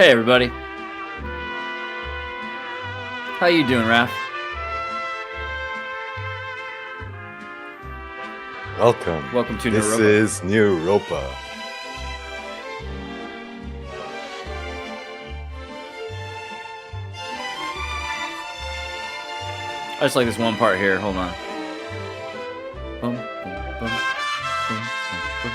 Hey everybody, how you doing, Raph? Welcome. Welcome to This Neuropa. is Neuropa. I just like this one part here. Hold on. Boom, boom, boom, boom, boom, boom.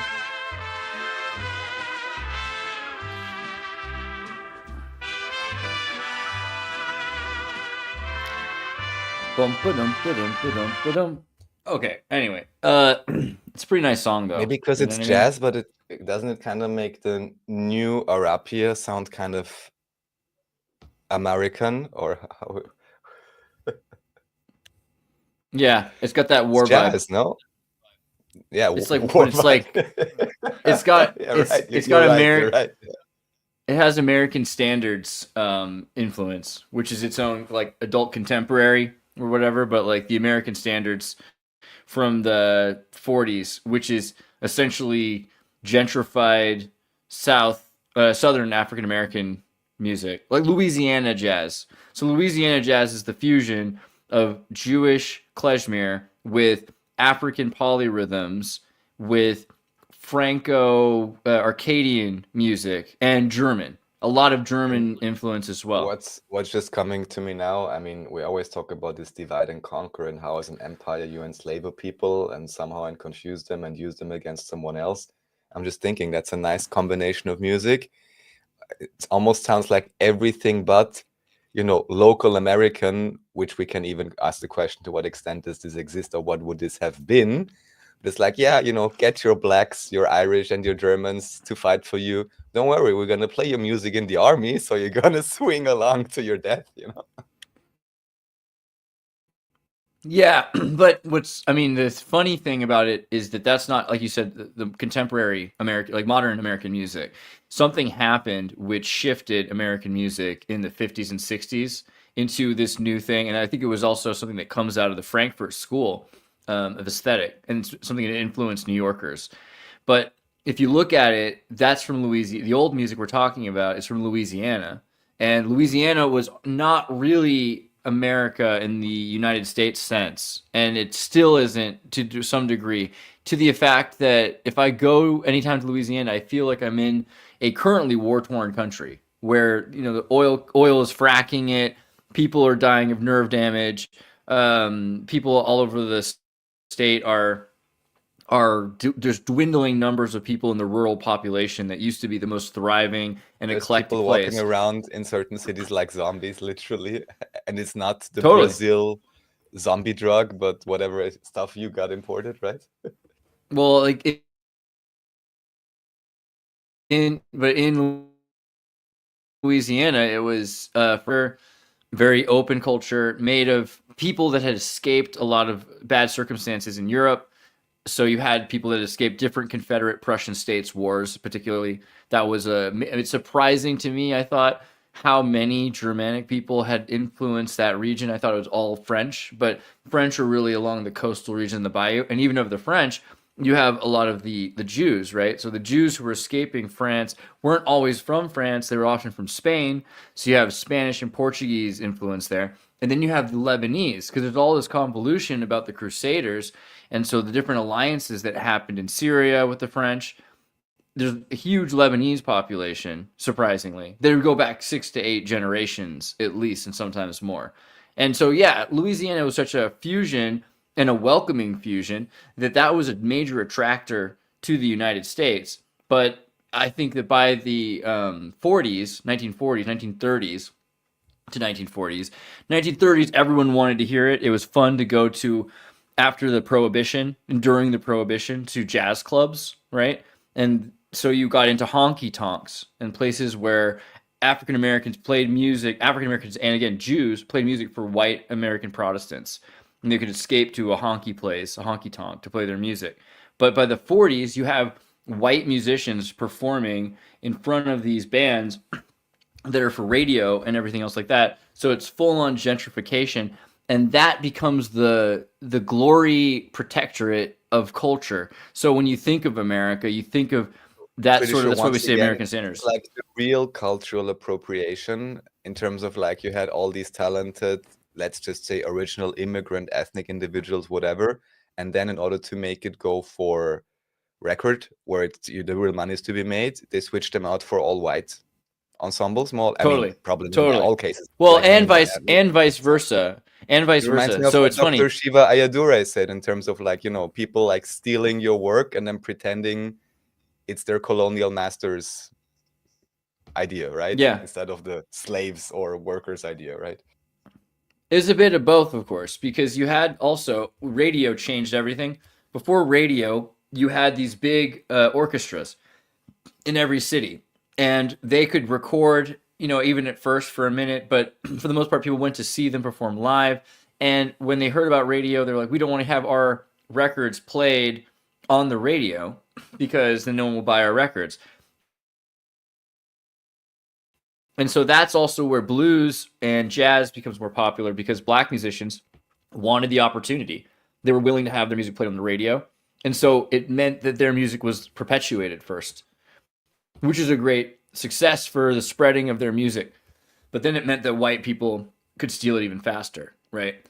Boom, ba-dum, ba-dum, ba-dum, ba-dum. Okay. Anyway, it's a pretty nice song though. Maybe because You know it's what I mean? jazz, but it doesn't it kind of make the new Arapia sound kind of American or how Yeah, it's got that it's war vibe. jazz, no? Yeah, It's like, but war it's like vibe. it's got Yeah, it's right. it's You're got right. You're right. it has American standards influence, which is its own like adult contemporary or whatever, but like the American standards from the 40s, which is essentially gentrified southern African American music, like Louisiana jazz. So Louisiana jazz is the fusion of Jewish klezmer with African polyrhythms with Franco Arcadian music and German. A lot of And German influence as well. what's just coming to me now? I mean, we always talk about this divide and conquer and how as an empire you enslave a people and somehow and confuse them and use them against someone else. I'm just thinking that's a nice combination of music. It almost sounds like everything but, local American, which we can even ask the question to what extent does this exist or what would this have been? But it's like, yeah, get your blacks, your Irish, and your Germans to fight for you. Don't worry, we're gonna play your music in the army, so you're gonna swing along to your death. Yeah, but the funny thing about it is that that's not, like you said, the contemporary American, like modern American music. Something happened which shifted American music in the 50s and 60s into this new thing. And I think it was also something that comes out of the Frankfurt School of aesthetic and something that influenced New Yorkers. But if you look at it, that's from Louisiana. The old music we're talking about is from Louisiana. And Louisiana was not really America in the United States sense, and it still isn't to some degree. To the fact that if I go anytime to Louisiana, I feel like I'm in a currently war-torn country where the oil is fracking it, people are dying of nerve damage, people all over the state there's dwindling numbers of people in the rural population that used to be the most thriving and There's eclectic people walking place. around in certain cities like zombies, literally, and it's not the Totally. Brazil zombie drug, but whatever stuff you got imported, right? Well, like in Louisiana, it was for very open culture made of people that had escaped a lot of bad circumstances in Europe. So you had people that escaped different Confederate Prussian states wars, particularly. That was it's surprising to me. I thought how many Germanic people had influenced that region. I thought it was all French, but French are really along the coastal region, the bayou, and even of the French, you have a lot of the Jews, right? So the Jews who were escaping France weren't always from France; they were often from Spain. So you have Spanish and Portuguese influence there, and then you have the Lebanese because there's all this convolution about the Crusaders, and so the different alliances that happened in Syria with the French. There's a huge Lebanese population, surprisingly. They would go back 6 to 8 generations at least, and sometimes more. And so, yeah, Louisiana was such a fusion and a welcoming fusion that was a major attractor to the United States. But I think that by the 40s, 1940s, 1930s to 1930s, everyone wanted to hear it. It was fun to go to after the Prohibition and during the Prohibition to jazz clubs, right? And so you got into honky tonks and places where African Americans played music, African Americans and again Jews played music for white American Protestants. And they could escape to a honky place, a honky tonk, to play their music. But by the 40s, you have white musicians performing in front of these bands that are for radio and everything else like that. So it's full on gentrification, and that becomes the glory protectorate of culture. So when you think of America, you think of That's Pretty sort of sure that's why we once say again, American it's standards. like the real cultural appropriation in terms of like you had all these talented, let's just say original immigrant ethnic individuals, whatever. And then in order to make it go for record, where the real money is to be made, they switched them out for all white ensembles. More, I mean, Totally, probably not in totally. all cases, Well, like mainly sadly. vice versa, and vice It reminds versa. me of So what it's Dr. funny. Shiva Ayyadurai said in terms of like, people like stealing your work and then pretending it's their colonial masters' idea, right? Yeah, Instead of the slaves or workers' idea, right? it's a bit of both, of course, because you had also radio changed everything. Before radio, you had these big orchestras in every city, and they could record, even at first for a minute, but for the most part, people went to see them perform live. And when they heard about radio, they're like, we don't want to have our records played on the radio because then no one will buy our records. And so that's also where blues and jazz becomes more popular because black musicians wanted the opportunity. They were willing to have their music played on the radio. And so it meant that their music was perpetuated first, which is a great success for the spreading of their music. But then it meant that white people could steal it even faster, right?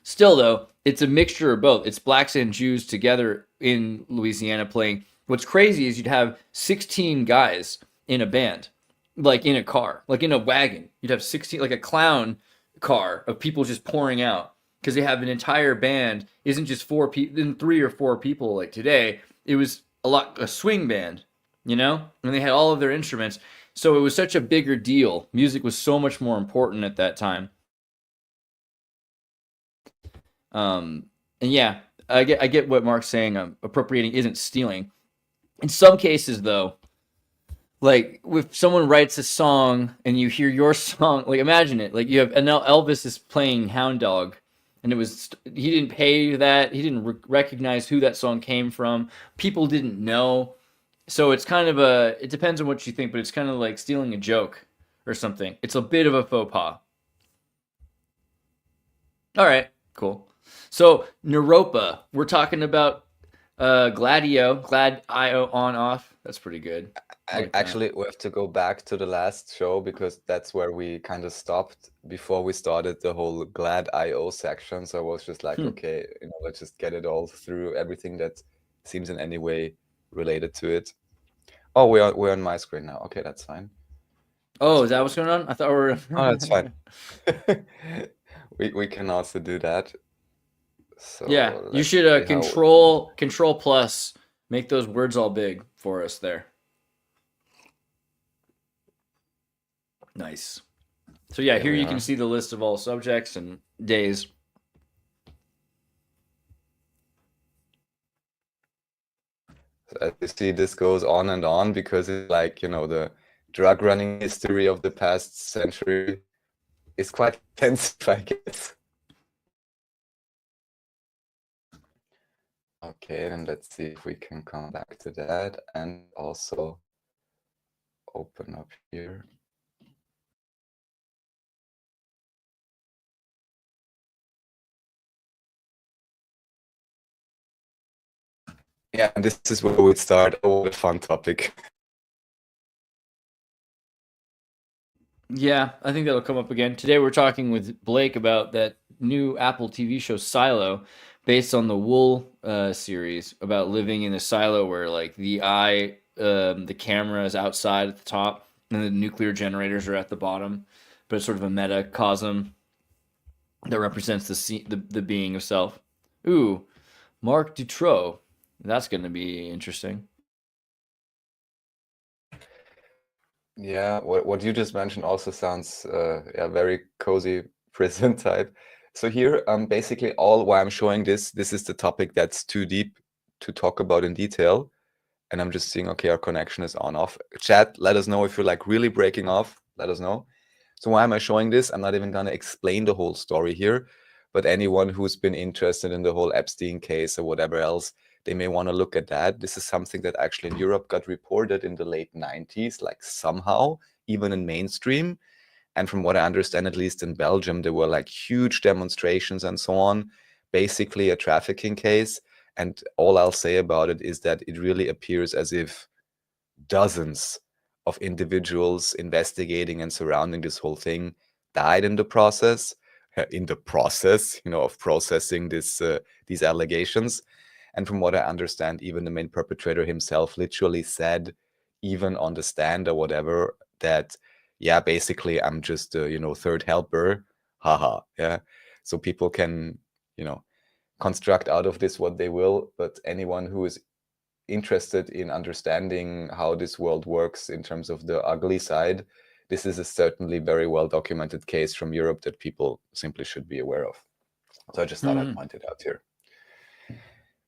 Still, though, it's a mixture of both. It's blacks and Jews together in Louisiana playing. What's crazy is you'd have 16 guys in a band, like in a car, like in a wagon. You'd have 16, like a clown car of people just pouring out because they have an entire band. Isn't just 3 or 4 people like today. It was a swing band, and they had all of their instruments. So it was such a bigger deal. Music was so much more important at that time. And yeah, I get what Mark's saying. Appropriating isn't stealing. In some cases, though, like if someone writes a song and you hear your song, like imagine it, like you have and now Elvis is playing Hound Dog, and he didn't pay that, he didn't recognize who that song came from, people didn't know, so it's kind of it depends on what you think, but it's kind of like stealing a joke or something. It's a bit of a faux pas. All right, cool. So Neuropa, we're talking about Gladio, on off. That's pretty good. Like Actually, we have to go back to the last show because that's where we kind of stopped before we started the whole Glad IO section. So I was just like, okay, let's just get it all through, everything that seems in any way related to it. Oh, we're on my screen now. Okay, that's fine. Oh, is that what's going on? I thought we were. Oh, that's fine. we can also do that. So Yeah, you should control plus, make those words all big for us there. Nice. So yeah, here you can see the list of all subjects and days. So as you see, this goes on and on because it's like, the drug running history of the past century is quite intensive, I guess. Okay, then let's see if we can come back to that and also open up here. Yeah, and this is where we start. Oh, what a fun topic. Yeah, I think that'll come up again. Today we're talking with Blake about that new Apple TV show Silo, based on the Wool series, about living in a silo where like the camera is outside at the top and the nuclear generators are at the bottom, but it's sort of a metacosm that represents the being of self. Ooh, Marc Dutroux. That's going to be interesting. Yeah, what you just mentioned also sounds very cozy prison type. So here, basically why I'm showing this is the topic that's too deep to talk about in detail. And I'm just seeing, okay, our connection is on off. Chat, let us know if you're like really breaking off. Let us know. So why am I showing this? I'm not even gonna explain the whole story here, but anyone who's been interested in the whole Epstein case or whatever else, they may want to look at that. This is something that actually in Europe got reported in the late 90s, like somehow, even in mainstream. And from what I understand, at least in Belgium, there were like huge demonstrations and so on, basically a trafficking case. And all I'll say about it is that it really appears as if dozens of individuals investigating and surrounding this whole thing died in the process, of processing these allegations. And from what I understand, even the main perpetrator himself literally said, even on the stand or whatever, that, yeah, basically I'm just a, third helper, haha, yeah. So people can, construct out of this what they will, but anyone who is interested in understanding how this world works in terms of the ugly side, this is a certainly very well documented case from Europe that people simply should be aware of. So I just thought I'd point it out here,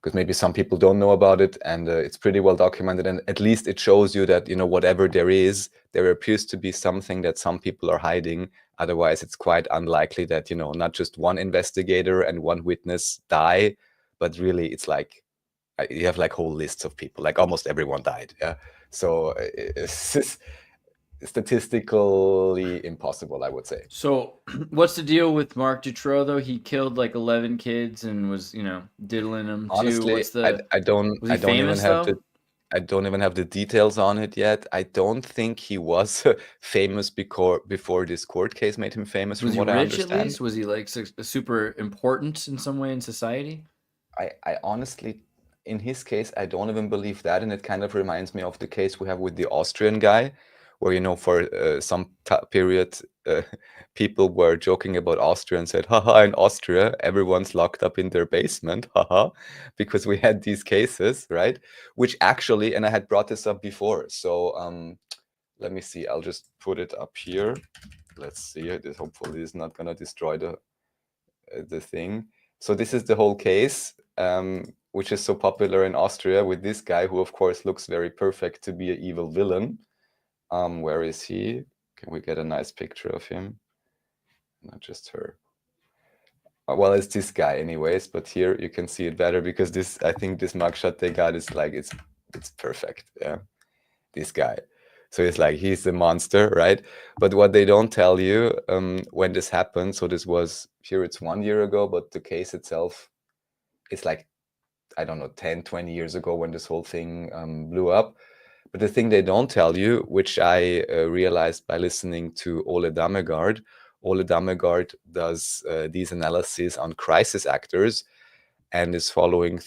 because maybe some people don't know about it, and it's pretty well documented, and at least it shows you that, whatever there is, there appears to be something that some people are hiding. Otherwise, it's quite unlikely that, not just one investigator and one witness die, but really it's like you have like whole lists of people, like almost everyone died. Yeah. So it's statistically impossible, I would say. So, what's the deal with Marc Dutroux though? He killed like 11 kids and was, diddling them too. Honestly, What's the? I don't Was he even famous have though? I don't even have the details on it yet. I don't think he was famous before this court case made him famous, Was from he what I rich at understand. least? Was he like super important in some way in society? I honestly, in his case, I don't even believe that, and it kind of reminds me of the case we have with the Austrian guy, where for some period, people were joking about Austria and said, "Haha, in Austria, everyone's locked up in their basement, haha," because we had these cases, right? Which actually, and I had brought this up before, so let me see. I'll just put it up here. Let's see it. Hopefully, it's not gonna destroy the thing. So this is the whole case, which is so popular in Austria, with this guy who, of course, looks very perfect to be an evil villain. Where is he? Can we get a nice picture of him? Not just her. Well, it's this guy anyways, but here you can see it better, because I think this mugshot they got is like, it's perfect. Yeah, this guy. So it's like, he's the monster, right? But what they don't tell you, when this happened, so this was here, it's 1 year ago, but the case itself is like, I don't know, 10, 20 years ago, when this whole thing blew up. But the thing they don't tell you, which I realized by listening to Ole Dammegard does these analyses on crisis actors, and is following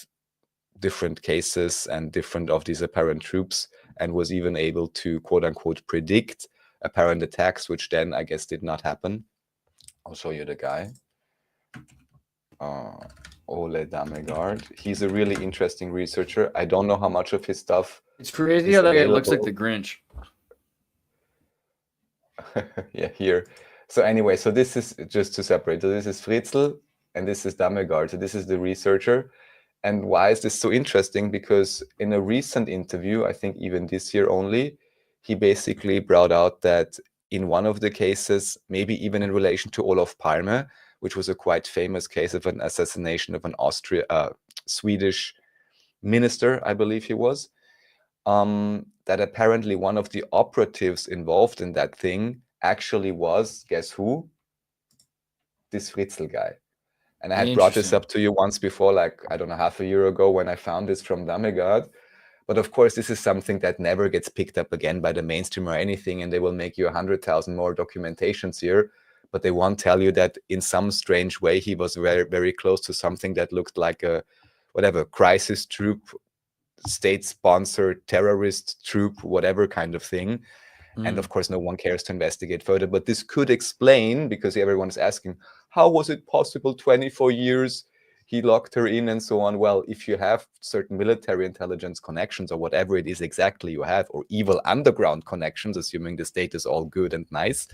different cases and different of these apparent troops, and was even able to, quote unquote, predict apparent attacks, which then I guess did not happen. I'll show you the guy. Ole Dammegard. He's a really interesting researcher. I don't know how much of his stuff. It's crazy is how that guy looks like available. the Grinch. Yeah, here. So anyway, so this is just to separate. So this is Fritzl and this is Dammegard. So this is the researcher. And why is this so interesting? Because in a recent interview, I think even this year only, he basically brought out that in one of the cases, maybe even in relation to Olof Palme, which was a quite famous case of an assassination of an Swedish minister, I believe he was, that apparently one of the operatives involved in that thing actually was, guess who? This Fritzl guy. And I had brought this up to you once before, like, I don't know, half a year ago, when I found this from Dammegard. But of course, this is something that never gets picked up again by the mainstream or anything, and they will make you 100,000 more documentations here, but they won't tell you that in some strange way he was very, very close to something that looked like a, whatever, crisis troop, state-sponsored terrorist troop, whatever kind of thing. And of course, no one cares to investigate further. But this could explain, because everyone's asking, how was it possible 24 years he locked her in and so on? Well, if you have certain military intelligence connections, or whatever it is exactly you have, or evil underground connections, assuming the state is all good and nice,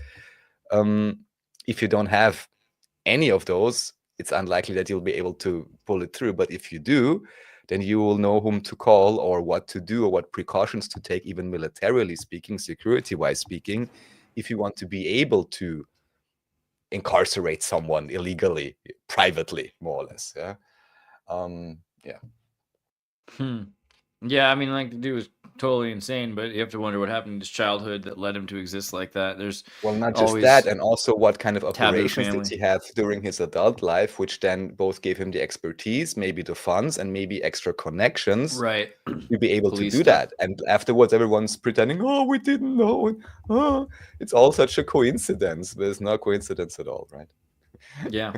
if you don't have any of those, it's unlikely that you'll be able to pull it through. But if you do, then you will know whom to call, or what to do, or what precautions to take, even militarily speaking, security-wise speaking, if you want to be able to incarcerate someone illegally, privately, more or less. Yeah. Yeah. Yeah, I mean, like, the dude was totally insane, but you have to wonder what happened in his childhood that led him to exist like that. There's Well, not just that, always and also what kind of taboo operations did family. he have during his adult life, which then both gave him the expertise, maybe the funds, and maybe extra connections Right. to be able to Police do stuff. that. And afterwards, everyone's pretending, oh, we didn't know. Oh, it's all such a coincidence, but it's not a coincidence at all, right? Yeah.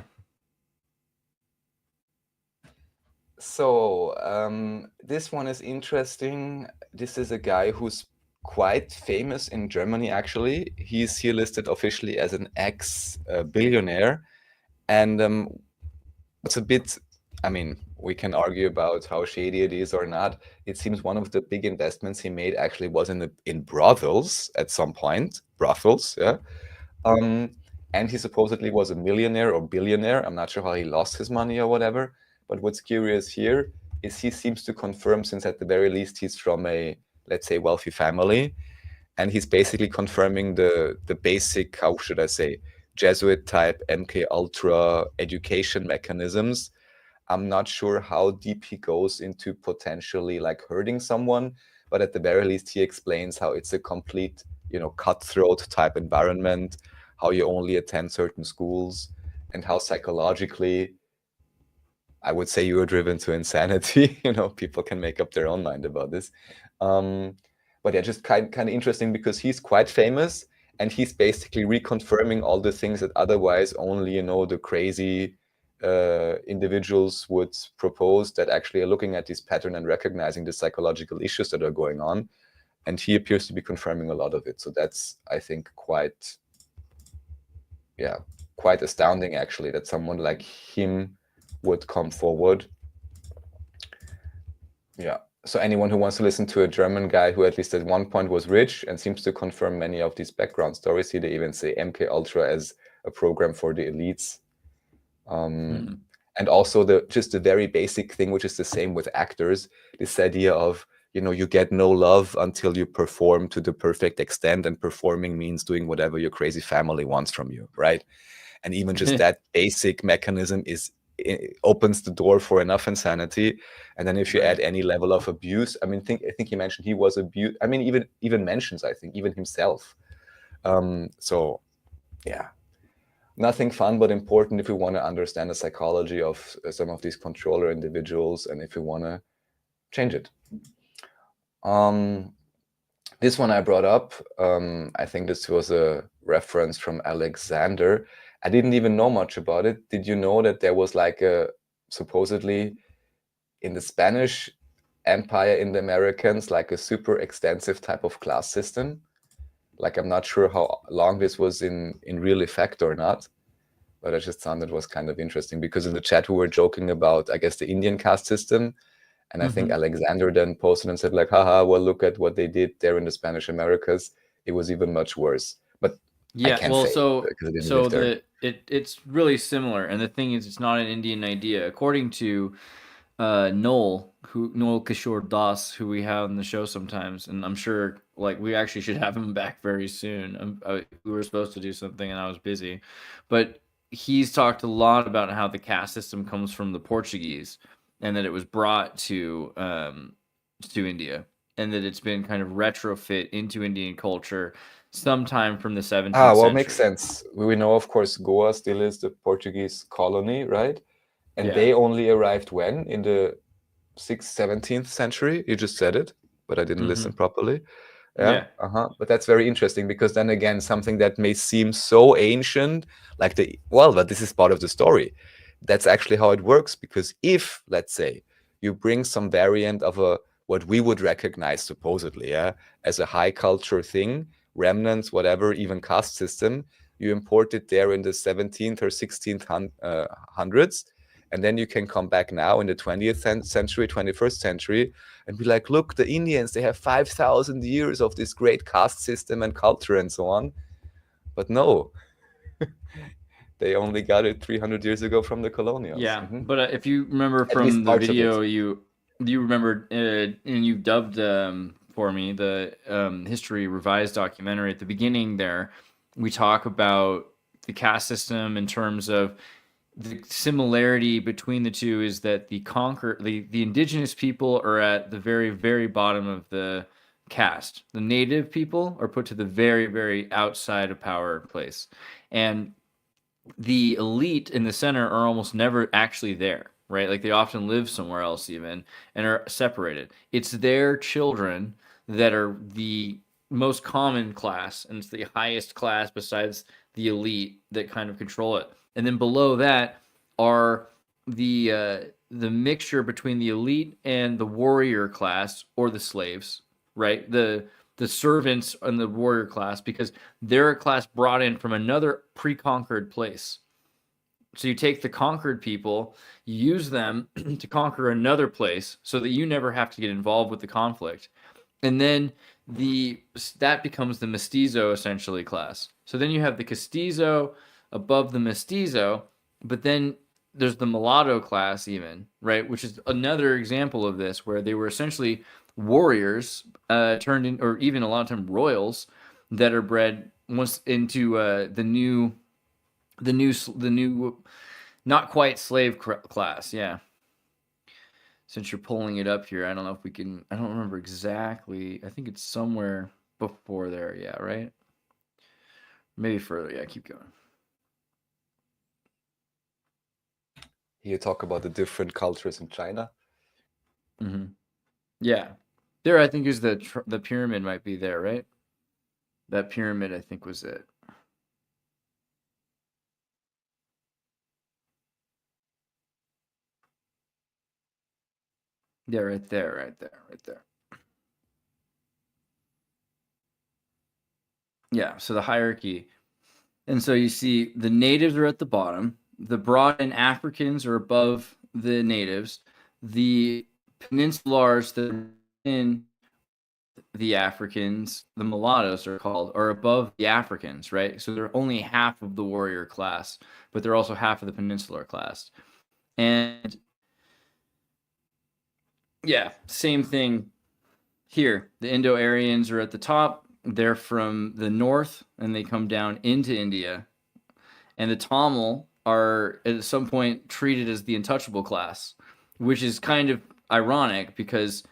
So this one is interesting. This is a guy who's quite famous in Germany, actually. He's here listed officially as an ex-billionaire. And it's a bit, I mean, we can argue about how shady it is or not. It seems one of the big investments he made actually was in brothels at some point. Brothels, yeah. And he supposedly was a millionaire or billionaire. I'm not sure how he lost his money or whatever. But what's curious here is he seems to confirm, since at the very least he's from a, let's say, wealthy family, and he's basically confirming the basic, how should I say, Jesuit type MK Ultra education mechanisms. I'm not sure how deep he goes into potentially like hurting someone, but at the very least he explains how it's a complete, cutthroat type environment, how you only attend certain schools, and how psychologically, I would say, you are driven to insanity. People can make up their own mind about this. But yeah, just kind of interesting because he's quite famous and he's basically reconfirming all the things that otherwise only, the crazy individuals would propose, that actually are looking at this pattern and recognizing the psychological issues that are going on. And he appears to be confirming a lot of it. So that's, I think, quite astounding, actually, that someone like him would come forward. Yeah. So anyone who wants to listen to a German guy who at least at one point was rich and seems to confirm many of these background stories, he, they even say MK Ultra as a program for the elites. And also just the very basic thing, which is the same with actors, this idea of, you get no love until you perform to the perfect extent, and performing means doing whatever your crazy family wants from you, right? And even just that basic mechanism it opens the door for enough insanity. And then if you add any level of abuse, I think he mentioned he was abused. I mean, even mentions, I think, even himself. So yeah, nothing fun, but important if we want to understand the psychology of some of these controller individuals and if we want to change it. This one I brought up, I think this was a reference from Alexander. I didn't even know much about it. Did you know that there was like supposedly in the Spanish Empire, in the Americans, like a super extensive type of class system? Like, I'm not sure how long this was in real effect or not, but I just found it was kind of interesting because in the chat we were joking about, I guess, the Indian caste system. And I think Alexander then posted and said like, haha, well, look at what they did there in the Spanish Americas. It was even much worse. But I can't say because I didn't live there. It's really similar. And the thing is, it's not an Indian idea. According to Noel Kishore Das, who we have on the show sometimes, and I'm sure like we actually should have him back very soon. We were supposed to do something and I was busy, but he's talked a lot about how the caste system comes from the Portuguese and that it was brought to India and that it's been kind of retrofit into Indian culture sometime from the 17th well, century. makes sense. We know, of course, Goa still is the Portuguese colony, right? And Yeah. they only arrived when? In the 6th, 17th century? You just said it, but I didn't listen properly. Yeah. But that's very interesting because then again, something that may seem so ancient, like but this is part of the story. That's actually how it works, because if, let's say, you bring some variant of what we would recognize supposedly, as a high culture thing, remnants, whatever, even caste system, you import it there in the 17th or 16th hundreds. And then you can come back now in the 20th century, 21st century, and be like, look, the Indians, they have 5,000 years of this great caste system and culture and so on. But no, they only got it 300 years ago from the colonials. Yeah, but if you remember from the video, you remembered and you dubbed for me the History Revised documentary. At the beginning there, we talk about the caste system in terms of the similarity between the two is that the indigenous people are at the very, very bottom of the caste. The native people are put to the very, very outside of power place. And the elite in the center are almost never actually there, right? Like they often live somewhere else even and are separated. It's their children that are the most common class, and it's the highest class besides the elite that kind of control it. And then below that are the mixture between the elite and the warrior class or the slaves, right? The servants and the warrior class, because they're a class brought in from another pre-conquered place. So you take the conquered people, you use them to conquer another place so that you never have to get involved with the conflict. And then that becomes the mestizo essentially class. So then you have the castizo above the mestizo, but then there's the mulatto class even, right? Which is another example of this, where they were essentially warriors turned in, or even a lot of time royals that are bred once into the new not quite slave class. Yeah. Since you're pulling it up here, I don't know if we can. I don't remember exactly. I think it's somewhere before there. Yeah, right. Maybe further. Yeah, keep going. You talk about the different cultures in China. Mm-hmm. Yeah, there I think is the pyramid might be there, right? That pyramid I think was it. Yeah, right there, right there, right there. Yeah, so the hierarchy. And so you see the natives are at the bottom, the broad and Africans are above the natives, the peninsulars that are in the Africans, the mulattoes are called, are above the Africans, right? So they're only half of the warrior class, but they're also half of the peninsular class. And yeah, same thing here. The Indo-Aryans are at the top. They're from the north and they come down into India. And the Tamil are at some point treated as the untouchable class, which is kind of ironic because,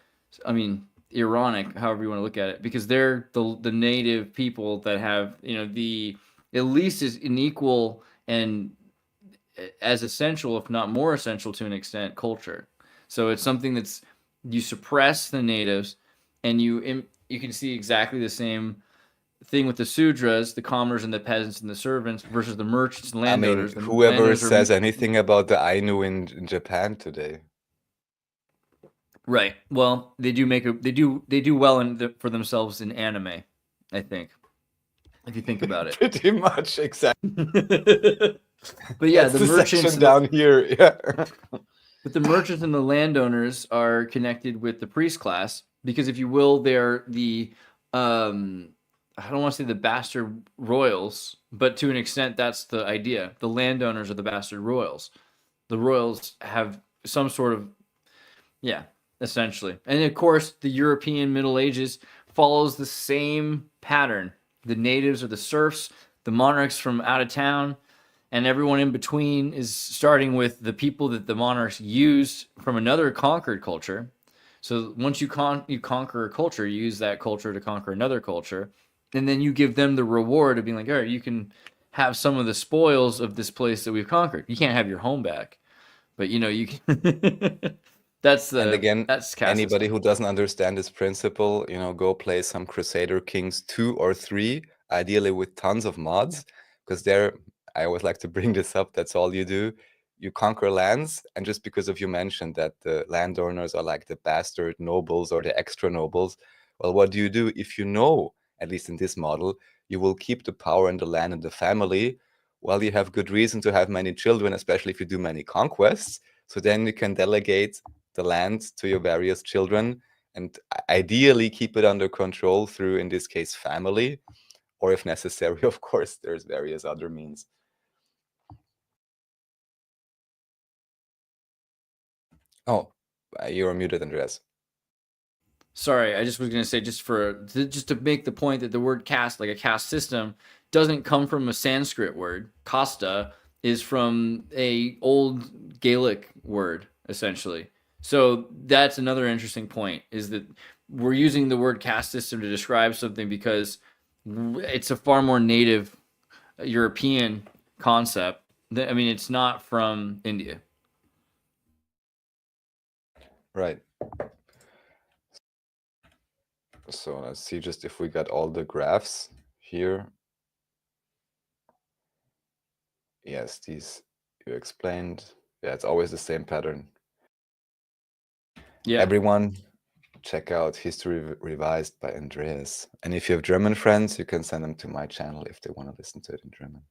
I mean, ironic, however you want to look at it, because they're the native people that have, the at least as an equal and as essential, if not more essential to an extent, culture. So it's something that's, you suppress the natives, and you can see exactly the same thing with the Sudras, the commoners and the peasants and the servants versus the merchants and I mean, landowners. The whoever landowners says anything about the Ainu in Japan today? right. Well, they do well for themselves in anime, I think, if you think about it. Pretty much, exactly. But yeah, That's the the merchants section down here. Yeah. but the merchants and the landowners are connected with the priest class because, if you will, they're the I don't want to say the bastard royals, but to an extent that's the idea. The landowners are the bastard royals. The royals have some sort of, yeah, essentially. And of course, the European Middle Ages follows the same pattern. The natives are the serfs, the monarchs from out of town, and everyone in between is starting with the people that the monarchs used from another conquered culture. So once you conquer a culture, you use that culture to conquer another culture, and then you give them the reward of being like, all right, you can have some of the spoils of this place that we've conquered. You can't have your home back, but you can. And again, That's Casta anybody stuff. who doesn't understand this principle, go play some Crusader Kings 2 or 3, ideally with tons of mods, because there, I always like to bring this up, that's all you do. You conquer lands, and just because of you mentioned that the landowners are like the bastard nobles or the extra nobles, well, what do you do if you know, at least in this model, you will keep the power in the land and the family? Well, you have good reason to have many children, especially if you do many conquests. So then you can delegate the land to your various children and ideally keep it under control through, in this case, family, or if necessary, of course, there's various other means. Oh, you're muted, Andreas. Sorry, I just was going to say, just to make the point that the word caste, like a caste system, doesn't come from a Sanskrit word. Casta is from a old Gaelic word, essentially. So that's another interesting point, is that we're using the word caste system to describe something because it's a far more native European concept. I mean, it's not from India. Right. So let's see just if we got all the graphs here. Yes, these you explained. Yeah, it's always the same pattern. Yeah. Everyone, check out History Revised by Andreas. And if you have German friends, you can send them to my channel if they want to listen to it in German.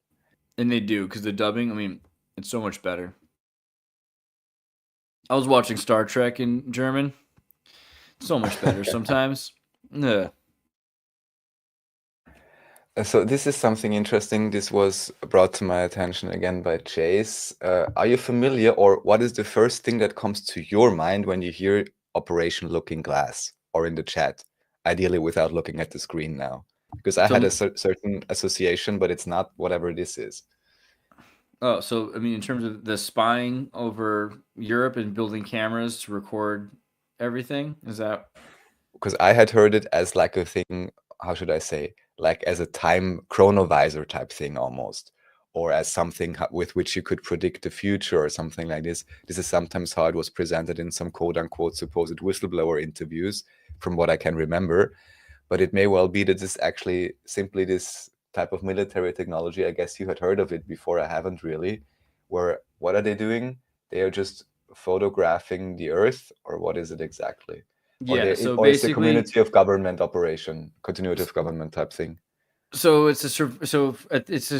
And they do, because the dubbing, I mean, it's so much better. I was watching Star Trek in German. So much better sometimes. Ugh. So this is something interesting. This was brought to my attention again by Chase. Are you familiar, or what is the first thing that comes to your mind when you hear Operation Looking Glass, or in the chat, ideally without looking at the screen now? Because I had a certain association, but it's not whatever this is. Oh, so I mean, in terms of the spying over Europe and building cameras to record everything, is that? Because I had heard it as like a thing, how should I say, like as a time chronovisor type thing almost, or as something with which you could predict the future or something like this. This is sometimes how it was presented in some quote unquote supposed whistleblower interviews, from what I can remember. But it may well be that this actually simply this type of military technology. I guess you had heard of it before. I haven't really. Where what are they doing? They are just photographing the Earth, or what is it exactly? Or Yeah, so or it's a basically, community of government operation, continuity of government type thing. so it's a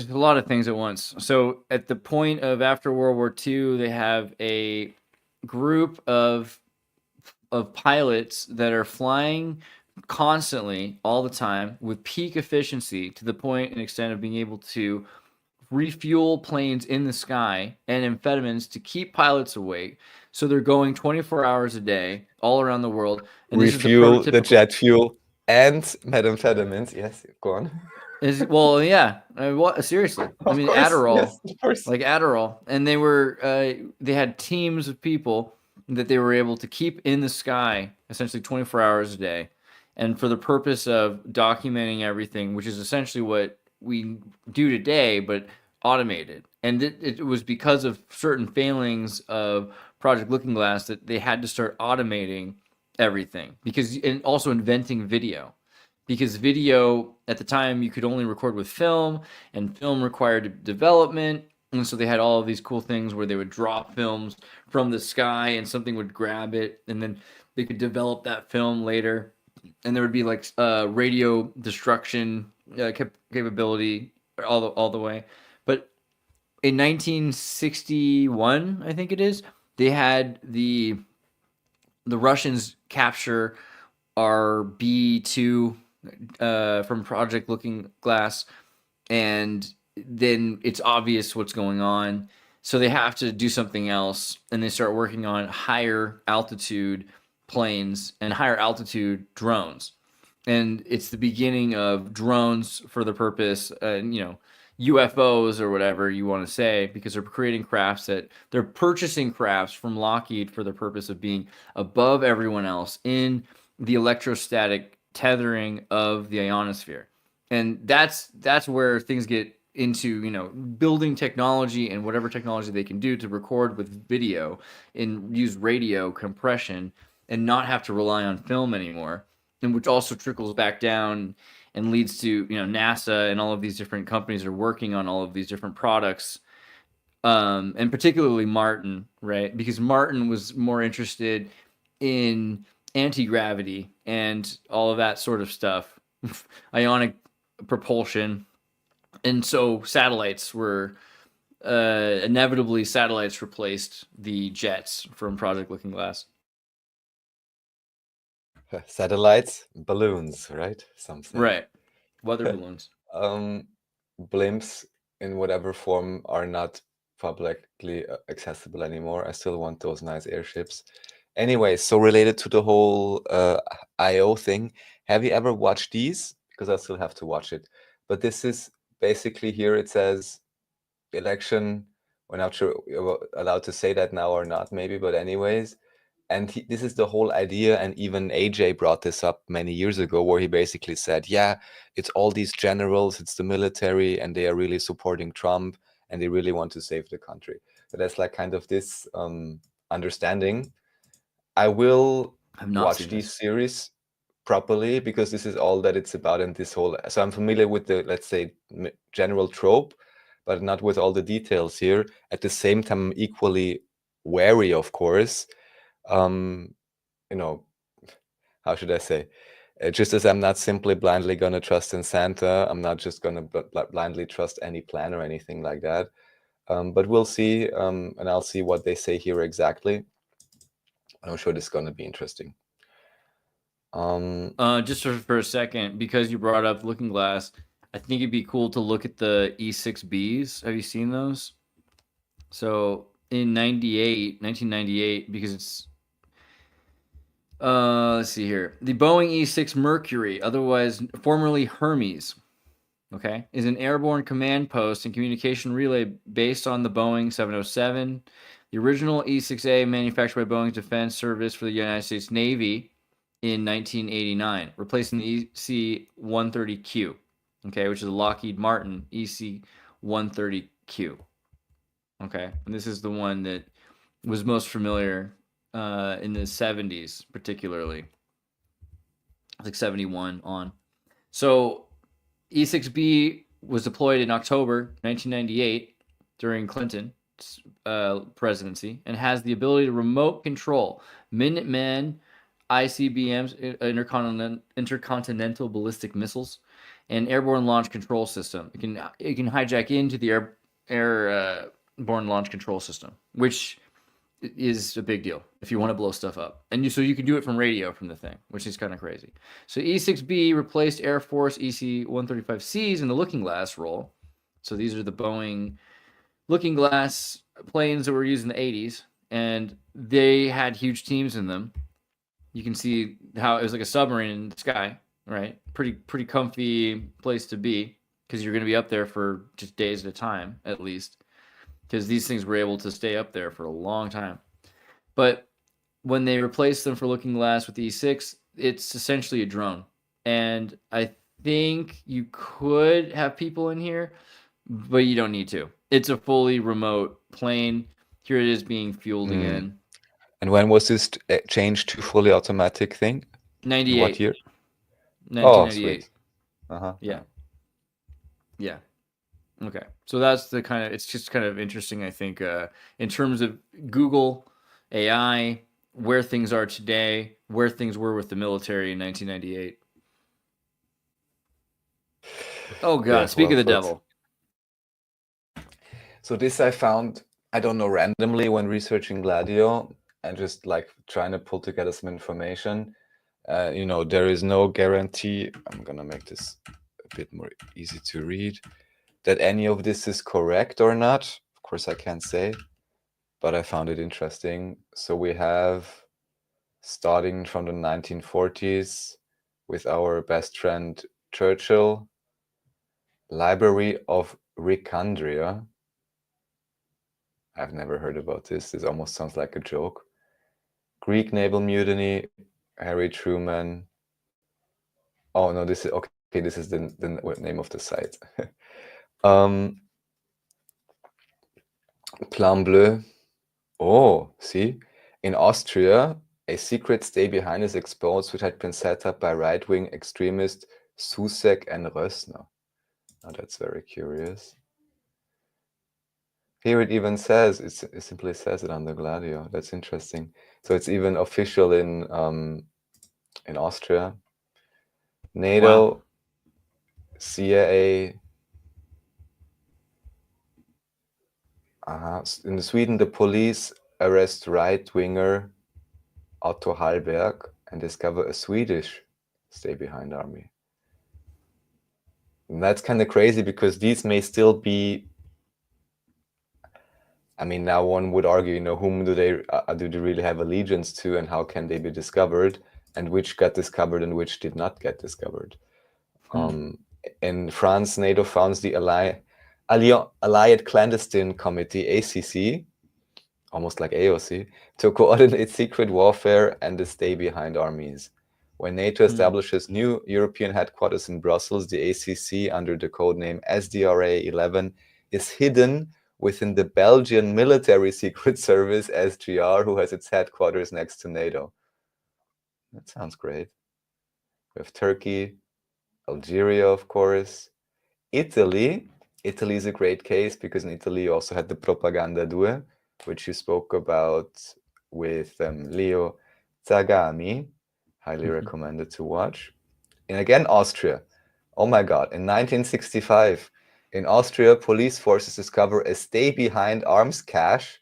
lot of things at once. So at the point of after World War II, they have a group of pilots that are flying constantly all the time with peak efficiency to the point and extent of being able to refuel planes in the sky and amphetamines to keep pilots awake. So they're going 24 hours a day all around the world. And this is the Refuel the prototypical. jet fuel and methamphetamines. Yes, go on. Well, yeah. What, seriously? I Of mean, course, Adderall, yes, of course. like Adderall, and they had teams of people that they were able to keep in the sky essentially 24 hours a day, and for the purpose of documenting everything, which is essentially what we do today, but automated. And it was because of certain failings of Project Looking Glass that they had to start automating everything, and also inventing video, because video at the time you could only record with film, and film required development. And so they had all of these cool things where they would drop films from the sky and something would grab it, and then they could develop that film later. And there would be like radio destruction capability all the way. But in 1961, I think it is, they had the Russians capture our B2 from Project Looking Glass, and then it's obvious what's going on. So they have to do something else, and they start working on higher altitude planes and higher altitude drones. And it's the beginning of drones for the purpose, UFOs or whatever you want to say, because they're creating crafts that they're purchasing crafts from Lockheed for the purpose of being above everyone else in the electrostatic tethering of the ionosphere. And that's where things get into, building technology and whatever technology they can do to record with video and use radio compression and not have to rely on film anymore. And which also trickles back down and leads to, NASA and all of these different companies are working on all of these different products, and particularly Martin, right? Because Martin was more interested in anti-gravity and all of that sort of stuff, ionic propulsion. And so inevitably satellites replaced the jets from Project Looking Glass. Satellites, balloons, right? Something. Right. Weather balloons. Blimps in whatever form are not publicly accessible anymore. I still want those nice airships. Anyway, so related to the whole IO thing, have you ever watched these? Because I still have to watch it. But this is basically here it says election. We're not sure we're allowed to say that now or not, maybe, but anyways. And this is the whole idea, and even AJ brought this up many years ago, where he basically said, yeah, it's all these generals, it's the military, and they are really supporting Trump, and they really want to save the country. So that's like kind of this understanding. I will I've not watch seen these this. series properly, because this is all that it's about, and this whole, so I'm familiar with the, let's say, general trope, but not with all the details here. At the same time, I'm equally wary, of course. You know, how should I say? Just as I'm not simply blindly going to trust in Santa, I'm not just going to blindly trust any plan or anything like that. But we'll see, and I'll see what they say here exactly. I'm sure this is going to be interesting. Just for a second, because you brought up Looking Glass, I think it'd be cool to look at the E6Bs. Have you seen those? So in 1998, because it's let's see here. The Boeing E6 Mercury, otherwise formerly Hermes, okay, is an airborne command post and communication relay based on the Boeing 707. The original E6A manufactured by Boeing's Defense Service for the United States Navy in 1989, replacing the EC-130Q, okay, which is a Lockheed Martin EC-130Q. Okay, and this is the one that was most familiar in the 70s, particularly, like 71 on. So E6B was deployed in October 1998 during Clinton's presidency, and has the ability to remote control Minuteman ICBMs, intercontinental ballistic missiles, and airborne launch control system. It can hijack into the airborne launch control system, which is a big deal if you want to blow stuff up. And so you can do it from radio from the thing, which is kind of crazy. So E6B replaced Air Force EC-135Cs in the Looking Glass role. So these are the Boeing Looking Glass planes that were used in the 80s, and they had huge teams in them. You can see how it was like a submarine in the sky, right? Pretty comfy place to be, because you're going to be up there for just days at a time, at least, because these things were able to stay up there for a long time. But when they replaced them for Looking Glass with the E6, it's essentially a drone. And I think you could have people in here, but you don't need to. It's a fully remote plane. Here it is being fueled again. And when was this changed to fully automatic thing? 98. In what year? 1998. Oh, sweet. Yeah. Yeah. Okay. So that's the kind of, it's just kind of interesting, I think, in terms of Google, AI, where things are today, where things were with the military in 1998. Oh, God. Yeah, Speak well of the put. devil. So this I found, I don't know, randomly when researching Gladio and just like trying to pull together some information. There is no guarantee, I'm going to make this a bit more easy to read, that any of this is correct or not. Of course, I can't say, but I found it interesting. So we have, starting from the 1940s, with our best friend Churchill, Library of Ricandria. I've never heard about this. This almost sounds like a joke. Greek naval mutiny, Harry Truman. Oh no, this is okay. This is the name of the site. Plan Bleu. Oh, see, in Austria, a secret stay behind is exposed, which had been set up by right-wing extremists Susek and Rössner. Oh, that's very curious. Here it even says, it simply says it on the Gladio. That's interesting. So it's even official in Austria. NATO, wow. CIA. In Sweden, the police arrest right-winger Otto Hallberg and discover a Swedish stay-behind army. And that's kind of crazy, because these may still be, I mean, now one would argue, whom do they really have allegiance to, and how can they be discovered, and which got discovered and which did not get discovered. In France, NATO founds the Allied Clandestine Committee, ACC, almost like AOC, to coordinate secret warfare and the stay-behind armies. When NATO establishes new European headquarters in Brussels, the ACC, under the codename SDRA 11, is hidden within the Belgian Military Secret Service, SGR, who has its headquarters next to NATO. That sounds great. We have Turkey, Algeria, of course. Italy. Italy is a great case because in Italy you also had the Propaganda Due, which you spoke about with Leo Zagami. Highly recommended to watch. And again, Austria. Oh my God. In 1965, in Austria, police forces discover a stay-behind arms cache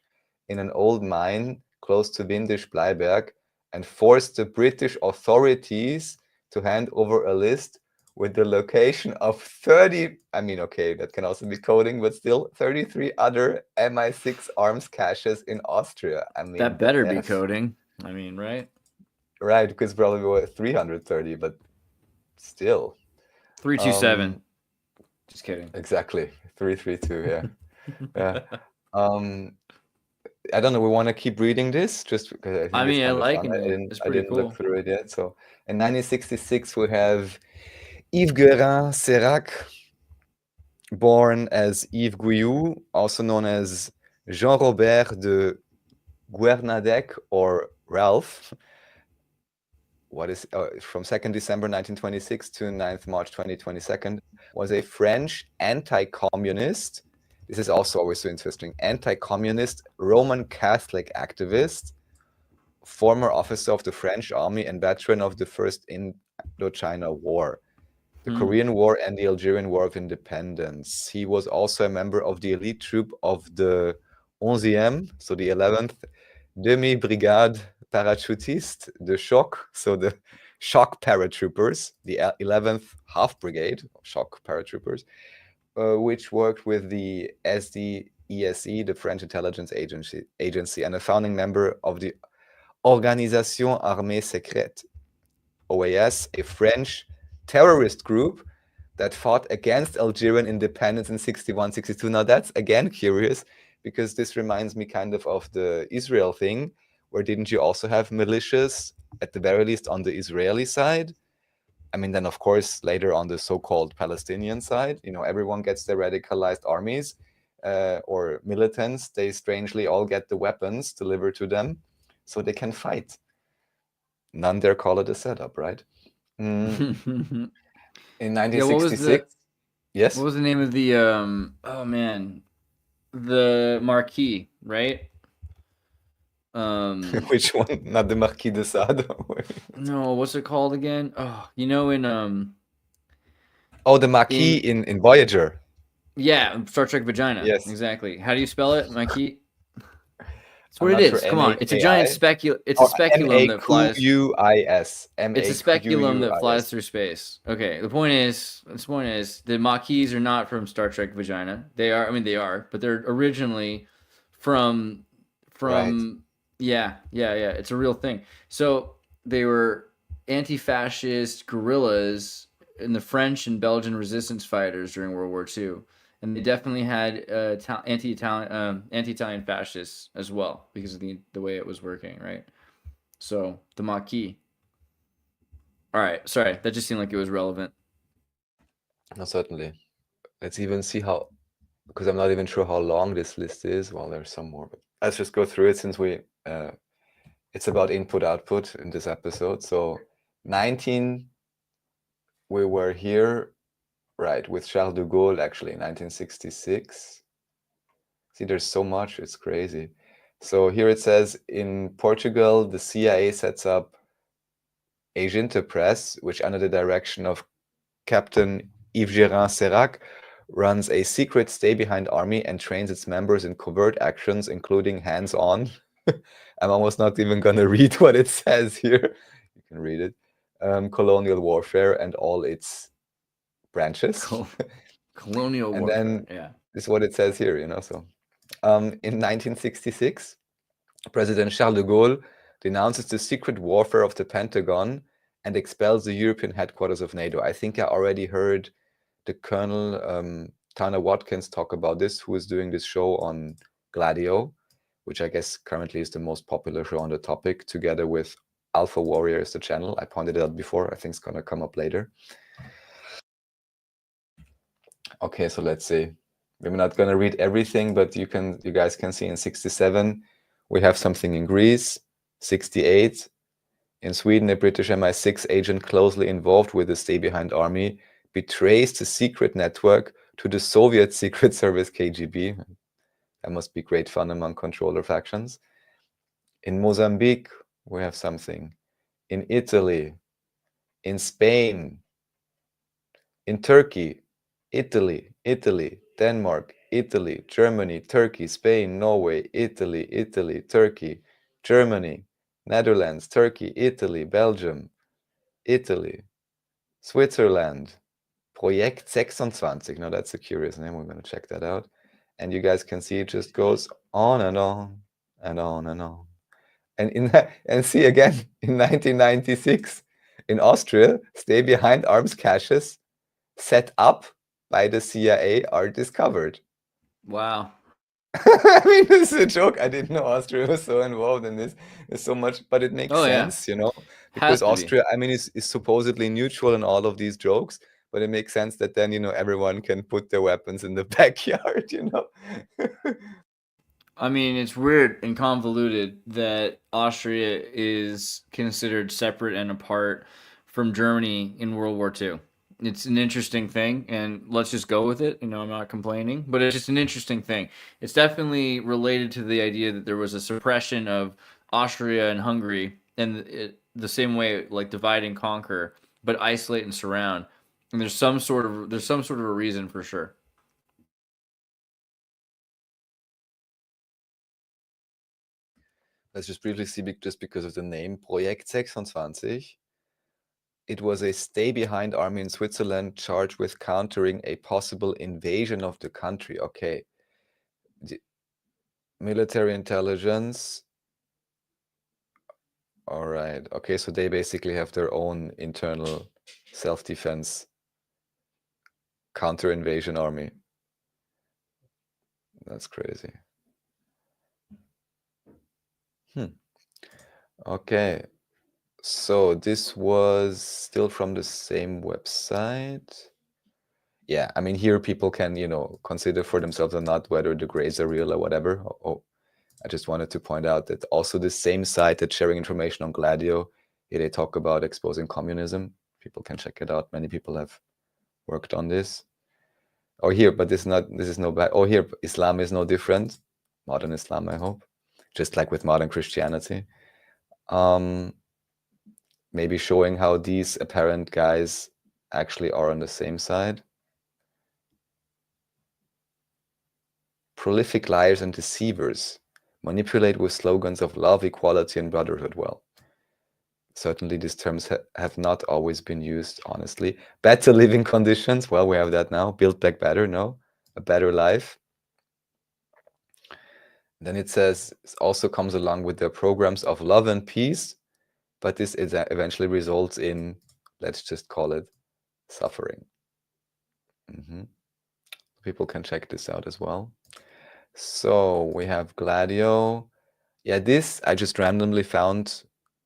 in an old mine close to Windisch-Bleiberg and force the British authorities to hand over a list with the location of 30, I mean, okay, that can also be coding, but still 33 other MI6 arms caches in Austria. I mean, that better be coding. I mean, right? Right, because probably we were 330, but still. 327. Just kidding. Exactly. 332, yeah. Yeah. I don't know, we want to keep reading this just because I think it's kind of fun. I didn't cool. look through it yet. So in 1966 we have Yves Guérin Sérac, born as Yves Guyou, also known as Jean-Robert de Guernadec or Ralph. From 2nd December 1926 to 9th March 2022, was a French anti-communist. This is also always so interesting. Anti-communist Roman Catholic activist, former officer of the French army and veteran of the First Indochina War, the Korean War and the Algerian War of Independence. He was also a member of the elite troop of the 11e, so the 11th Demi-Brigade Parachutiste de Choc, so the shock paratroopers, the 11th Half Brigade of shock paratroopers, which worked with the SDESE, the French intelligence agency, and a founding member of the Organisation Armée Secrète, OAS, a French terrorist group that fought against Algerian independence in 61, 62. Now that's again curious, because this reminds me kind of the Israel thing, where didn't you also have militias, at the very least on the Israeli side? I mean, then of course, later on the so-called Palestinian side, you know, everyone gets their radicalized armies or militants. They strangely all get the weapons delivered to them so they can fight. None dare call it a setup, right? In 1966, yes? What was the name of the, oh man, the Marquis, right? Which one? Not the Marquis de Sade? No, what's it called again? Oh, you know, in oh, the Marquis in Voyager. Yeah, Star Trek Vagina. Yes. Exactly. How do you spell it, Marquis? That's what it is. Come on. It's a giant speculum. It's a speculum that flies. MAQUIS. It's a speculum that flies through space. Okay. The point is, the Maquis are not from Star Trek Vagina. They are. I mean, they are, but they're originally from. Right. Yeah. It's a real thing. So they were anti-fascist guerrillas in the French and Belgian resistance fighters during World War II. And they definitely had anti-Italian fascists as well because of the way it was working, right? So the Maquis. All right, sorry, that just seemed like it was relevant. No, certainly. Let's even see how, because I'm not even sure how long this list is. Well, there's some more, but let's just go through it since it's about input-output in this episode. So 19, we were here. Right, with Charles de Gaulle, actually, in 1966. See, there's so much, it's crazy. So here it says, in Portugal, the CIA sets up Agente Press, which under the direction of Captain Yves Guérin Sérac, runs a secret stay-behind army and trains its members in covert actions, including hands-on. I'm almost not even going to read what it says here. You can read it. Colonial warfare and all its branches. Colonial and warfare, then yeah. This is what it says here, you know. So in 1966, President Charles de Gaulle denounces the secret warfare of the Pentagon and expels the European headquarters of NATO. I think I already heard the Colonel Tanner Watkins talk about this, who is doing this show on Gladio, which I guess currently is the most popular show on the topic, together with Alpha Warrior is the channel. I pointed it out before. I think it's going to come up later. Okay, so let's see. We're not going to read everything, but you guys can see in 67, we have something in Greece. 68, in Sweden, a British MI6 agent closely involved with the stay-behind army betrays the secret network to the Soviet Secret Service KGB. That must be great fun among controller factions. In Mozambique, we have something. In Italy, in Spain, in Turkey, Italy, Denmark, Italy, Germany, Turkey, Spain, Norway, Italy, Turkey, Germany, Netherlands, Turkey, Italy, Belgium, Italy, Switzerland, Projekt 26. Now that's a curious name. We're going to check that out. And you guys can see it just goes on and on and on and on. And see again, in 1996, in Austria, stay behind arms caches set up by the CIA are discovered. Wow. I mean, this is a joke. I didn't know Austria was so involved in this. There's so much, but it makes sense, Has because to be. Austria, I mean, is supposedly neutral in all of these jokes, but it makes sense that then, everyone can put their weapons in the backyard, I mean, it's weird and convoluted that Austria is considered separate and apart from Germany in World War II. It's an interesting thing, and let's just go with it. I'm not complaining, but it's just an interesting thing. It's definitely related to the idea that there was a suppression of Austria and Hungary, and the same way, like divide and conquer, but isolate and surround. And there's some sort of a reason for sure. Let's just briefly see, just because of the name, Projekt 26. It was a stay-behind army in Switzerland charged with countering a possible invasion of the country. Okay. Military intelligence. All right. Okay, so they basically have their own internal self-defense counter-invasion army. That's crazy. Okay. So this was still from the same website. Yeah, I mean, here people can, consider for themselves or not whether the grades are real or whatever. Oh, I just wanted to point out that also the same site that's sharing information on Gladio, here they talk about exposing communism. People can check it out. Many people have worked on this. Oh, here, but this is no bad. Oh, here, Islam is no different. Modern Islam, I hope. Just like with modern Christianity. Maybe showing how these apparent guys actually are on the same side. Prolific liars and deceivers manipulate with slogans of love, equality, and brotherhood. Well, certainly these terms have not always been used, honestly. Better living conditions. Well, we have that now. Build back better. No, a better life. Then it says it also comes along with their programs of love and peace, but this eventually results in, let's just call it, suffering. People can check this out as well. So we have Gladio. Yeah, this I just randomly found.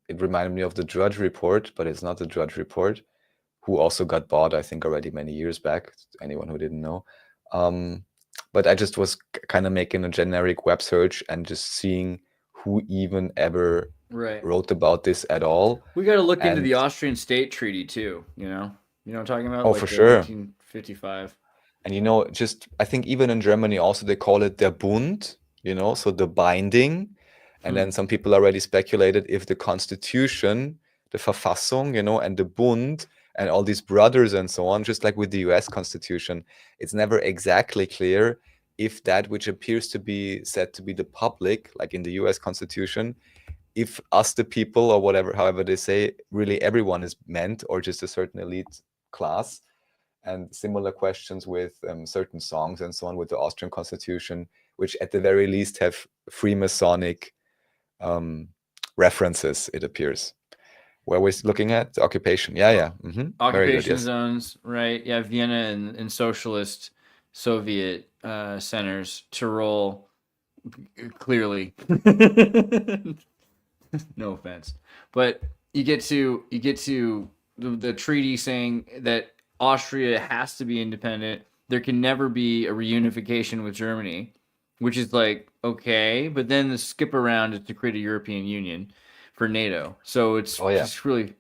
It reminded me of the Drudge Report, but it's not the Drudge Report, who also got bought, I think, already many years back. Anyone who didn't know. But I just was kind of making a generic web search and just seeing who even ever wrote about this at all. We got to look into the Austrian State Treaty too. You know what I'm talking about? Oh, like for sure. 1955. And just I think even in Germany also they call it der Bund. So the binding. And then some people already speculated if the Constitution, the Verfassung, and the Bund and all these brothers and so on, just like with the US Constitution, it's never exactly clear if that which appears to be said to be the public, like in the US Constitution, if us the people or whatever, however they say, really everyone is meant or just a certain elite class. And similar questions with certain songs and so on with the Austrian Constitution, which at the very least have Freemasonic references, it appears. Where we're looking at the occupation. Yeah. Occupation zones, right? Yeah, Vienna and socialist Soviet centers, Tyrol, clearly. No offense, but you get to the treaty saying that Austria has to be independent. There can never be a reunification with Germany, which is like okay, but then the skip around is to create a European Union for NATO. So it's Oh yeah. just really,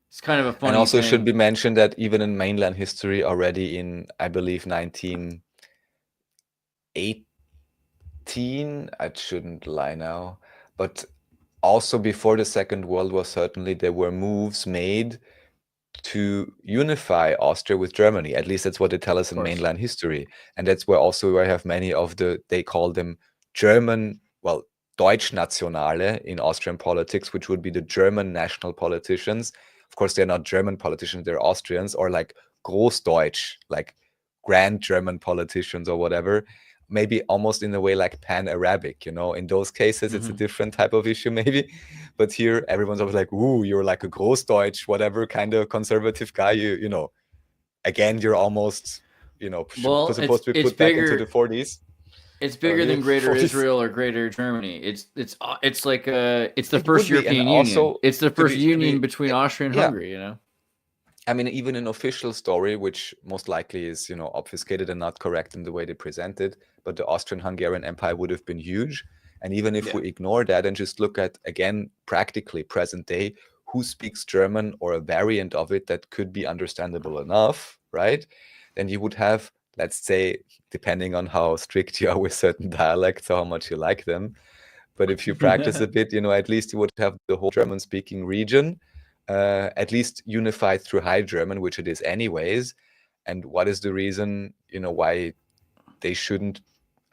it's kind of a funny And also it should thing. be mentioned that even in mainland history already in, I believe, 1918, I shouldn't lie now, but also before the Second World War, certainly there were moves made to unify Austria with Germany. At least that's what they tell us in course. mainland history. And that's where also I have many of they call them German, well, Deutschnationale in Austrian politics, which would be the German national politicians. Of course, they're not German politicians, they're Austrians, or like Großdeutsch, like grand German politicians or whatever. Maybe almost in a way like Pan-Arabic, in those cases, it's a different type of issue maybe. But here, everyone's always like, ooh, you're like a Großdeutsch, whatever kind of conservative guy, again, you're almost, Well, supposed to be it's put back into bigger. the 40s. It's bigger than Greater 40s. Israel or Greater Germany. It's like it's the It first would be, and European Union. also It's the to first be- union between Austria and yeah. Hungary. I mean, even an official story, which most likely is, obfuscated and not correct in the way they present it, but the Austrian-Hungarian Empire would have been huge. And even if we ignore that and just look at, again, practically present day, who speaks German or a variant of it that could be understandable enough, right? Then you would have, let's say, depending on how strict you are with certain dialects or how much you like them, but if you practice a bit, at least you would have the whole German-speaking region, at least unified through High German, which it is anyways. And what is the reason, why they shouldn't,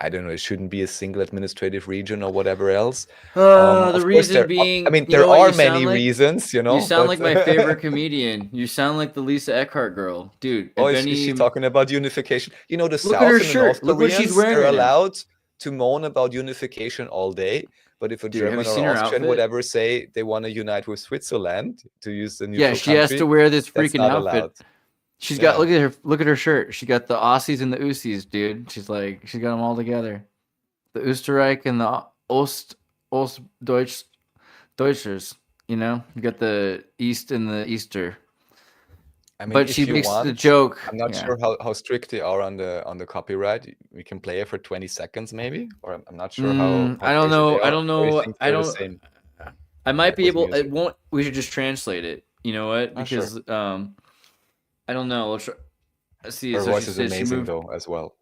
I don't know, it shouldn't be a single administrative region or whatever else? The reason being, there are many reasons, You sound but like my favorite comedian. You sound like the Lisa Eckhart girl, dude. Oh, is she talking about unification? The Look South at her and the shirt. North Look what she's Koreans, wearing they're right now. allowed to moan about unification all day. But if a Dude, have German you or seen her Austrian would outfit? ever say they want to unite with Switzerland to use the neutral Yeah, country, she has to wear this that's freaking not outfit. allowed. She's got look at her shirt. She got the Aussies and the Ussies, dude. She's got them all together. The Österreich and the Deutschers, you got the East and the Easter. I mean, But if she you makes want, the joke. I'm not sure how strict they are on the copyright. We can play it for 20 seconds maybe, or I'm not sure how I don't crazy know. they I are, don't or you know. think I they're the don't. same, I might like be with able. It music? won't. We should just translate it. You know what? Sure. Because I don't know. Let's see. Her So voice she is says she amazing moved. though as well.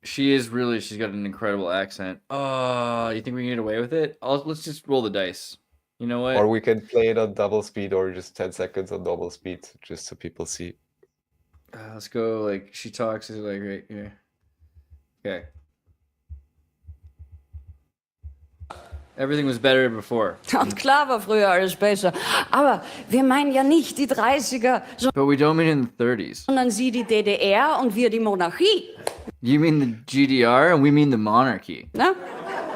She is really. She's got an incredible accent. Oh, you think we can get away with it? Let's just roll the dice. You know what? Or we can play it on double speed, or just 10 seconds on double speed, just so people see. Let's go. Like she talks is like right here. Okay. Everything was better before. Und klar war früher alles besser. Aber wir meinen ja nicht die 30er, But we don't mean in the 30s. sondern sie die DDR und wir die Monarchie. You mean the GDR and we mean the monarchy. Na?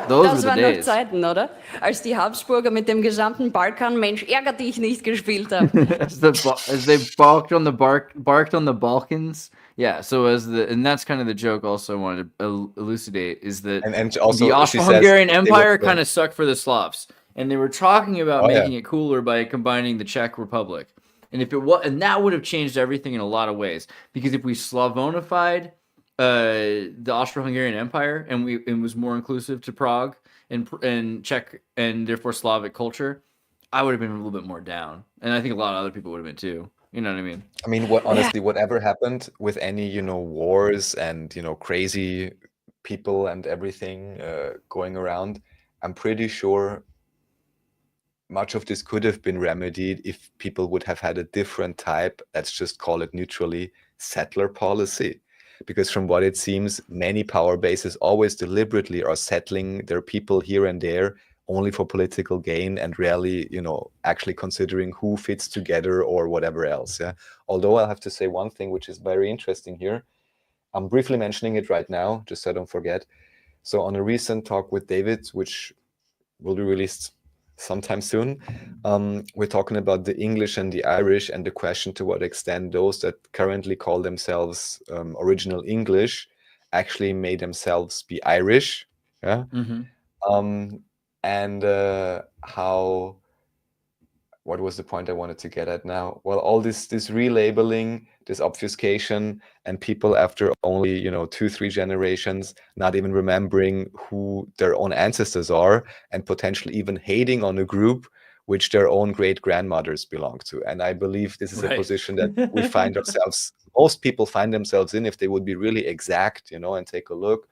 Those Das were waren the noch days. Zeiten, oder? Als die Habsburger mit dem gesamten Balkan Mensch ärger dich nicht gespielt haben. as they barked on the Balkans. Yeah, so and that's kind of the joke. Also, I wanted to elucidate is that And also the she says Austro-Hungarian they Empire would- kind of sucked for the Slavs, and they were talking about Oh, yeah. making it cooler by combining the Czech Republic. And that would have changed everything in a lot of ways, because if we Slavonified the Austro-Hungarian Empire and it was more inclusive to Prague and Czech and therefore Slavic culture, I would have been a little bit more down, and I think a lot of other people would have been too. You know what I mean? I mean, honestly, whatever happened with any, wars and, crazy people and everything going around, I'm pretty sure much of this could have been remedied if people would have had a different type, let's just call it neutrally, settler policy. Because from what it seems, many power bases always deliberately are settling their people here and there only for political gain and rarely, actually considering who fits together or whatever else. Yeah. Although I'll have to say one thing which is very interesting here. I'm briefly mentioning it right now, just so I don't forget. So on a recent talk with David, which will be released sometime soon, we're talking about the English and the Irish and the question to what extent those that currently call themselves original English actually may themselves be Irish. Yeah. Mm-hmm. And how, what was the point I wanted to get at now? Well, all this relabeling, this obfuscation, and people after only 2-3 generations not even remembering who their own ancestors are, and potentially even hating on a group which their own great grandmothers belong to. And I believe this is a Right. position that we find ourselves, most people find themselves in, if they would be really exact, and take a look.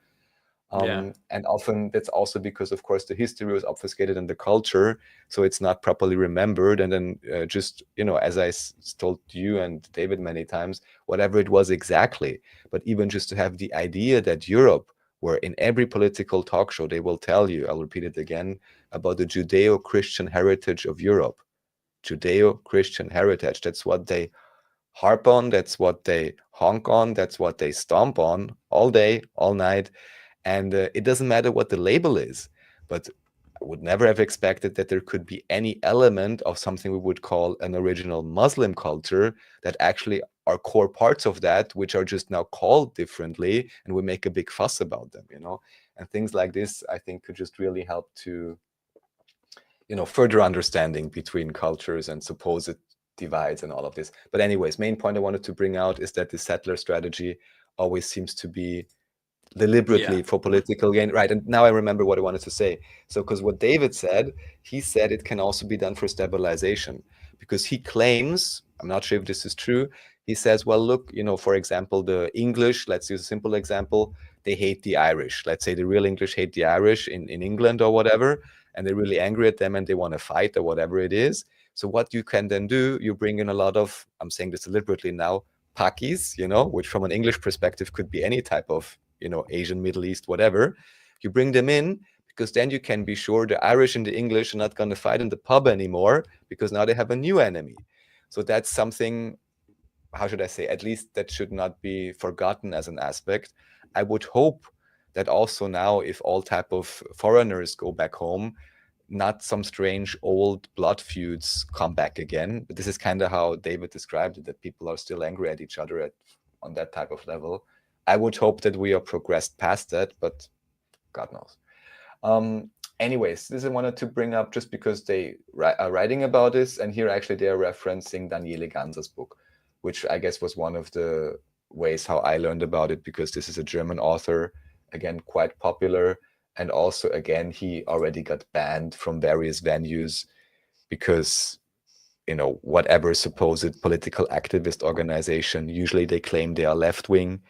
Yeah. And often that's also because, of course, the history was obfuscated in the culture, so it's not properly remembered. And then just, as I told you and David many times, whatever it was exactly, but even just to have the idea that Europe, where in every political talk show they will tell you, I'll repeat it again, about the Judeo-Christian heritage of Europe. Judeo-Christian heritage, that's what they harp on, that's what they honk on, that's what they stomp on all day, all night. And it doesn't matter what the label is, but I would never have expected that there could be any element of something we would call an original Muslim culture that actually are core parts of that, which are just now called differently, and we make a big fuss about them, And things like this, I think, could just really help to, further understanding between cultures and supposed divides and all of this. But anyways, main point I wanted to bring out is that the settler strategy always seems to be deliberately for political gain, right? And now I remember what I wanted to say. So, because what David said, he said it can also be done for stabilization, because he claims, I'm not sure if this is true, he says, well, look, for example, the English, let's use a simple example, they hate the Irish. Let's say the real English hate the Irish in England or whatever, and they're really angry at them and they want to fight or whatever it is. So what you can then do, you bring in a lot of, I'm saying this deliberately now, Pakis, which from an English perspective could be any type of, Asian, Middle East, whatever. You bring them in, because then you can be sure the Irish and the English are not going to fight in the pub anymore, because now they have a new enemy. So that's something, how should I say, at least that should not be forgotten as an aspect. I would hope that also now, if all type of foreigners go back home, not some strange old blood feuds come back again. But this is kind of how David described it, that people are still angry at each other on that type of level. I would hope that we are progressed past that, but God knows. Anyways, this I wanted to bring up just because they are writing about this, and here actually they are referencing Daniele Ganser's book, which I guess was one of the ways how I learned about it, because this is a German author, again, quite popular. And also, again, he already got banned from various venues because, whatever supposed political activist organization, usually they claim they are left-wing,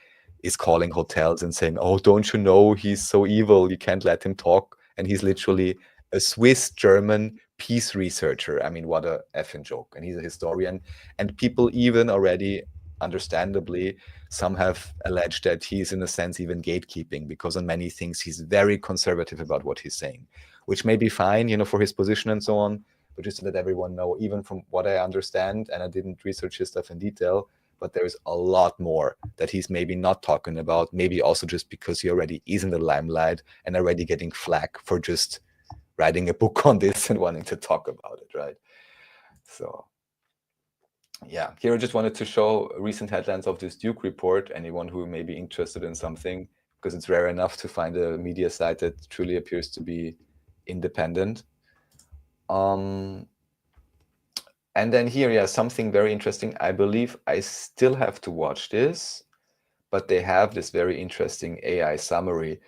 is calling hotels and saying, oh, don't you know, he's so evil, you can't let him talk. And he's literally a Swiss-German peace researcher. I mean, what a effing joke. And he's a historian. And people even already, understandably, some have alleged that he's in a sense even gatekeeping, because on many things he's very conservative about what he's saying, which may be fine, for his position and so on. But just to let everyone know, even from what I understand, and I didn't research his stuff in detail, but there's a lot more that he's maybe not talking about, maybe also just because he already is in the limelight and already getting flack for just writing a book on this and wanting to talk about it, right? So yeah, here I just wanted to show recent headlines of this Duke report, anyone who may be interested in something, because it's rare enough to find a media site that truly appears to be independent. And then here, yeah, something very interesting. I believe I still have to watch this, but they have this very interesting AI summary.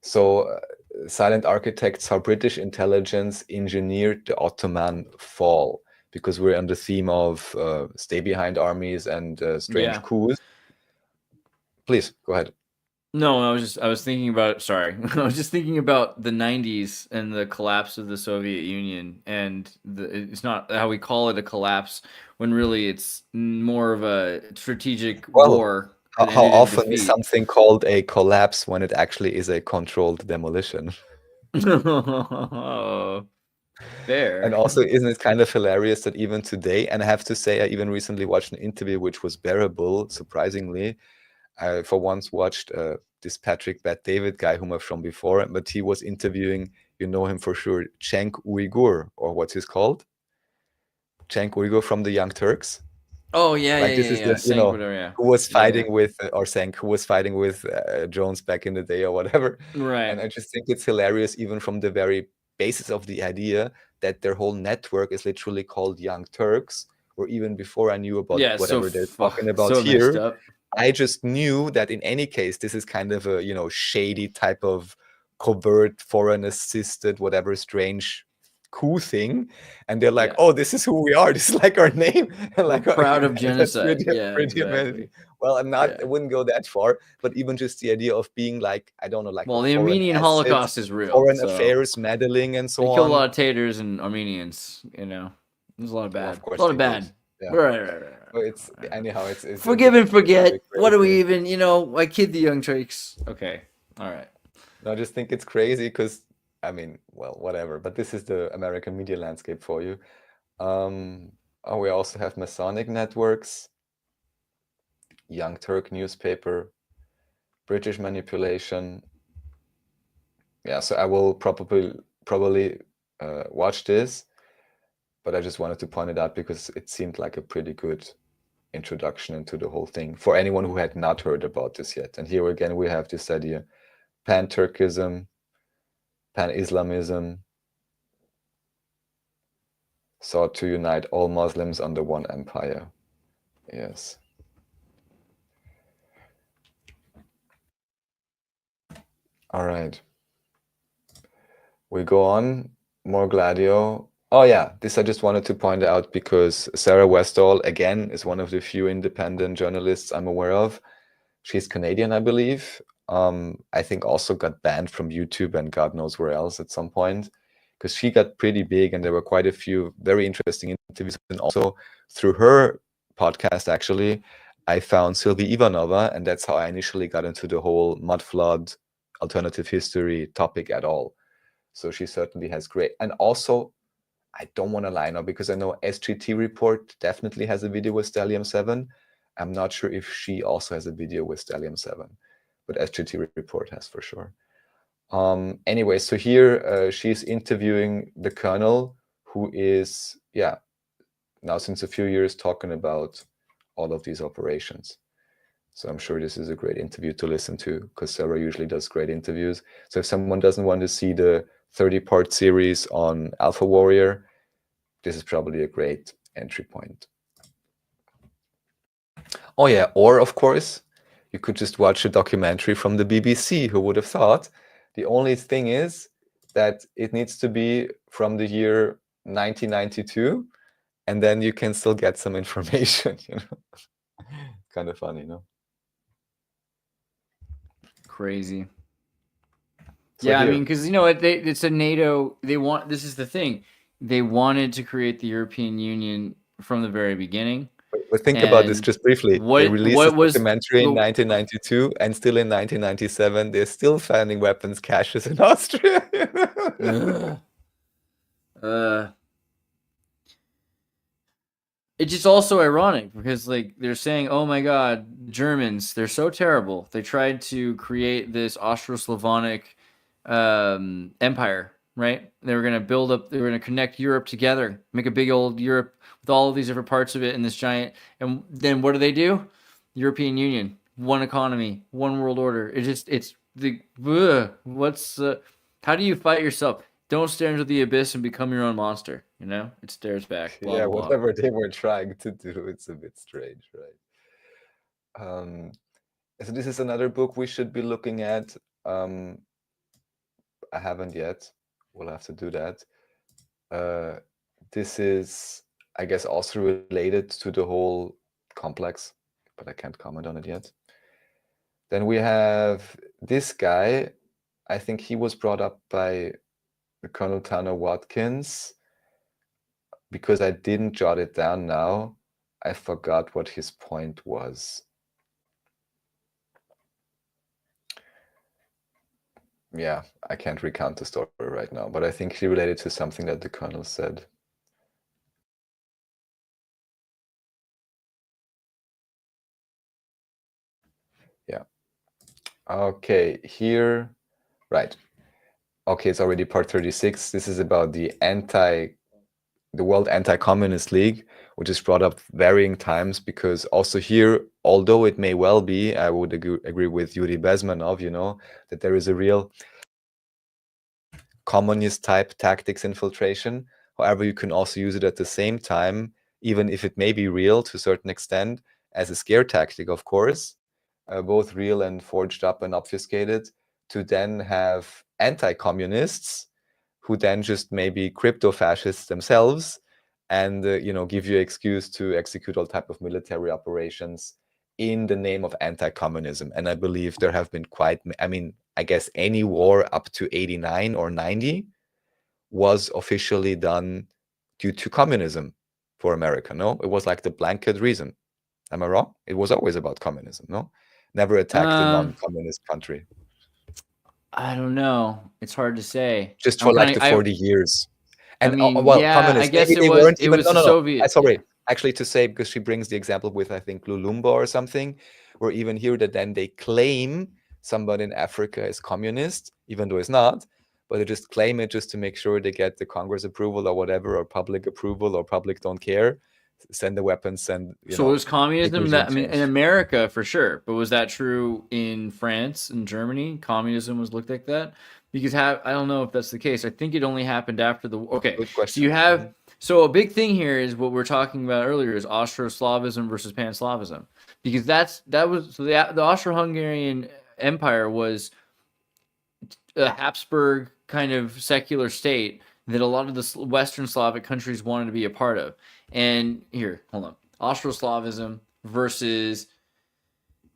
So, Silent Architects, how British intelligence engineered the Ottoman fall, because we're on the theme of stay behind armies and strange coups. Please, go ahead. No, I was thinking about, sorry. I was just thinking about the 90s and the collapse of the Soviet Union, and it's not how we call it a collapse, when really it's more of a strategic war. How often is something called a collapse when it actually is a controlled demolition? Oh, fair. And also, isn't it kind of hilarious that even today, and I have to say, I even recently watched an interview which was bearable, surprisingly. I for once watched this Patrick Bet David guy whom I've shown before, but he was interviewing, you know him for sure, Cenk Uygur, or what's his called? Cenk Uygur from the Young Turks. Oh yeah, Like yeah, this yeah, is yeah. the, Saying whatever, yeah. who was Yeah, fighting with, or saying who was fighting with Jones back in the day or whatever. yeah. Right. And I just think it's hilarious, even from the very basis of the idea that their whole network is literally called Young Turks, or even before I knew about Yeah, whatever they're talking about so messed here, up. I just knew that in any case, this is kind of a, shady type of covert, foreign assisted, whatever strange coup thing. And they're like, Yeah. oh, this is who we are. This is like our name. And We're like, proud of that's genocide. Yeah, pretty amazing. exactly. Well, I'm not, Yeah. I wouldn't go that far, but even just the idea of being like, I don't know, like Well, a the foreign Armenian asset, Holocaust is real. foreign So affairs meddling and so they killed a on. lot of Tatars and Armenians. There's a lot of Well, bad. of course A lot of they bad. did. Yeah. Right. But it's anyhow, it's Forgive and it's forget. very What do we crazy. even? I kid the young Turks. Okay. All right. No, I just think it's crazy because, I mean, well, whatever. But this is the American media landscape for you. We also have Masonic networks, Young Turk newspaper, British manipulation. Yeah, so I will probably watch this, but I just wanted to point it out because it seemed like a pretty good introduction into the whole thing for anyone who had not heard about this yet. And here again, we have this idea: pan-Turkism, pan-Islamism, sought to unite all Muslims under one empire. Yes. All right. We go on. More Gladio. Oh yeah, this I just wanted to point out because Sarah Westall, again, is one of the few independent journalists I'm aware of. She's Canadian, I believe. I think also got banned from YouTube and God knows where else at some point, because she got pretty big and there were quite a few very interesting interviews. And also through her podcast, actually, I found Sylvie Ivanova, and that's how I initially got into the whole mudflood alternative history topic at all. So she certainly has great. And also, I don't want to lie now because I know SGT Report definitely has a video with Stellium 7. I'm not sure if she also has a video with Stellium 7, but SGT Report has for sure. Anyway, so here she's interviewing the colonel who is, now since a few years talking about all of these operations. So I'm sure this is a great interview to listen to because Sarah usually does great interviews. So if someone doesn't want to see the 30-part series on Alpha Warrior, this is probably a great entry point. Oh yeah, or of course, you could just watch a documentary from the BBC. Who would have thought? The only thing is that it needs to be from the year 1992, and then you can still get some information, Kind of funny, no? Crazy. So Yeah, I here, mean, because it's a NATO. This is the thing. They wanted to create the European Union from the very beginning. but think about this And just briefly. They released this documentary in 1992, and still in 1997, they're still finding weapons caches in Austria. It's just also ironic because they're saying, "Oh my God, Germans, they're so terrible. They tried to create this Austro-Slavonic empire, right? They were going to connect Europe together, make a big old Europe with all of these different parts of it in this giant. And then what do? European Union, one economy, one world order. How do you fight yourself? Don't stare into the abyss and become your own monster. It stares back. Blah, Yeah, blah, blah. whatever they were trying to do, it's a bit strange, right? So this is another book we should be looking at. I haven't yet. We'll have to do that. This is, I guess, also related to the whole complex, but I can't comment on it yet. Then we have this guy. I think he was brought up by Colonel Tanner Watkins. Because I didn't jot it down now, I forgot what his point was. Yeah, I can't recount the story right now, but I think he related to something that the colonel said. Yeah. Okay, here, right. Okay, it's already part 36. This is about the the World Anti-Communist League, which is brought up varying times, because also here, although it may well be, I would agree with Yuri Bezmenov, that there is a real communist type tactics infiltration. However, you can also use it at the same time, even if it may be real to a certain extent, as a scare tactic, of course, both real and forged up and obfuscated, to then have anti-communists who then just maybe crypto fascists themselves, and give you an excuse to execute all type of military operations in the name of anti-communism. And I believe there have been I guess any war up to 89 or 90 was officially done due to communism for America. No, it was like the blanket reason. Am I wrong? It was always about communism. No, never attacked a non-communist country. I don't know. It's hard to say. Just for like the 40 years. And I mean, well, yeah, communists, I guess maybe it they was. weren't It even. was No, the no, no. Soviet. Sorry, actually, to say, because she brings the example with, I think, Lumumba or something, where even here that then they claim somebody in Africa is communist, even though it's not, but they just claim it just to make sure they get the Congress approval or whatever, or public approval, or public don't care, send the weapons, and So was communism that? I mean, in America for sure, but was that true in France and Germany? Communism was looked like that. Because I don't know if that's the case. I think it only happened after the okay. Good question. So you have so a big thing here is what we're talking about earlier is Austro-Slavism versus Pan-Slavism, because that was so the Austro-Hungarian Empire was a Habsburg kind of secular state that a lot of the Western Slavic countries wanted to be a part of. And here, hold on, Austro-Slavism versus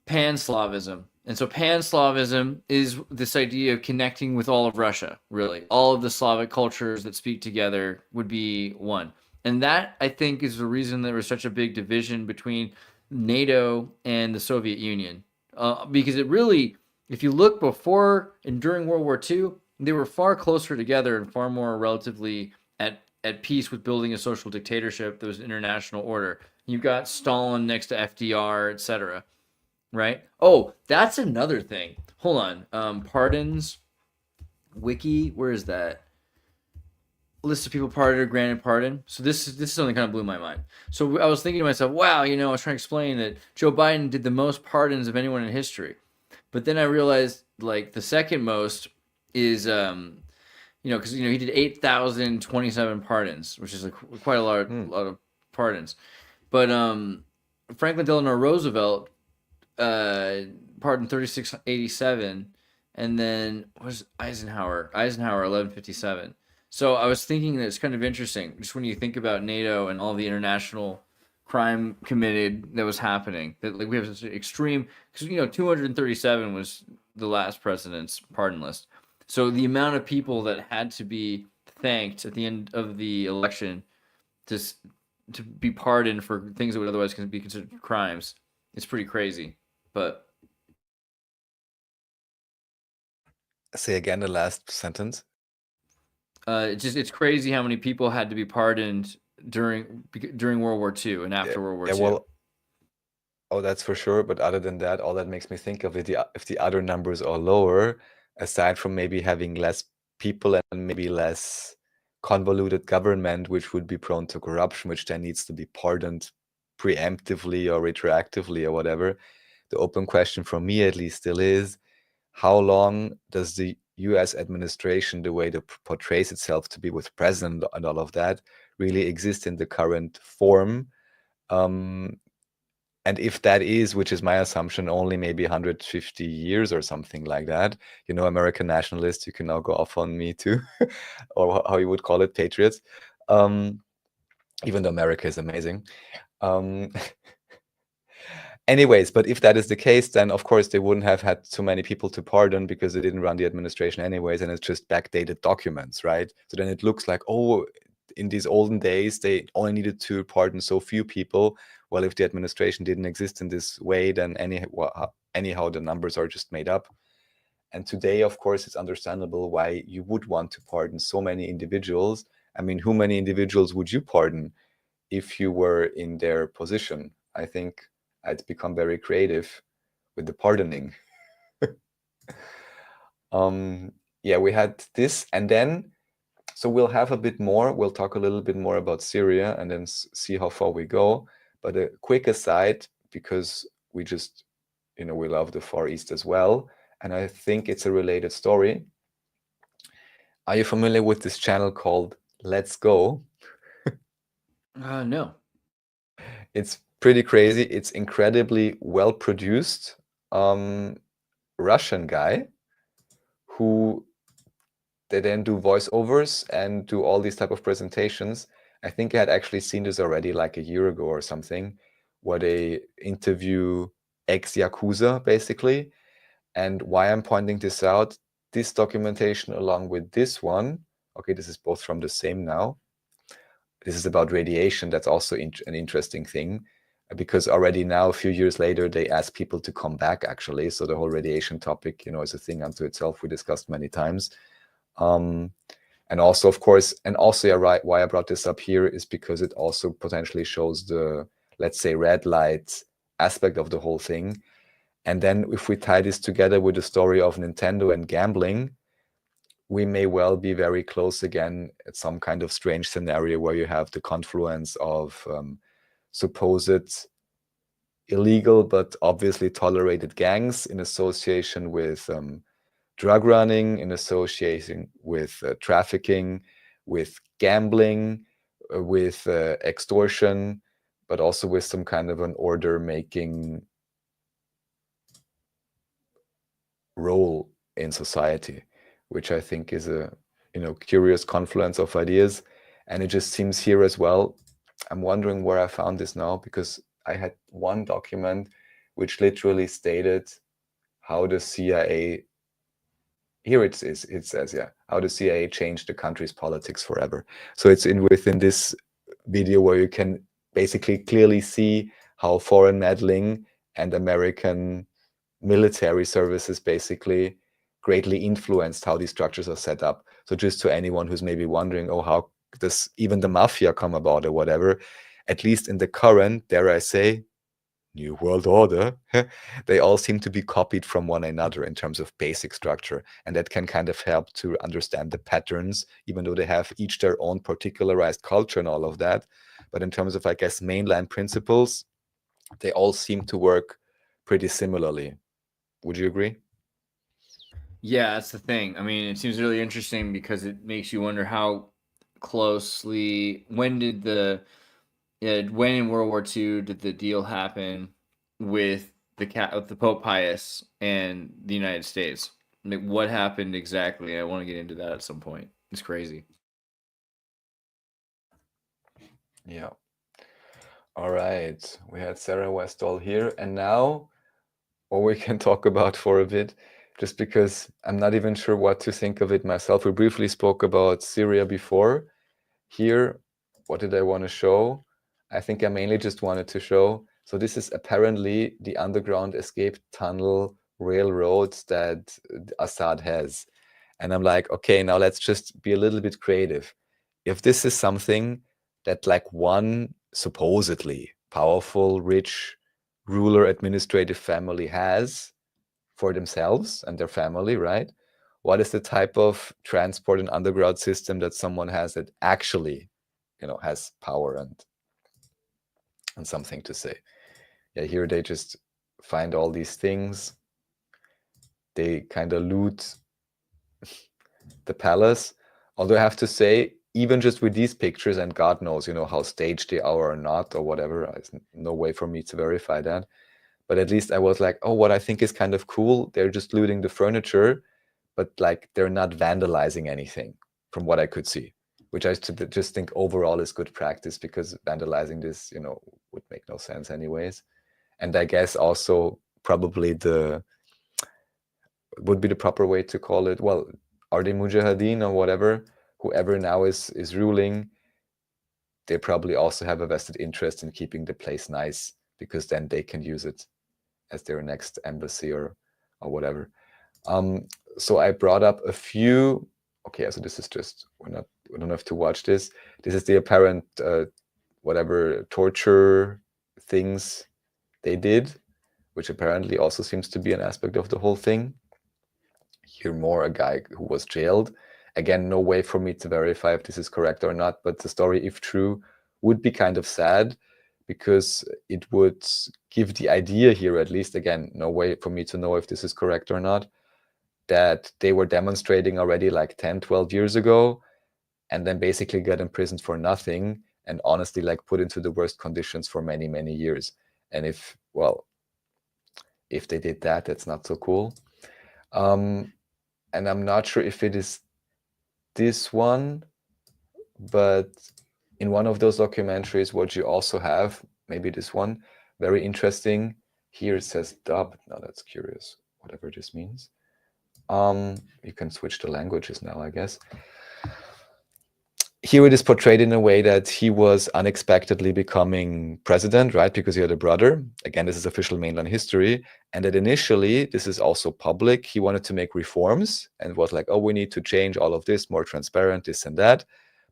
Pan-Slavism. And so Pan-Slavism is this idea of connecting with all of Russia, really. All of the Slavic cultures that speak together would be one. And that, I think, is the reason there was such a big division between NATO and the Soviet Union. Because it really, if you look before and during World War II, they were far closer together and far more relatively at peace with building a social dictatorship that was international order. You've got Stalin next to FDR, etc. Right? Oh, that's another thing. Hold on. Pardons wiki. Where is that? List of people pardoned or granted pardon. So this something kind of blew my mind. So I was thinking to myself, wow, I was trying to explain that Joe Biden did the most pardons of anyone in history. But then I realized like the second most is because he did 8,027 pardons, which is quite a lot of pardons. But Franklin Delano Roosevelt pardoned 3687, and then was Eisenhower 1157. So I was thinking that it's kind of interesting, just when you think about NATO and all the international crime committed that was happening, that like we have such an extreme, because 237 was the last president's pardon list. So the amount of people that had to be thanked at the end of the election to be pardoned for things that would otherwise be considered crimes, it's pretty crazy. But say again the last sentence. It's crazy how many people had to be pardoned during World War II and after World War II. Well, oh, that's for sure. But other than that, all that makes me think of if the other numbers are lower, aside from maybe having less people and maybe less convoluted government, which would be prone to corruption, which then needs to be pardoned preemptively or retroactively or whatever. The open question for me, at least, still is, how long does the US administration, the way it portrays itself to be with president and all of that, really exist in the current form? And if that is, which is my assumption, only maybe 150 years or something like that, American nationalists, you can now go off on me too, or how you would call it, patriots, even though America is amazing. Anyways, but if that is the case, then of course they wouldn't have had too many people to pardon because they didn't run the administration anyways, and it's just backdated documents, right? So then it looks like, oh, in these olden days, they only needed to pardon so few people. Well, if the administration didn't exist in this way, then anyhow, the numbers are just made up. And today, of course, it's understandable why you would want to pardon so many individuals. I mean, how many individuals would you pardon if you were in their position? I think I'd become very creative with the pardoning. Yeah, we had this, and then, So we'll have a bit more. We'll talk a little bit more about Syria and then see how far we go. But a quick aside, because we just, we love the Far East as well. And I think it's a related story. Are you familiar with this channel called Let's Go? No. It's pretty crazy. It's incredibly well produced. Russian guy who they then do voiceovers and do all these type of presentations. I think I had actually seen this already like a year ago or something, where they interview ex-Yakuza basically. And why I'm pointing this out, this documentation along with this one, okay, this is both from the same now. This is about radiation. That's also an interesting thing, because already now, a few years later, they ask people to come back actually. So the whole radiation topic, is a thing unto itself. We discussed many times. And also, of course, yeah, right, why I brought this up here is because it also potentially shows the, let's say, red light aspect of the whole thing. And then if we tie this together with the story of Nintendo and gambling, we may well be very close again at some kind of strange scenario where you have the confluence of supposed illegal but obviously tolerated gangs in association with drug running, in association with trafficking, with gambling, with extortion, but also with some kind of an order-making role in society, which I think is a curious confluence of ideas. And it just seems here as well. I'm wondering where I found this now, because I had one document which literally stated how the CIA, here it is, it says, yeah, how the CIA changed the country's politics forever. So it's within this video where you can basically clearly see how foreign meddling and American military services basically greatly influenced how these structures are set up. So just to anyone who's maybe wondering, oh, how does even the mafia come about or whatever, at least in the current, dare I say, New World Order, they all seem to be copied from one another in terms of basic structure. And that can kind of help to understand the patterns, even though they have each their own particularized culture and all of that. But in terms of, I guess, mainline principles, they all seem to work pretty similarly. Would you agree? Yeah, that's the thing. I mean, it seems really interesting because it makes you wonder how closely, when in World War II did the deal happen with with the Pope Pius and the United States? Like, what happened exactly? I want to get into that at some point. It's crazy. Yeah. All right. We had Sarah Westall here, and now what we can talk about for a bit, just because I'm not even sure what to think of it myself. We briefly spoke about Syria before. Here, what did I want to show? I think I mainly just wanted to show, so this is apparently the underground escape tunnel railroads that Assad has. And I'm like, okay, now let's just be a little bit creative. If this is something that like one supposedly powerful, rich ruler administrative family has for themselves and their family, right? What is the type of transport and underground system that someone has that actually, has power and something to say? Yeah, here they just find all these things. They kind of loot the palace. Although I have to say, even just with these pictures, and God knows, how staged they are or not or whatever, there's no way for me to verify that. But at least I was like, oh, what I think is kind of cool, they're just looting the furniture, but like they're not vandalizing anything from what I could see, which I just think overall is good practice, because vandalizing this, would make no sense anyways. And I guess also probably would be the proper way to call it. Well, are they mujahideen or whatever? Whoever now is ruling, they probably also have a vested interest in keeping the place nice, because then they can use it as their next embassy or whatever. So I brought up a few. Okay, so this is just, we don't have to watch this. This is the apparent whatever torture things they did, which apparently also seems to be an aspect of the whole thing. Here more a guy who was jailed, Again, no way for me to verify if this is correct or not, but the story, if true, would be kind of sad, because it would give the idea here, at least, again, no way for me to know if this is correct or not, that they were demonstrating already like 10, 12 years ago, and then basically got imprisoned for nothing, and honestly like put into the worst conditions for many, many years. And if they did that, that's not so cool. And I'm not sure if it is this one, but in one of those documentaries, what you also have, maybe this one, very interesting. Here it says dub. Now that's curious, whatever this means. You can switch the languages now, I guess. Here it is portrayed in a way that he was unexpectedly becoming president, right? Because he had a brother. Again, this is official mainland history. And that initially, this is also public, he wanted to make reforms and was like, oh, we need to change all of this, more transparent, this and that.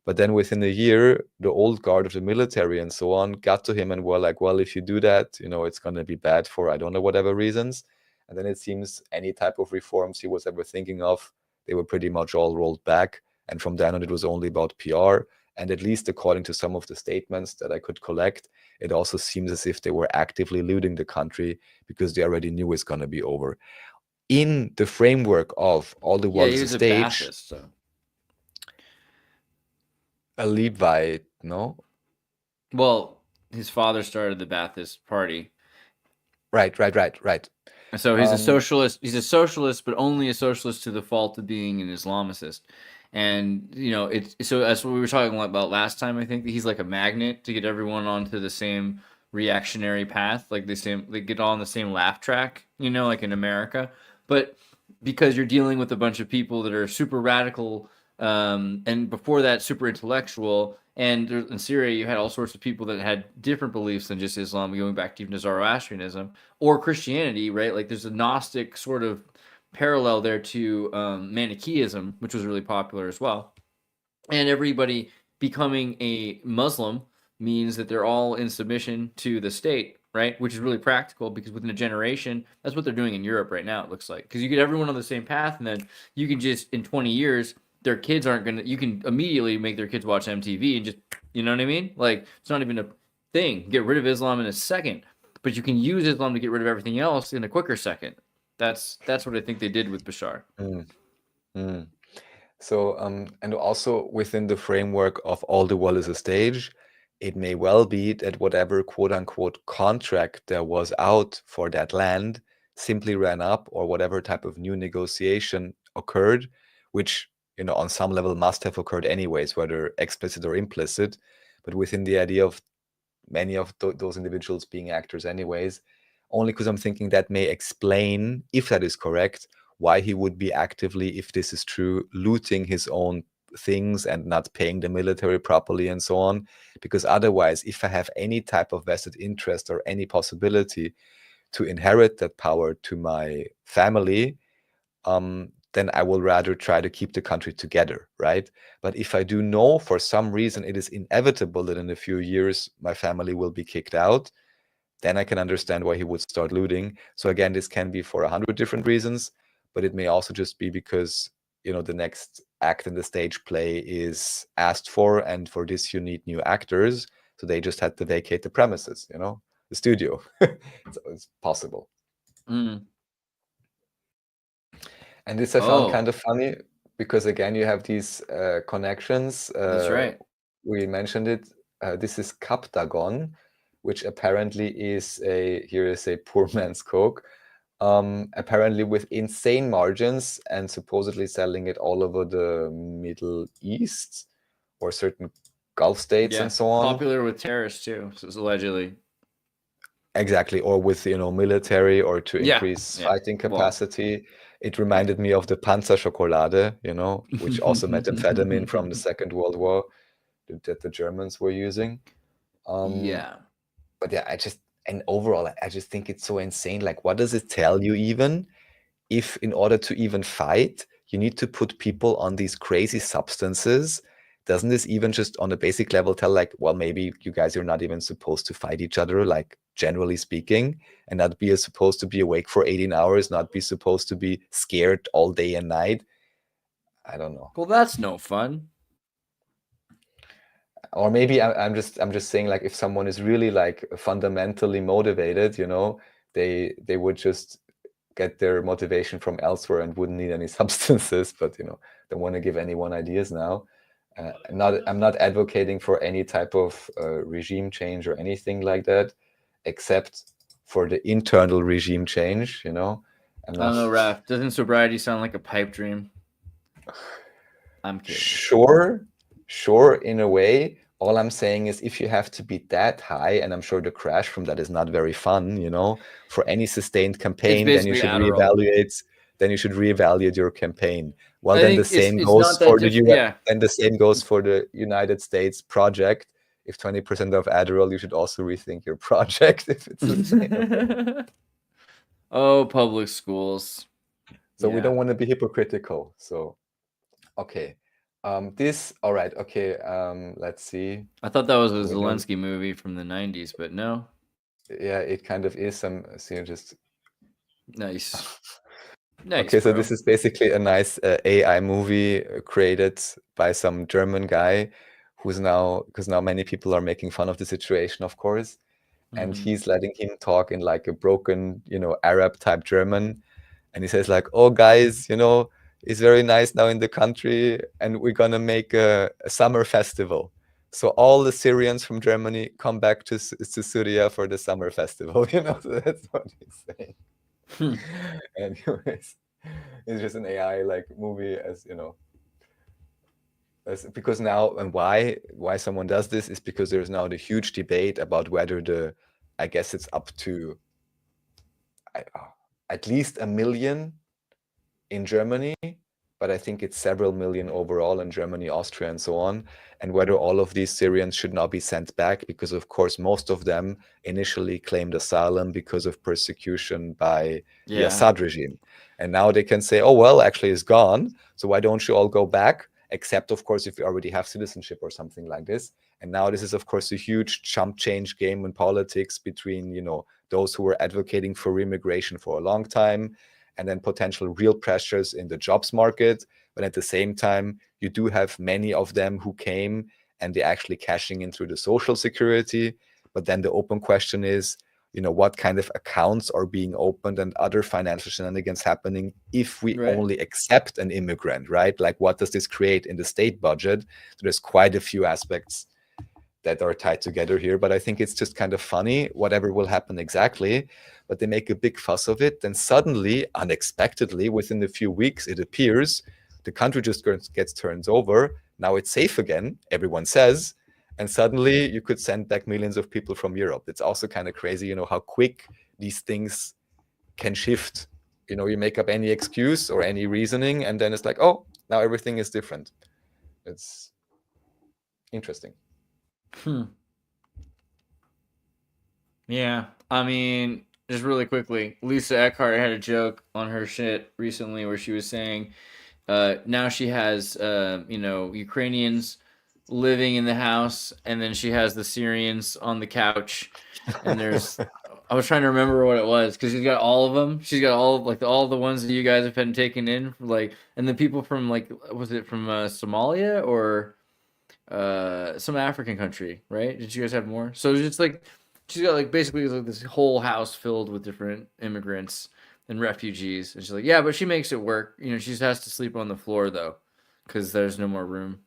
But then within a year, the old guard of the military and so on got to him and were like, well, if you do that, it's going to be bad for, I don't know, whatever reasons. And then it seems any type of reforms he was ever thinking of, they were pretty much all rolled back. And from then on, it was only about PR. And at least according to some of the statements that I could collect, it also seems as if they were actively looting the country because they already knew it's going to be over. In the framework of all the world is a stage, Ba'athist, so. A Levite, no? Well, his father started the Ba'athist party. Right. So he's a socialist. He's a socialist, but only a socialist to the fault of being an Islamicist. And so that's what we were talking about last time. I think that he's like a magnet to get everyone onto the same reactionary path, like they get on the same laugh track, like in America. But because you're dealing with a bunch of people that are super radical, and before that, super intellectual. And in Syria, you had all sorts of people that had different beliefs than just Islam, going back to even Zoroastrianism or Christianity, right? Like there's a Gnostic sort of parallel there to Manichaeism, which was really popular as well. And everybody becoming a Muslim means that they're all in submission to the state, right? Which is really practical because within a generation, that's what they're doing in Europe right now, it looks like. Because you get everyone on the same path, and then you can just, in 20 years, their kids aren't going to, you can immediately make their kids watch MTV and just, you know what I mean? Like, it's not even a thing. Get rid of Islam in a second. But you can use Islam to get rid of everything else in a quicker second. That's what I think they did with Bashar. So, and also within the framework of all the world is a stage, it may well be that whatever quote unquote contract there was out for that land simply ran up, or whatever type of new negotiation occurred, which, on some level must have occurred anyways, whether explicit or implicit, but within the idea of many of those individuals being actors anyways, only because I'm thinking that may explain, if that is correct, why he would be actively, if this is true, looting his own things and not paying the military properly and so on. Because otherwise, if I have any type of vested interest or any possibility to inherit that power to my family, then I will rather try to keep the country together, right? But if I do know for some reason it is inevitable that in a few years my family will be kicked out, then I can understand why he would start looting. So again, this can be for 100 different reasons, but it may also just be because, the next act in the stage play is asked for, and for this you need new actors. So they just had to vacate the premises, the studio. So it's possible. Mm. And this I found kind of funny because, again, you have these connections. That's right. We mentioned it. This is Captagon, which apparently is a poor man's Coke, apparently with insane margins, and supposedly selling it all over the Middle East or certain Gulf states and so on. Popular with terrorists too, so allegedly. Exactly, or with military, or to increase fighting capacity. Well, it reminded me of the Panzerschokolade, which also methamphetamine from the Second World War that the Germans were using. But yeah, overall, I just think it's so insane. Like, what does it tell you even if in order to even fight, you need to put people on these crazy substances? Doesn't this even just on a basic level tell, like, well, maybe you guys are not even supposed to fight each other, like, generally speaking, and not be supposed to be awake for 18 hours, not be supposed to be scared all day and night? I don't know. Well, that's no fun. Or maybe I'm just saying, like, if someone is really like fundamentally motivated, they would just get their motivation from elsewhere and wouldn't need any substances. But don't want to give anyone ideas now. I'm not advocating for any type of regime change or anything like that, except for the internal regime change. I don't know, Raph. Doesn't sobriety sound like a pipe dream? I'm kidding. Sure, in a way. All I'm saying is, if you have to be that high, and I'm sure the crash from that is not very fun, for any sustained campaign, then you should Adderall. reevaluate your campaign. Well, I then the think same it's goes not that for the yeah. then the same goes for the United States project. If 20% of Adderall, you should also rethink your project if it's the same. Oh, public schools. So we don't want to be hypocritical. So, okay. All right. Okay. Let's see. I thought that was a Zelensky movie from the 90s, but no. Yeah, it kind of is. Just nice. Okay, so this is basically a nice AI movie created by some German guy because now many people are making fun of the situation, of course, and he's letting him talk in like a broken, Arab type German, and he says like, "Oh, guys, it's very nice now in the country, and we're gonna make a summer festival. So all the Syrians from Germany come back to Syria for the summer festival." So that's what he's saying. Anyways, it's just an AI like movie, because now, and why someone does this is because there's now the huge debate about whether I guess it's up to at least 1 million in Germany, but I think it's several million overall in Germany, Austria, and so on, and whether all of these Syrians should not be sent back, because of course most of them initially claimed asylum because of persecution by the Assad regime. And now they can say, oh, well, actually it's gone, so why don't you all go back? Except, of course, if you already have citizenship or something like this. And now this is, of course, a huge chump change game in politics between, those who were advocating for immigration for a long time, and then potential real pressures in the jobs market. But at the same time, you do have many of them who came and they're actually cashing in through the social security. But then the open question is, what kind of accounts are being opened and other financial shenanigans happening if we only accept an immigrant, right? Like, what does this create in the state budget? So there's quite a few aspects that are tied together here, but I think it's just kind of funny, whatever will happen exactly, but they make a big fuss of it. Then suddenly, unexpectedly, within a few weeks, it appears the country just gets turned over. Now it's safe again, everyone says, and suddenly you could send back millions of people from Europe. It's also kind of crazy, how quick these things can shift. You make up any excuse or any reasoning, and then it's like, oh, now everything is different. It's interesting. Yeah, I mean, just really quickly, Lisa Eckhart had a joke on her shit recently where she was saying, now she has, Ukrainians living in the house, and then she has the Syrians on the couch, and there's, I was trying to remember what it was, because she's got all of them. She's got all the ones that you guys have been taken in, and the people from, was it from Somalia or some African country, right? Did you guys have more? So it's just she's got basically this whole house filled with different immigrants and refugees, and she's like, yeah, but she makes it work. She just has to sleep on the floor though, because there's no more room.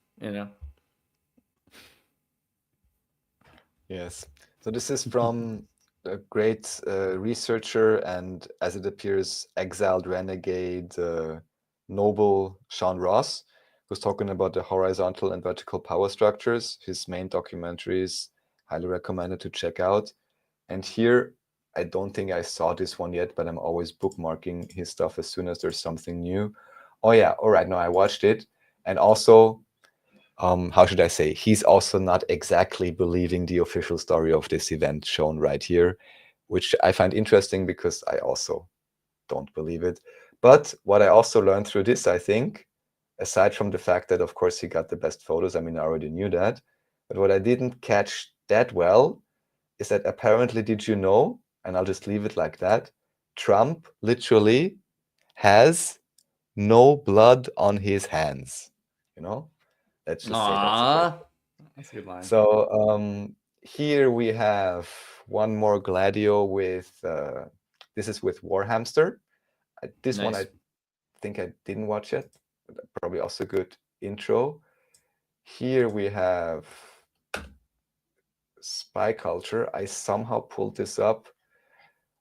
Yes. So this is from a great researcher and, as it appears, exiled renegade noble Sean Ross, who's talking about the horizontal and vertical power structures. His main documentary is highly recommended to check out. And here, I don't think I saw this one yet, but I'm always bookmarking his stuff as soon as there's something new. Oh yeah, all right, no, I watched it. And also, how should I say, he's also not exactly believing the official story of this event shown right here, which I find interesting because I also don't believe it. But what I also learned through this, I think, aside from the fact that, of course, he got the best photos, I mean, I already knew that, but what I didn't catch that well is that apparently, did you know, and I'll just leave it like that, Trump literally has no blood on his hands. Let's just say that's a great. That's a good line. So here we have one more Gladio with this is with Warhamster. This one I think I didn't watch yet, but probably also good intro. Here we have Spy Culture. I somehow pulled this up,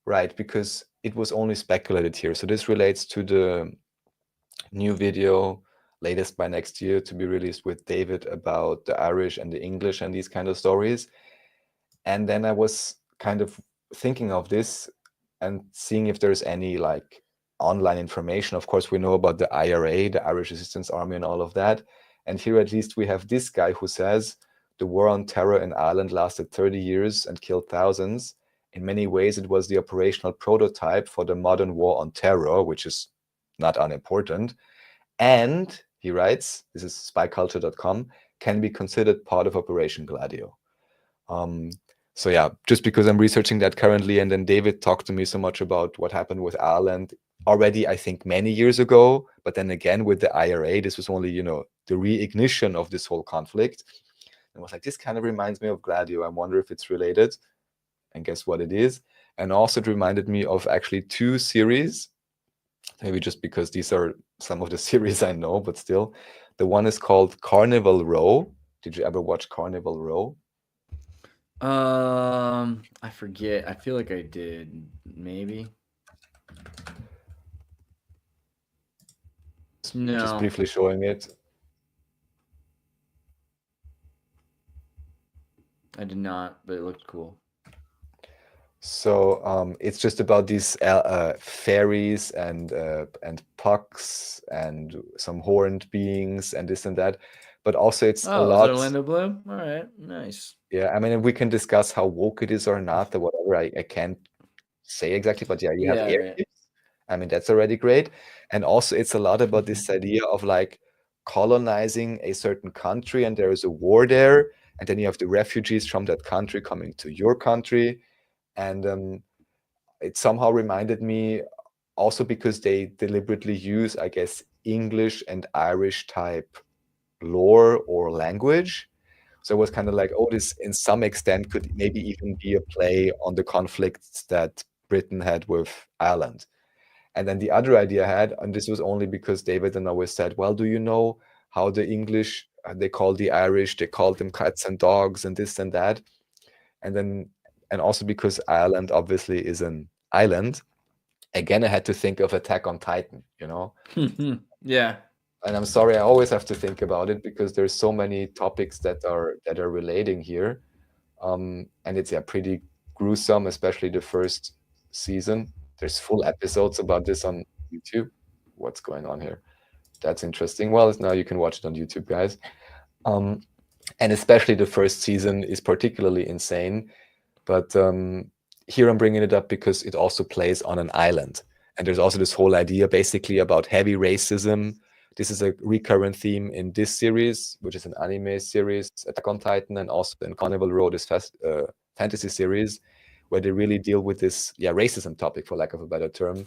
right, because it was only speculated here. So this relates to the new video, latest by next year, to be released with David about the Irish and the English and these kind of stories. And then I was kind of thinking of this and seeing if there's any like online information. Of course, we know about the IRA, the Irish Resistance Army, and all of that. And here at least we have this guy who says the war on terror in Ireland lasted 30 years and killed thousands. In many ways, it was the operational prototype for the modern war on terror, which is not unimportant. And he writes, this is spyculture.com, can be considered part of Operation Gladio. So yeah, just because I'm researching that currently, and then David talked to me so much about what happened with Ireland already, I think many years ago, but then again with the IRA, this was only, the reignition of this whole conflict. And I was like, this kind of reminds me of Gladio. I wonder if it's related. And guess what it is? And also it reminded me of actually two series, maybe just because these are some of the series I know, but still. The one is called Carnival Row. Did you ever watch Carnival Row? I forget. I feel like I did. Maybe. No. Just briefly showing it. I did not, but it looked cool. So it's just about these fairies and pucks and some horned beings and this and that, but also it's a lot. Is it Orlando Bloom? All right, nice. Yeah, I mean, we can discuss how woke it is or not or whatever. I can't say exactly, but yeah, you have airships. Right. I mean, that's already great. And also it's a lot about this idea of like colonizing a certain country, and there is a war there, and then you have the refugees from that country coming to your country. And it somehow reminded me also because they deliberately use, I guess, English and Irish type lore or language. So it was kind of like, oh, this in some extent could maybe even be a play on the conflicts that Britain had with Ireland. And then the other idea I had, and this was only because David and I always said, well, do you know how the English, they call the Irish, they called them cats and dogs and this and that. And also because Ireland obviously is an island, again, I had to think of Attack on Titan, Yeah. And I'm sorry, I always have to think about it because there's so many topics that are relating here. And it's pretty gruesome, especially the first season. There's full episodes about this on YouTube. What's going on here? That's interesting. Well, now you can watch it on YouTube, guys. And especially the first season is particularly insane. But here I'm bringing it up because it also plays on an island. And there's also this whole idea basically about heavy racism. This is a recurrent theme in this series, which is an anime series, Attack on Titan, and also in Carnival Row, this fantasy series, where they really deal with this racism topic, for lack of a better term,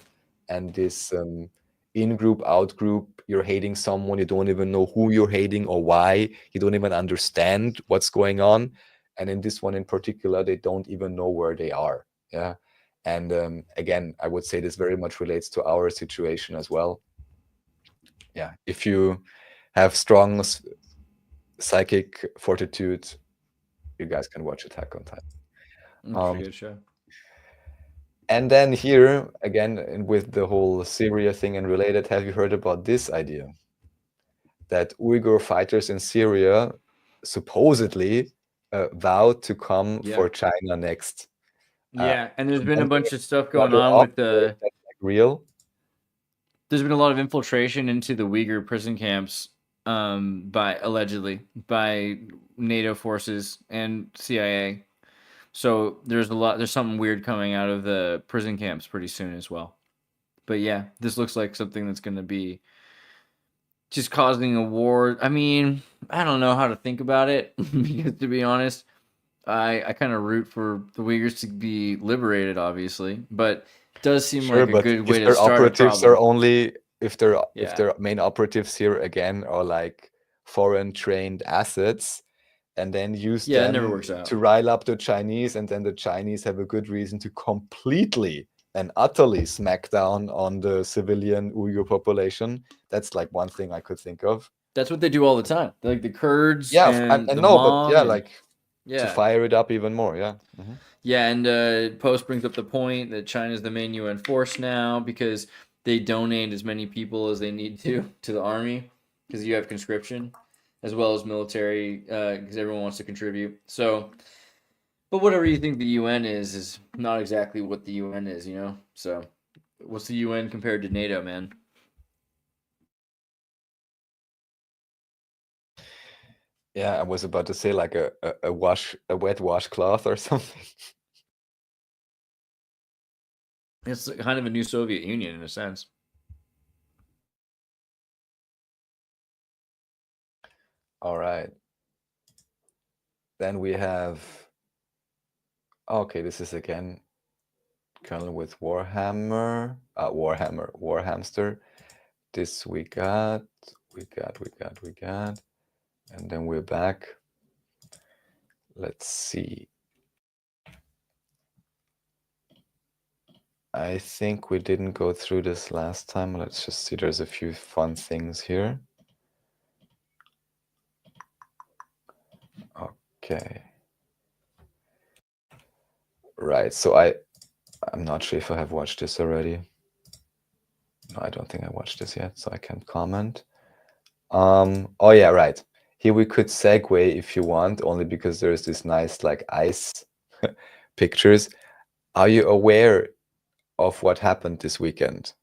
and this in-group, out-group, you're hating someone, you don't even know who you're hating or why, you don't even understand what's going on. And in this one in particular, they don't even know where they are. Yeah. And again, I would say this very much relates to our situation as well. Yeah. If you have strong psychic fortitude, you guys can watch Attack on Titan. Good show. And then here, again, with the whole Syria thing and related, have you heard about this idea? That Uyghur fighters in Syria supposedly vowed to come for China next. Yeah, and there's been a bunch of stuff going on with the... That's like real? There's been a lot of infiltration into the Uyghur prison camps allegedly by NATO forces and CIA. So there's something weird coming out of the prison camps pretty soon as well. But yeah, this looks like something that's going to be just causing a war. I mean, I don't know how to think about it because, to be honest, I kind of root for the Uyghurs to be liberated, obviously, but it does seem like a good way to start a problem. Operatives are only if their main operatives here again are like foreign trained assets, and then use Yeah, it never them works out. to rile up the Chinese, and then the Chinese have a good reason to completely and utterly smack down on the civilian Uyghur population. That's like one thing I could think of. That's what they do all the time. Like the Kurds Yeah, and I the know, but Hmong yeah, and- like to fire it up even more. Yeah. Mhm. Yeah, and Post brings up the point that China's the main UN force now because they donate as many people as they need to the army because you have conscription as well as military because everyone wants to contribute. So, but whatever you think the UN is not exactly what the UN is, you know? So, what's the UN compared to NATO, man? Yeah, I was about to say like a wet washcloth or something. It's kind of a new Soviet Union in a sense. All right. Then we have, okay, this is again Colonel with Warhammer, Warhamster. This we got, and then we're back. Let's see. I think we didn't go through this last time. Let's just see, there's a few fun things here. Okay. Right, so I'm not sure if I have watched this already. No, I don't think I watched this yet, so I can't comment. Oh yeah, right. Here we could segue if you want, only because there's this nice like ice pictures. Are you aware of what happened this weekend?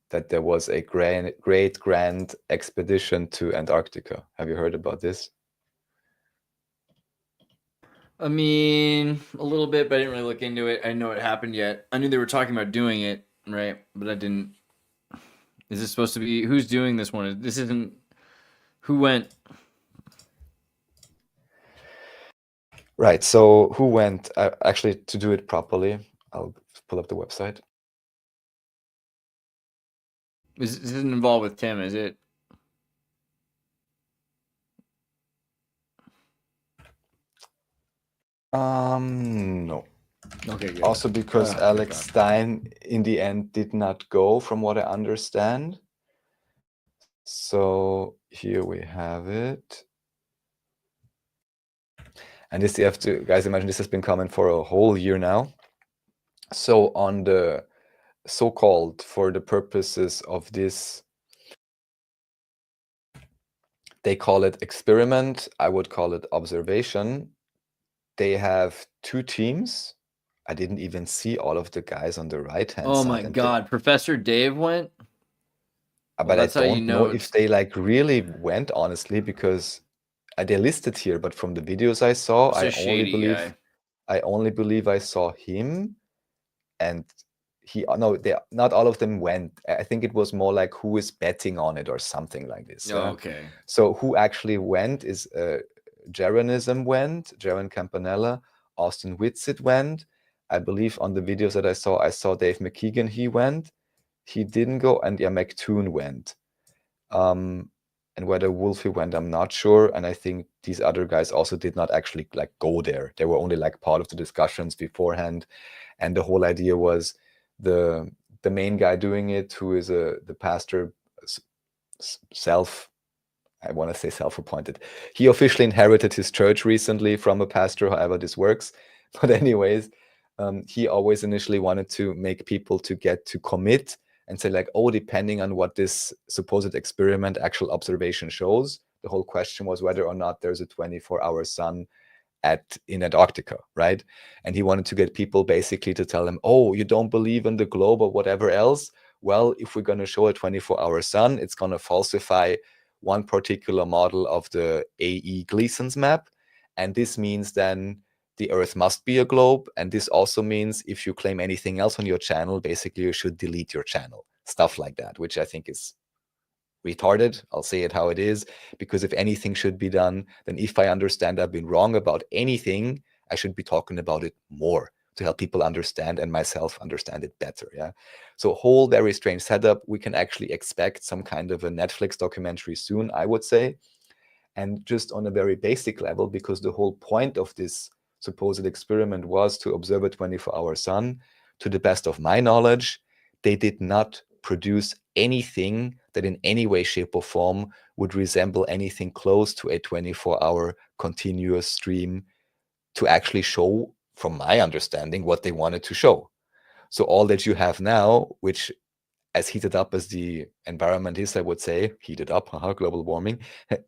That there was a great grand expedition to Antarctica. Have you heard about this? I mean, a little bit, but I didn't really look into it. I didn't know it happened yet. I knew they were talking about doing it, right? But I didn't. Is this supposed to be who's doing this one? This isn't who went. Right. So who went? Actually, to do it properly, I'll pull up the website. This isn't involved with Tim, is it? No. Okay, good. Also because Alex Stein in the end did not go, from what I understand. So here we have it. And this, you have to, guys, imagine this has been coming for a whole year now. So on the so-called, for the purposes of this, they call it experiment. I would call it observation. They have two teams. I didn't even see all of the guys on the right-hand side. Oh my God, Professor Dave went? But I don't know if they like really went, honestly, because they're listed here, but from the videos I saw, I only believe I saw him, and not all of them went. I think it was more like who is betting on it or something like this. Oh, okay. So who actually went is Jaron Campanella, Austin Whitsitt went. I believe on the videos that I saw Dave McKeegan, he went. He didn't go, and yeah, McToon went. And whether Wolfie went, I'm not sure. And I think these other guys also did not actually like go there. They were only like part of the discussions beforehand. And the whole idea was the main guy doing it, who is the pastor, I want to say self-appointed. He officially inherited his church recently from a pastor, however this works. But anyways, he always initially wanted to make people to get to commit and say like, oh, depending on what this supposed experiment actual observation shows, the whole question was whether or not there's a 24-hour sun in Antarctica, right? And he wanted to get people basically to tell them, oh, you don't believe in the globe or whatever else? Well, if we're going to show a 24-hour sun, it's going to falsify one particular model of the A.E. Gleason's map. And this means then the Earth must be a globe. And this also means if you claim anything else on your channel, basically you should delete your channel. Stuff like that, which I think is retarded. I'll say it how it is, because if anything should be done, then if I understand I've been wrong about anything, I should be talking about it more. to help people understand and myself understand it better. Yeah. So whole very strange setup. We can actually expect some kind of a Netflix documentary soon, I would say. And just on a very basic level, because the whole point of this supposed experiment was to observe a 24-hour sun, to the best of my knowledge, they did not produce anything that in any way, shape, or form would resemble anything close to a 24-hour continuous stream to actually show, from my understanding, what they wanted to show. So all that you have now, which as heated up as the environment is, I would say, heated up, global warming,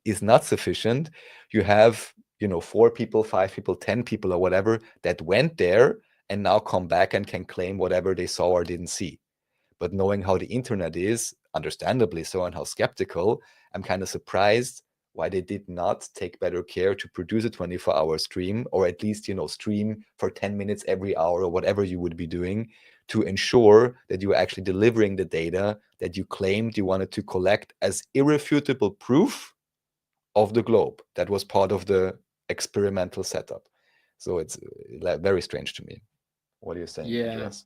is not sufficient. You have, 4 people, 5 people, 10 people or whatever that went there and now come back and can claim whatever they saw or didn't see. But knowing how the internet is, understandably so, and how skeptical, I'm kind of surprised why they did not take better care to produce a 24-hour stream, or at least, stream for 10 minutes every hour or whatever you would be doing, to ensure that you were actually delivering the data that you claimed you wanted to collect as irrefutable proof of the globe. That was part of the experimental setup. So it's very strange to me. What are you saying, Yeah. Andreas?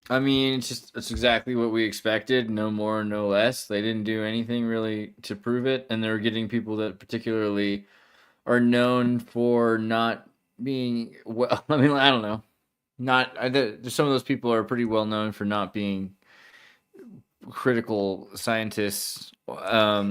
I mean, it's exactly what we expected, no more, no less. They didn't do anything really to prove it, and they're getting people that particularly are known for not being well. I mean, I don't know. Some of those people are pretty well known for not being critical scientists. Yeah,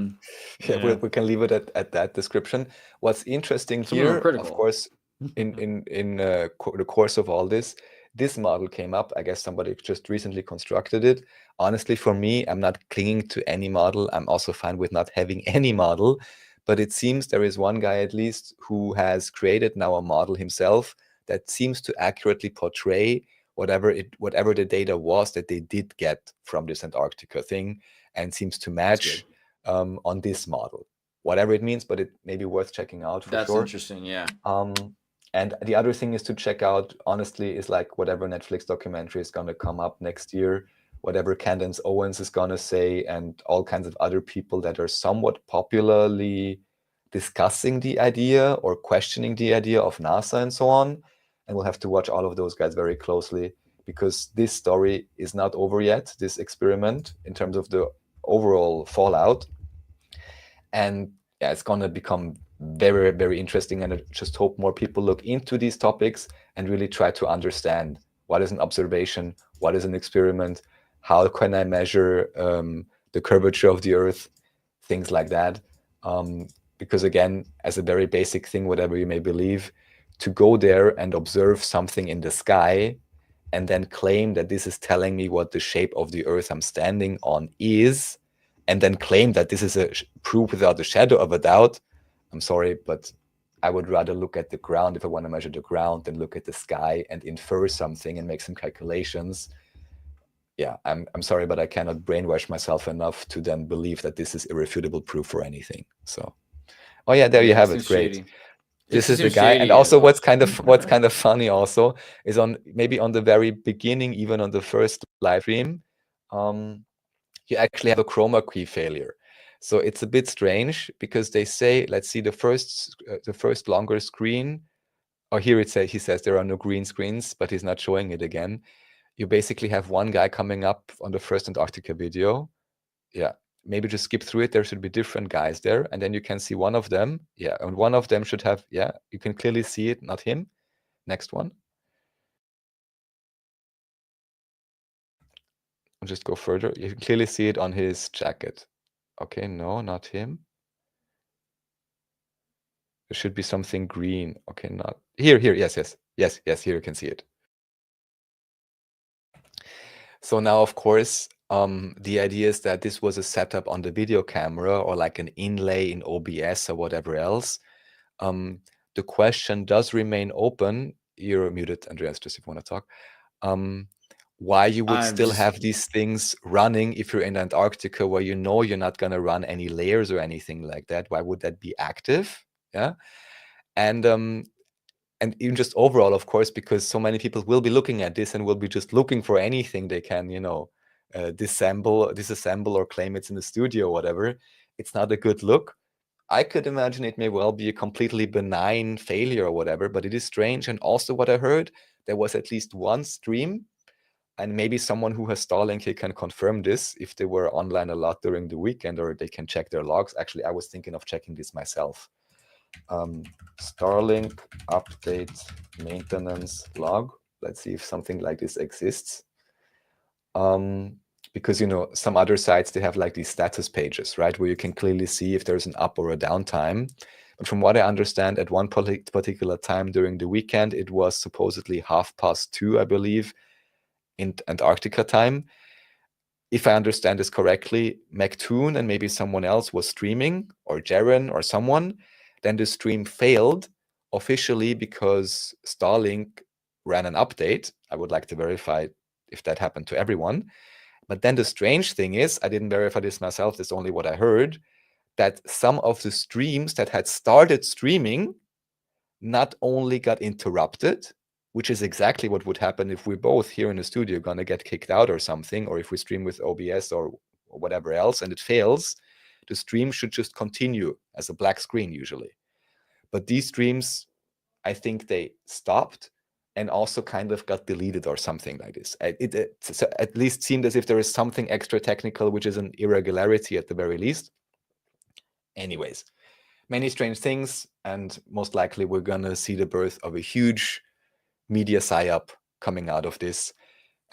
we can leave it at that description. What's interesting here, of course, in the course of all this model came up. I guess somebody just recently constructed it. Honestly, for me, I'm not clinging to any model. I'm also fine with not having any model. But it seems there is one guy at least who has created now a model himself that seems to accurately portray whatever the data was that they did get from this Antarctica thing, and seems to match on this model, whatever it means. But it may be worth checking out for sure. That's interesting, yeah. And the other thing is to check out, honestly, is like whatever Netflix documentary is going to come up next year, whatever Candace Owens is going to say, and all kinds of other people that are somewhat popularly discussing the idea or questioning the idea of NASA and so on. And we'll have to watch all of those guys very closely, because this story is not over yet, this experiment, in terms of the overall fallout. And yeah, it's going to become very, very interesting. And I just hope more people look into these topics and really try to understand what is an observation, what is an experiment, how can I measure the curvature of the Earth, things like that. Because again, as a very basic thing, whatever you may believe, to go there and observe something in the sky and then claim that this is telling me what the shape of the Earth I'm standing on is, and then claim that this is a proof without a shadow of a doubt, I'm sorry, but I would rather look at the ground if I want to measure the ground than look at the sky and infer something and make some calculations. Yeah, I'm sorry, but I cannot brainwash myself enough to then believe that this is irrefutable proof for anything. So, oh yeah, there you have it. Great. Shady. This is the guy. And also what's kind of funny also is maybe on the very beginning, even on the first live stream, you actually have a chroma key failure. So it's a bit strange, because they say, let's see the first longer screen. Oh, here he says there are no green screens, but he's not showing it again. You basically have one guy coming up on the first Antarctica video. Yeah, maybe just skip through it. There should be different guys there, and then you can see one of them. Yeah, and one of them should have, yeah, you can clearly see it, not him. Next one. I'll just go further. You can clearly see it on his jacket. Okay, no, not him. There should be something green. Okay, not here. Yes, here you can see it. So now, of course, the idea is that this was a setup on the video camera, or like an inlay in OBS or whatever else. The question does remain open. You're muted, Andreas, just if you want to talk. Why you would still have these things running if you're in Antarctica, where you know you're not going to run any layers or anything like that? Why would that be active? Yeah. And even just overall, of course, because so many people will be looking at this and will be just looking for anything they can, disassemble or claim it's in the studio or whatever. It's not a good look. I could imagine it may well be a completely benign failure or whatever, but it is strange. And also what I heard, there was at least one stream, and maybe someone who has Starlink here can confirm this if they were online a lot during the weekend, or they can check their logs. Actually, I was thinking of checking this myself. Starlink update maintenance log. Let's see if something like this exists. Because, you know, some other sites, they have like these status pages, right, where you can clearly see if there's an up or a down time. But from what I understand, at one particular time during the weekend, it was supposedly 2:30, I believe, in Antarctica time. If I understand this correctly, McToon and maybe someone else was streaming, or Jaren or someone. Then the stream failed officially because Starlink ran an update. I would like to verify if that happened to everyone. But then the strange thing is, I didn't verify this myself, that's only what I heard, that some of the streams that had started streaming not only got interrupted, which is exactly what would happen if we're both here in the studio gonna get kicked out or something, or if we stream with OBS or whatever else and it fails, the stream should just continue as a black screen usually. But these streams, I think they stopped and also kind of got deleted or something like this. It at least seemed as if there is something extra technical, which is an irregularity at the very least. Anyways, many strange things, and most likely we're gonna see the birth of a huge media psyop coming out of this,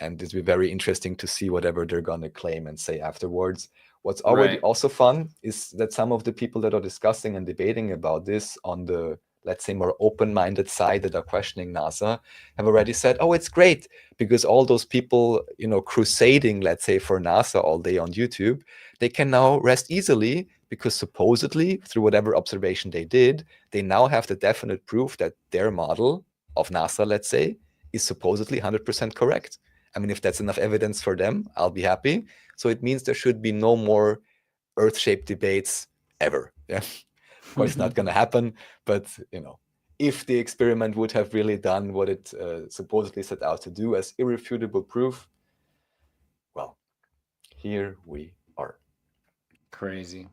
and this will be very interesting to see whatever they're gonna claim and say afterwards. What's already also fun is that some of the people that are discussing and debating about this on the, let's say, more open-minded side that are questioning NASA have already said, oh, it's great, because all those people, you know, crusading, let's say, for NASA all day on YouTube, they can now rest easily, because supposedly, through whatever observation they did, they now have the definite proof that their model of NASA, let's say, is supposedly 100% correct. I mean, if that's enough evidence for them, I'll be happy. So it means there should be no more Earth-shaped debates ever. Yeah. Of course, it's not going to happen, but, you know, if the experiment would have really done what it supposedly set out to do as irrefutable proof, well, here we are. Crazy.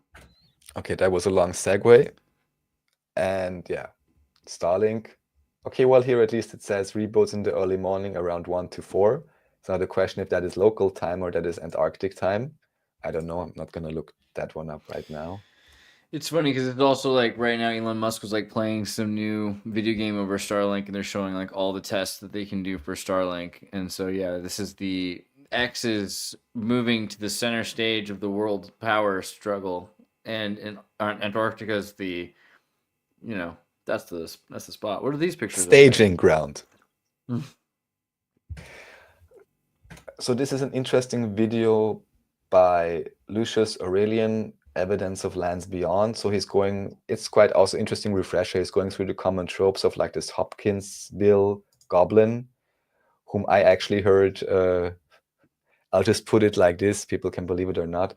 Okay, that was a long segue. And yeah, Starlink. Okay, well, here at least it says reboots in the early morning around 1 to 4. So the question if that is local time or that is Antarctic time. I don't know. I'm not going to look that one up right now. It's funny because it's also like right now Elon Musk was like playing some new video game over Starlink, and they're showing like all the tests that they can do for Starlink. And so yeah, this is the X is moving to the center stage of the world power struggle, and Antarctica is the, you know, that's the spot. What are these pictures? Staging ground. So this is an interesting video by Lucius Aurelian, Evidence of Lands Beyond. So he's going, it's quite also interesting refresher. He's going through the common tropes of like this Hopkinsville goblin, whom I actually heard, I'll just put it like this, people can believe it or not.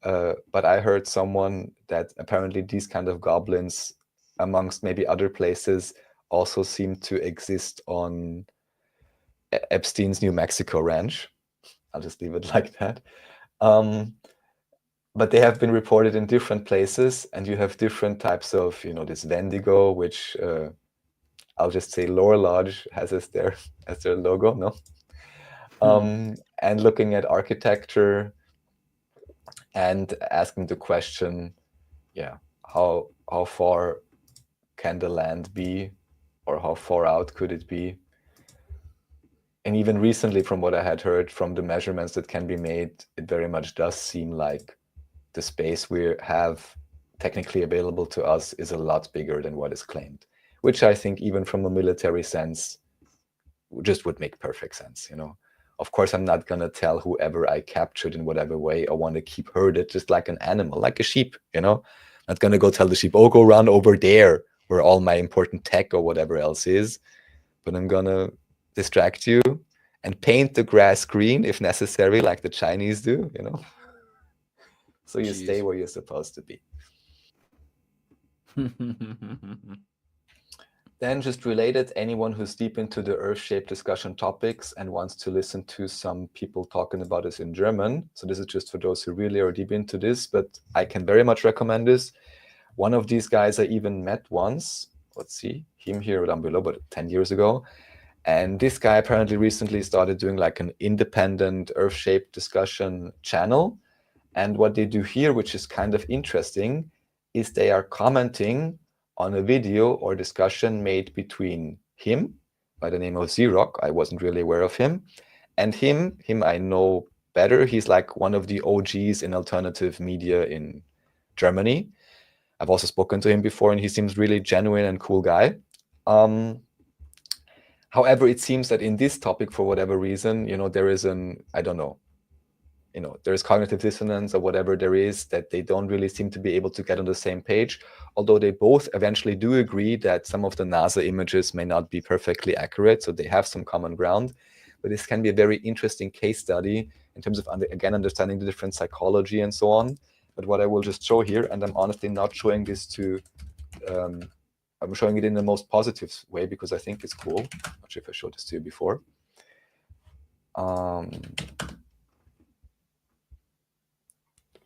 But I heard someone that apparently these kind of goblins, amongst maybe other places, also seem to exist on Epstein's New Mexico ranch. I'll just leave it like that. But they have been reported in different places, and you have different types of, you know, this Wendigo, which I'll just say Lore Lodge has as their logo, no? And looking at architecture and asking the question, yeah, how far can the land be, or how far out could it be? And even recently, from what I had heard from the measurements that can be made, it very much does seem like the space we have technically available to us is a lot bigger than what is claimed, which I think even from a military sense just would make perfect sense, you know. Of course, I'm not going to tell whoever I captured in whatever way I want to keep herded just like an animal, like a sheep, you know. I'm not going to go tell the sheep, oh, go run over there where all my important tech or whatever else is. But I'm going to distract you and paint the grass green if necessary, like the Chinese do, you know. So you stay where you're supposed to be. Then just related, anyone who's deep into the Earth-shaped discussion topics and wants to listen to some people talking about this in German. So this is just for those who really are deep into this, but I can very much recommend this. One of these guys I even met once, let's see, him here down below, but 10 years ago. And this guy apparently recently started doing like an independent Earth-shaped discussion channel. And what they do here, which is kind of interesting, is they are commenting on a video or discussion made between him, by the name of Xerox, I wasn't really aware of him, and him I know better. He's like one of the OGs in alternative media in Germany. I've also spoken to him before, and he seems really genuine and cool guy. However, it seems that in this topic, for whatever reason, there is I don't know, there is cognitive dissonance or whatever there is, that they don't really seem to be able to get on the same page, although they both eventually do agree that some of the NASA images may not be perfectly accurate, so they have some common ground. But this can be a very interesting case study in terms of, again, understanding the different psychology and so on. But what I will just show here, and I'm honestly not showing this to, I'm showing it in the most positive way because I think it's cool. Not sure if I showed this to you before.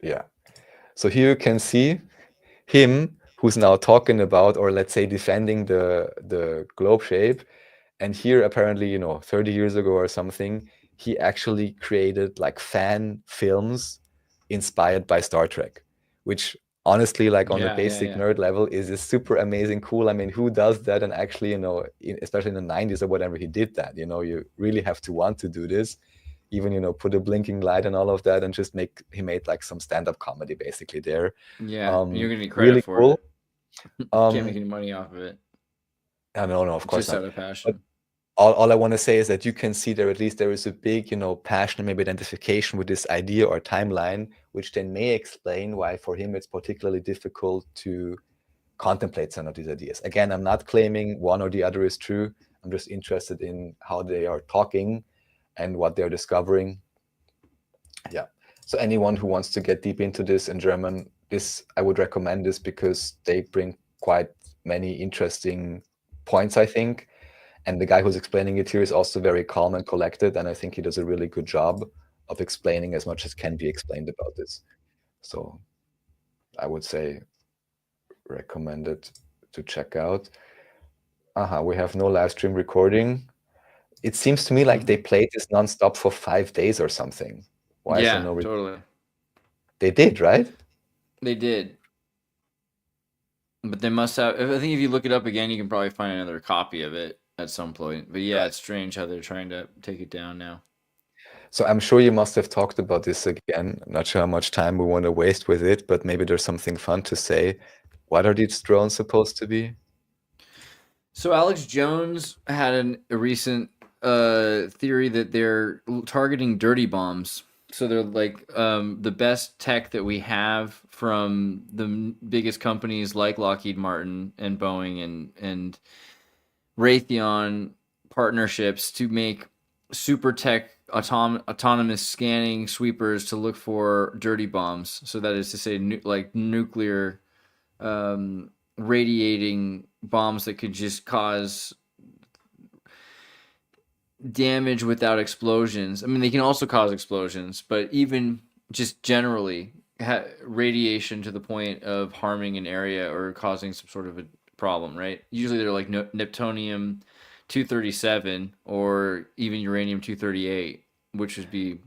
Yeah. So here you can see him who's now talking about, or let's say defending the globe shape. And here apparently, 30 years ago or something, he actually created like fan films inspired by Star Trek, which honestly, like on a basic nerd level, is super amazing, cool. I mean, who does that? And actually, especially in the 90s or whatever, he did that. You really have to want to do this. Even, put a blinking light and all of that, and just he made like some stand-up comedy basically there. Yeah, you're gonna need credit really for cool. it. Can't make any money off of it. No, of course just not. Out of passion. All I want to say is that you can see there, at least there is a big, passion and maybe identification with this idea or timeline, which then may explain why for him it's particularly difficult to contemplate some of these ideas. Again, I'm not claiming one or the other is true. I'm just interested in how they are talking and what they're discovering. Yeah. So anyone who wants to get deep into this in German, I would recommend this because they bring quite many interesting points, I think. And the guy who's explaining it here is also very calm and collected, and I think he does a really good job of explaining as much as can be explained about this. So I would say recommend it to check out. We have no live stream recording. It seems to me like they played this nonstop for 5 days or something. Why is there no totally. They did, right? They did. But they must have. I think if you look it up again, you can probably find another copy of it at some point. But yeah, It's strange how they're trying to take it down now. So I'm sure you must have talked about this again. I'm not sure how much time we want to waste with it, but maybe there's something fun to say. What are these drones supposed to be? So Alex Jones had a recent theory that they're targeting dirty bombs. So they're like the best tech that we have from the biggest companies like Lockheed Martin and Boeing and Raytheon partnerships to make super tech autonomous scanning sweepers to look for dirty bombs. So that is to say, like nuclear radiating bombs that could just cause damage without explosions. I mean, they can also cause explosions, but even just generally radiation to the point of harming an area or causing some sort of a problem, right? Usually they're like neptunium 237 or even uranium 238, which would be.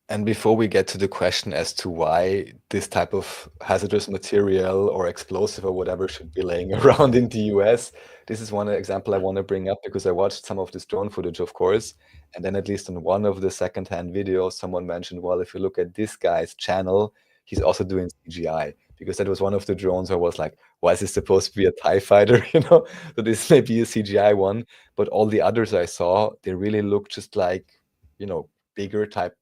And before we get to the question as to why this type of hazardous material or explosive or whatever should be laying around in the US, this is one example I want to bring up because I watched some of this drone footage, of course. And then at least in one of the secondhand videos, someone mentioned, well, if you look at this guy's channel, he's also doing CGI, because that was one of the drones where I was like, why is this supposed to be a TIE fighter? So this may be a CGI one, but all the others I saw, they really look just like, bigger type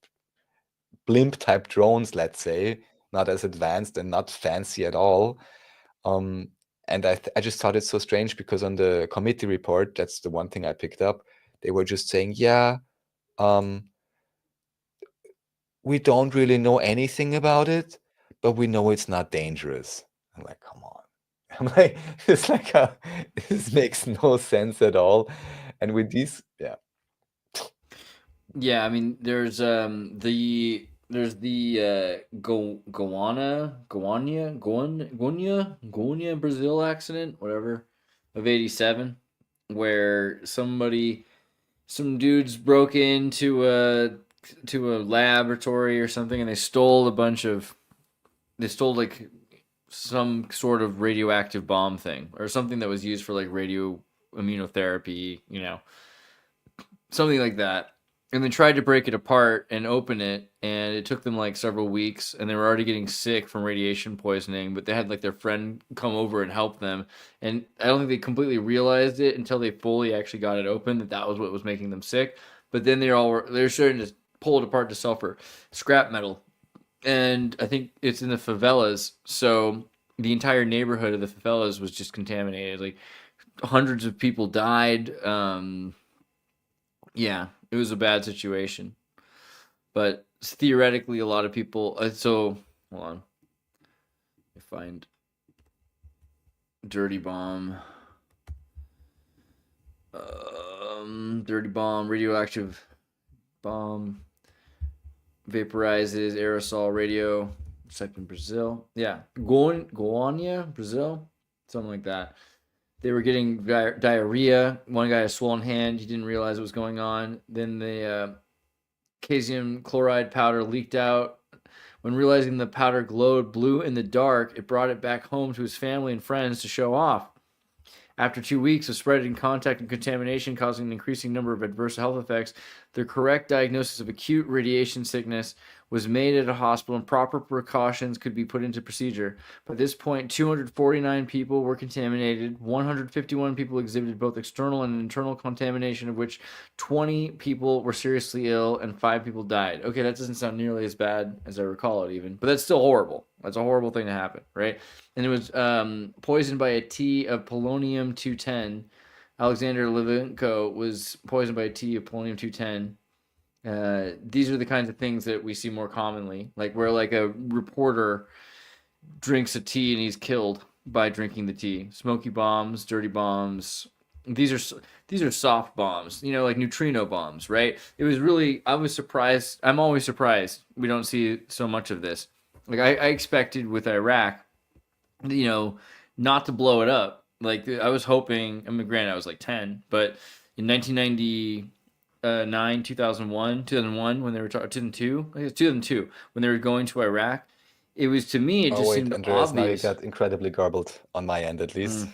blimp type drones, let's say, not as advanced and not fancy at all. And I just thought it's so strange because on the committee report, that's the one thing I picked up, they were just saying, yeah, we don't really know anything about it, but we know it's not dangerous. I'm like, come on. I'm like, it's like this makes no sense at all. And with these, Yeah, I mean, there's the Goiânia Brazil accident, whatever, of 87, where some dudes broke into a laboratory or something, and they stole like some sort of radioactive bomb thing or something that was used for like radio immunotherapy, something like that. And they tried to break it apart and open it, and it took them like several weeks, and they were already getting sick from radiation poisoning, but they had like their friend come over and help them. And I don't think they completely realized it until they fully actually got it open that was what was making them sick. But then they're starting to pull it apart to sell for scrap metal. And I think it's in the favelas, so the entire neighborhood of the favelas was just contaminated. Like hundreds of people died. Yeah, it was a bad situation. But theoretically, a lot of people. So hold on, let me find dirty bomb. Dirty bomb, radioactive bomb, vaporizes aerosol radio. Type in Brazil. Yeah, Goiânia, Brazil, something like that. They were getting diarrhea. One guy had a swollen hand. He didn't realize what was going on. Then the calcium chloride powder leaked out. When realizing the powder glowed blue in the dark, it brought it back home to his family and friends to show off. After 2 weeks of spreading contact and contamination causing an increasing number of adverse health effects, the correct diagnosis of acute radiation sickness was made at a hospital and proper precautions could be put into procedure. By this point, 249 people were contaminated, 151 people exhibited both external and internal contamination, of which 20 people were seriously ill and 5 people died. Okay, that doesn't sound nearly as bad as I recall it even, but that's still horrible. That's a horrible thing to happen, right? And it was poisoned by a tea of polonium-210. Alexander Levenko was poisoned by a tea of polonium-210. These are the kinds of things that we see more commonly, like where like a reporter drinks a tea and he's killed by drinking the tea. Smoky bombs, dirty bombs. These are soft bombs, like neutrino bombs, right? I was surprised. I'm always surprised we don't see so much of this. Like I expected with Iraq, not to blow it up. Like I was hoping. I mean, granted, I was like 10, but in 1999, 2001, when they were 2002, I guess 2002, when they were going to Iraq, it was to me it Oh just wait, seemed Andreas, now you obvious. got incredibly garbled on my end at least.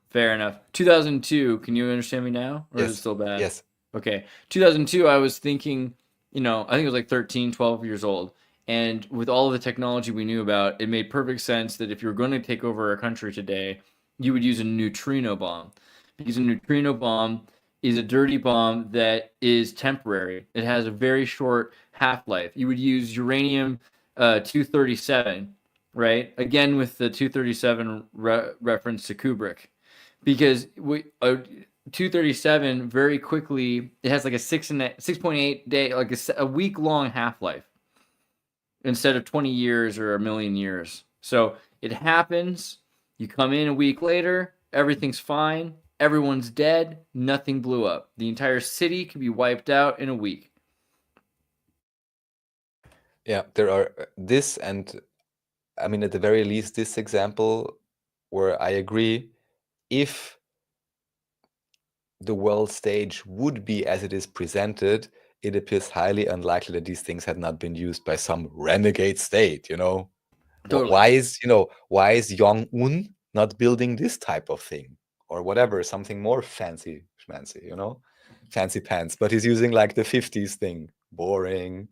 Fair enough. 2002. Can you understand me now, or is it Yes, still bad? yes. Okay. 2002, I was thinking, I think it was like 13, 12 years old. And with all of the technology we knew about, it made perfect sense that if you were going to take over a country today, you would use a neutrino bomb. Because a neutrino bomb is a dirty bomb that is temporary. It has a very short half-life. You would use uranium 237, right? Again, with the 237 reference to Kubrick. Because 237 very quickly, it has like a 6.8 day, like a week long half-life instead of 20 years or a million years. So it happens, you come in a week later, everything's fine, everyone's dead, nothing blew up. The entire city can be wiped out in a week. Yeah, there are this, and I mean, at the very least, this example where I agree, if the world stage would be as it is presented, it appears highly unlikely that these things had not been used by some renegade state, Totally. Why is Jong-un not building this type of thing or whatever, something more fancy schmancy, fancy pants, but he's using like the 50s thing. Boring.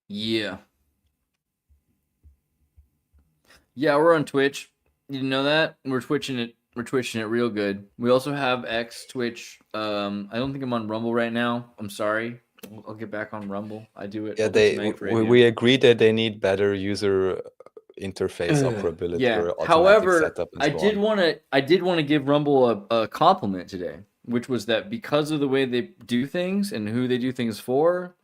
Yeah. Yeah, we're on Twitch. You didn't know that? We're twitching it real good. We also have X Twitch. I don't think I'm on Rumble right now. I'm sorry. I'll get back on Rumble. I do it. Yeah, we agree that they need better user interface operability Yeah. or automatic However, setup and I so did on. want to give Rumble a compliment today, which was that because of the way they do things and who they do things for,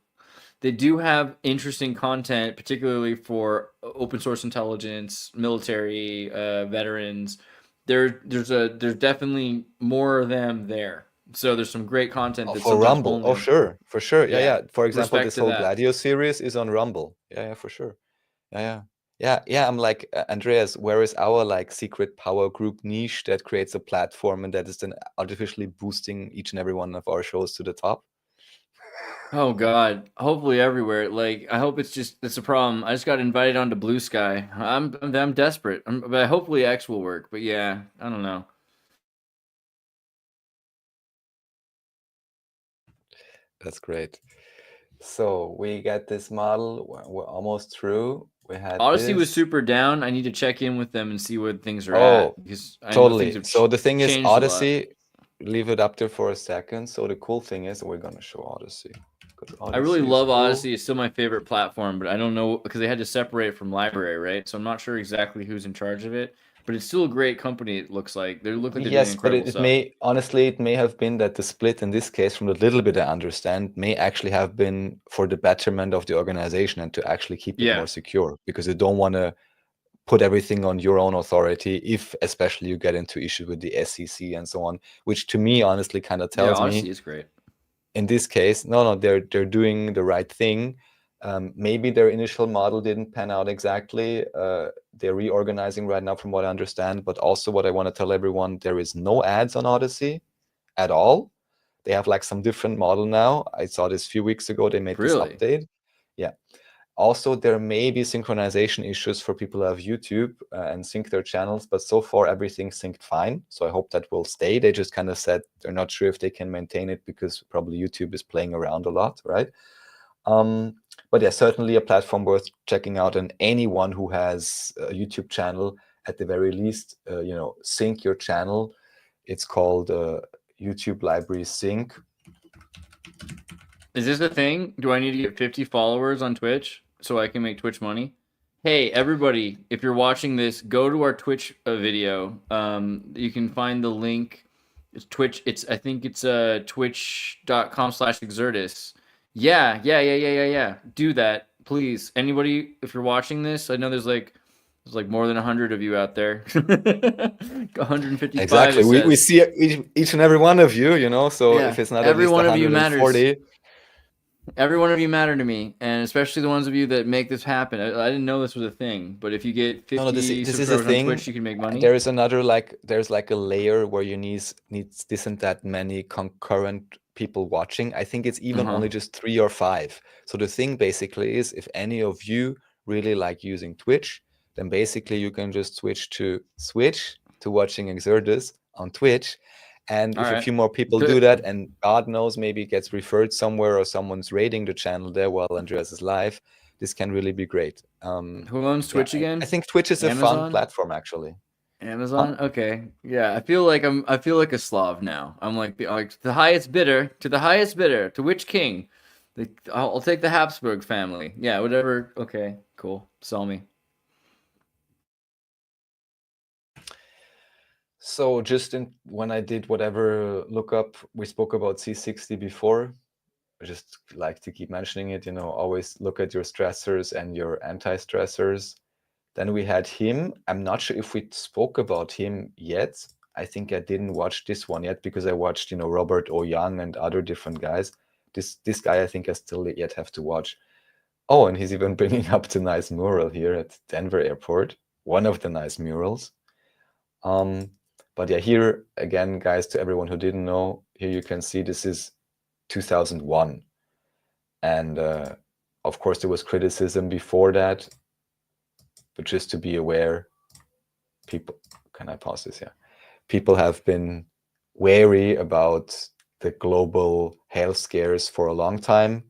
they do have interesting content, particularly for open source intelligence, military, veterans. There's definitely more of them there. So there's some great content that's For Rumble. Oh, sure, for sure. Yeah. For example, Respect this to whole that. Gladio series is on Rumble. Yeah, for sure. Yeah. Yeah. I'm like, Andreas, where is our like secret power group niche that creates a platform and that is then artificially boosting each and every one of our shows to the top? Oh God, hopefully everywhere. Like I hope it's a problem. I just got invited onto Blue Sky. I'm desperate. But hopefully X will work. But yeah, I don't know. That's great. So we got this model. We're almost through. We had Odyssey was this. super down. I need to check in with them and see where things are Oh, at because I know things totally. have So the thing is, changed a lot. Odyssey, leave it up there for a second. So the cool thing is, we're gonna show Odyssey. I really Is love cool. Odyssey. It's still my favorite platform, but I don't know because they had to separate it from library, right? So I'm not sure exactly who's in charge of it. But it's still a great company. It looks like they look like they're doing Yes, but incredible it stuff. may honestly, it may have been that the split in this case, from the little bit I understand, may actually have been for the betterment of the organization and to actually keep it Yeah, more secure, because you don't want to put everything on your own authority if especially you get into issues with the SEC and so on, which to me honestly kind of yeah. tells Odyssey me is great. in this case, no, they're doing the right thing. Maybe their initial model didn't pan out exactly. They're reorganizing right now, from what I understand. But also, what I want to tell everyone: there is no ads on Odyssey at all. They have like some different model now. I saw this a few weeks ago. They made this Really? update. Yeah. Also, there may be synchronization issues for people who have YouTube and sync their channels, but so far everything synced fine. So I hope that will stay. They just kind of said they're not sure if they can maintain it because probably YouTube is playing around a lot, right? But yeah, certainly a platform worth checking out. And anyone who has a YouTube channel, at the very least, sync your channel. It's called YouTube Library Sync. Is this a thing? Do I need to get 50 followers on Twitch so I can make Twitch money? Hey, everybody, if you're watching this, go to our Twitch video. You can find the link. It's Twitch. I think it's twitch.com/Xirtus. Yeah. Do that, please. Anybody, if you're watching this, I know there's like more than 100 of you out there. 155 Exactly. it We says. see each and every one of you. So Yeah, if it's not at every least one of you matters. 140, Every one of you matter to me, and especially the ones of you that make this happen. I didn't know this was a thing, but if you get no, this 50 is a subscribers on thing. Twitch, you can make money. There is another, like, there's like a layer where you needs this and that many concurrent people watching. I think it's even only just 3 or 5. So the thing basically is, if any of you really like using Twitch, then basically you can just switch to watching Xirtus on Twitch. And All if a right, few more people do good. that, and God knows, maybe it gets referred somewhere or someone's rating the channel there while Andreas is live, this can really be great. Who owns Yeah, Twitch I again? think Twitch is a fun Amazon. platform, actually. Huh? Amazon. Okay. Yeah, I feel like a Slav now. I'm like the highest bidder to the highest bidder to which king? I'll take the Habsburg family. Yeah, whatever. Okay, cool. Sell me. So just when I did whatever lookup, we spoke about C60 before. I just like to keep mentioning it, always look at your stressors and your anti-stressors. Then we had him. I'm not sure if we spoke about him yet. I think I didn't watch this one yet because I watched, Robert O. Young and other different guys. This guy I think I still yet have to watch. Oh, and he's even bringing up the nice mural here at Denver Airport. One of the nice murals. But yeah, here again, guys, to everyone who didn't know, here you can see this is 2001. And of course, there was criticism before that. But just to be aware, people, can I pause this? Yeah. People have been wary about the global health scares for a long time.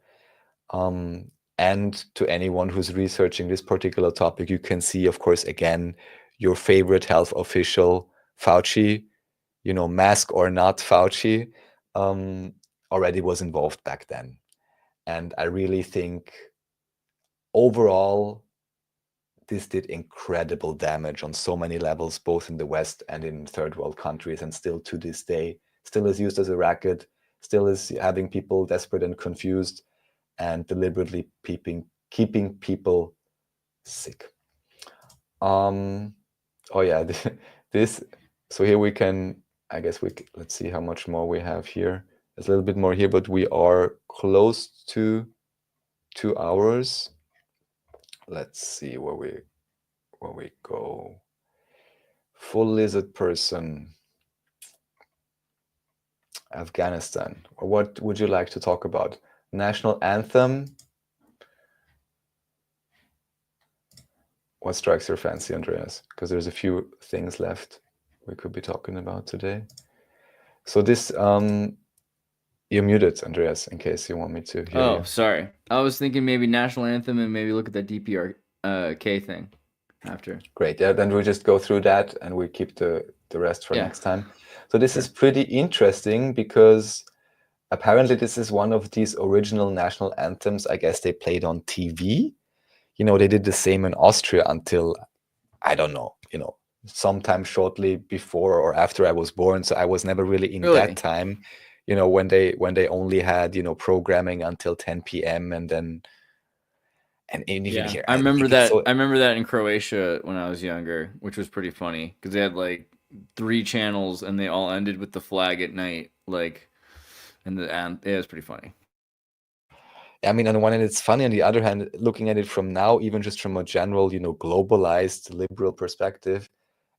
And to anyone who's researching this particular topic, you can see, of course, again, your favorite health official, Fauci, mask or not Fauci, already was involved back then. And I really think overall, this did incredible damage on so many levels, both in the West and in third world countries, and still to this day, still is used as a racket, still is having people desperate and confused, and deliberately keeping people sick. Oh yeah, this. So here we can, I guess let's see how much more we have here. There's a little bit more here, but we are close to 2 hours. Let's see where we where we go. Full lizard person. Afghanistan. What would you like to talk about? National anthem. What strikes your fancy, Andreas? Because there's a few things left we could be talking about today. So this, you're muted, Andreas, in case you want me to hear you. Oh, sorry. I was thinking maybe national anthem and maybe look at that DPRK thing after. Great. Yeah, then we'll just go through that and we keep the rest for Yeah. next time. So this is pretty interesting because apparently this is one of these original national anthems. I guess they played on TV. You know, they did the same in Austria until, I don't know, you know, sometime shortly before or after I was born. So I was never really in that time, you know, when they only had, you know, programming until 10 p.m. and then even here. I remember that. I remember that in Croatia when I was younger, which was pretty funny because they had like 3 channels and they all ended with the flag at night, like, and it was pretty funny. I mean, on the one hand, it's funny. On the other hand, looking at it from now, even just from a general, you know, globalized liberal perspective,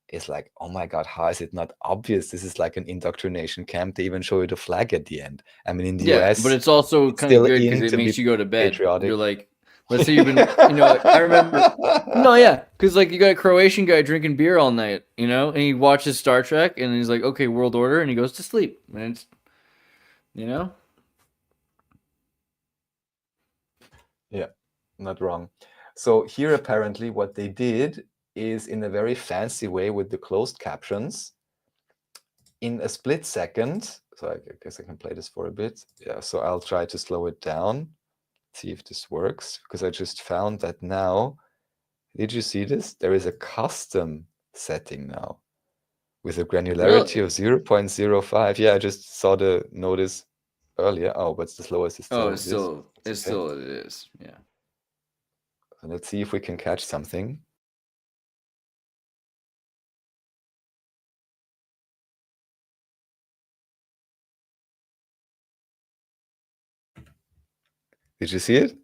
it's like, oh my God, how is it not obvious? This is like an indoctrination camp. They even show you the flag at the end. I mean, in the US, but it's also kind of good because it makes you go to bed. Patriotic. You're like, let's say you've been, you know, I remember, because like you got a Croatian guy drinking beer all night, you know, and he watches Star Trek and he's like, okay, World Order, and he goes to sleep, and it's, you know. Yeah, not wrong. So here, apparently, what they did is in a very fancy way with the closed captions, in a split second. So I guess I can play this for a bit. Yeah, so I'll try to slow it down, see if this works, because I just found that now. Did you see this? There is a custom setting now with a granularity of 0.05. Yeah, I just saw the notice earlier. Oh, but the slowest is still it is. Yeah. So let's see if we can catch something. Did you see it?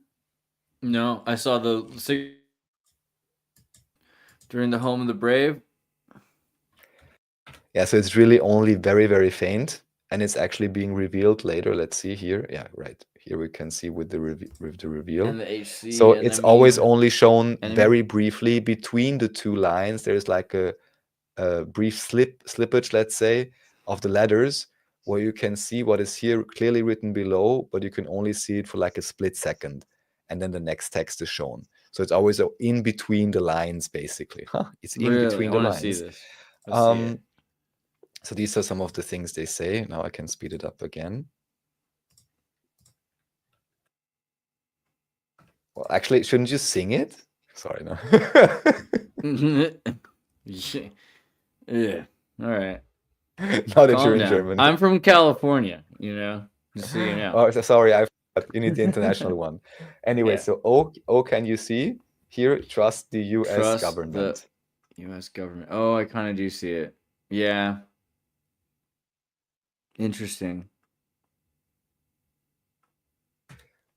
No, I saw during the Home of the Brave. Yeah, so it's really only very, very faint, and it's actually being revealed later. Let's see here. Yeah, right. Here we can see with the reveal. And the HC. So it's always only shown very briefly between the 2 lines. There's like a brief slippage, let's say, of the letters, where you can see what is here clearly written below, but you can only see it for like a split second, and then the next text is shown. So it's always in between the lines, basically. It's in between the lines. See this. Let's see it. So these are some of the things they say. Now I can speed it up again. Well, actually, shouldn't you sing it? Sorry, no. Yeah. All right. Now that you're in Germany. I'm from California, you know. Just so you know. Oh, sorry, I forgot. You need the international one. Anyway, so can you see here? Trust the U.S. government. The U.S. government. Oh, I kind of do see it. Yeah. Interesting.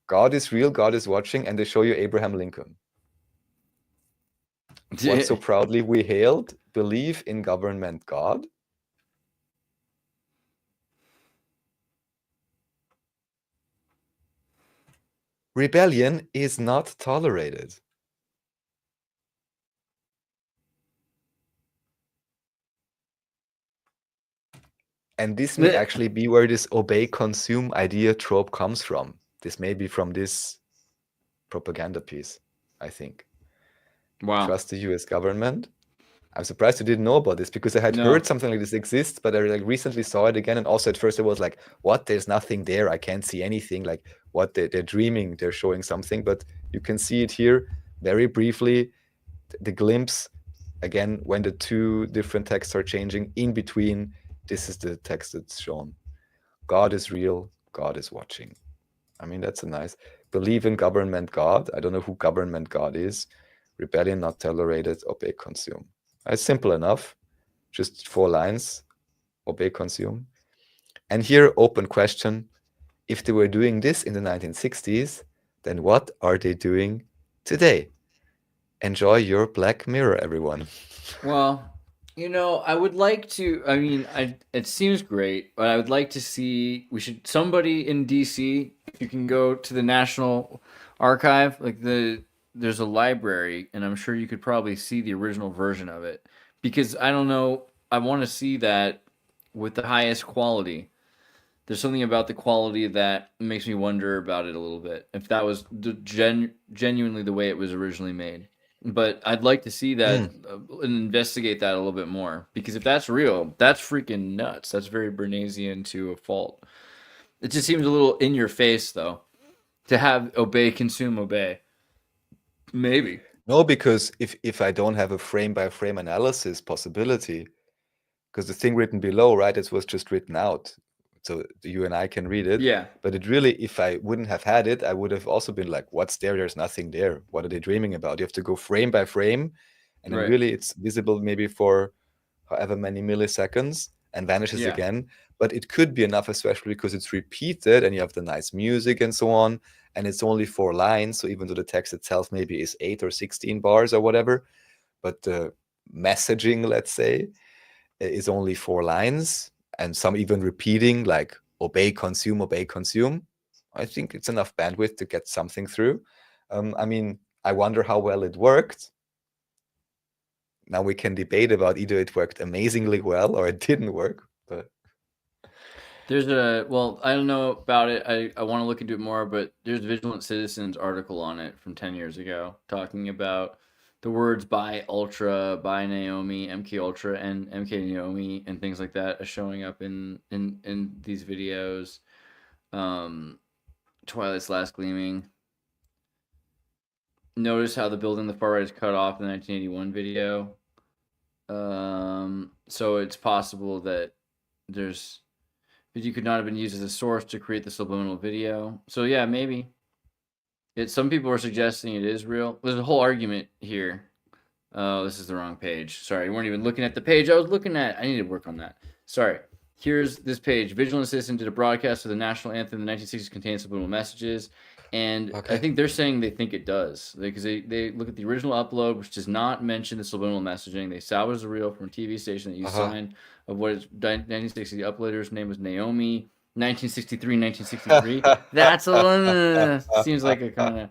God is real, God is watching, and they show you Abraham Lincoln. What so proudly we hailed, believe in government God. Rebellion is not tolerated. And this may actually be where this obey, consume idea trope comes from. This may be from this propaganda piece, I think. Wow. Trust the US government. I'm surprised you didn't know about this because I had heard something like this exists, but I like recently saw it again. And also at first I was like, what? There's nothing there. I can't see anything. Like what? They're dreaming. They're showing something, but you can see it here very briefly. The glimpse, again, when the 2 different texts are changing in between, this is the text that's shown. God is real. God is watching. I mean, that's a nice, believe in government God. I don't know who government God is. Rebellion not tolerated, obey, consume. It's simple enough. Just 4 lines, obey, consume. And here, open question. If they were doing this in the 1960s, then what are they doing today? enjoy your Black Mirror, everyone. Well, I would like to. I mean, it seems great, but I would like to see. Somebody in DC. If you can go to the National Archive, there's a library, and I'm sure you could probably see the original version of it. Because I don't know, I want to see that with the highest quality. There's something about the quality that makes me wonder about it a little bit. If that was genuinely the way it was originally made. But I'd like to see that and investigate that a little bit more. Because if that's real, that's freaking nuts. That's very Bernaysian to a fault. It just seems a little in your face, though, to have obey, consume, obey. Maybe. No, because if I don't have a frame by frame analysis possibility, because the thing written below, right, it was just written out. So you and I can read it. Yeah. But it really, if I wouldn't have had it, I would have also been like, what's there? There's nothing there. What are they dreaming about? You have to go frame by frame. And then Right. really it's visible maybe for however many milliseconds and vanishes Yeah. again. But it could be enough, especially because it's repeated and you have the nice music and so on. And it's only 4 lines. So even though the text itself maybe is 8 or 16 bars or whatever, but the messaging, let's say, is only 4 lines, and some even repeating like obey, consume, I think it's enough bandwidth to get something through. I mean, I wonder how well it worked. Now we can debate about either it worked amazingly well or it didn't work. But I don't know about it. I want to look into it more, but there's a Vigilant Citizens article on it from 10 years ago talking about the words by Ultra, by Naomi, MK Ultra, and MK Naomi, and things like that are showing up in these videos. Twilight's Last Gleaming. Notice how the building on the far right is cut off in the 1981 video. So it's possible that video could not have been used as a source to create the subliminal video. So yeah, maybe. Some people are suggesting it is real. There's a whole argument here. Oh, this is the wrong page. Sorry, you weren't even looking at the page I was looking at. I need to work on that. Sorry. Here's this page. Vigilant Citizen did a broadcast of the national anthem in the 1960s contains subliminal messages. And okay. I think they're saying they think it does. Because they look at the original upload, which does not mention the subliminal messaging. They salvaged the reel from a TV station that used sign of what is 1960. The uploader's name was Naomi. 1963. That's a seems like a kind of.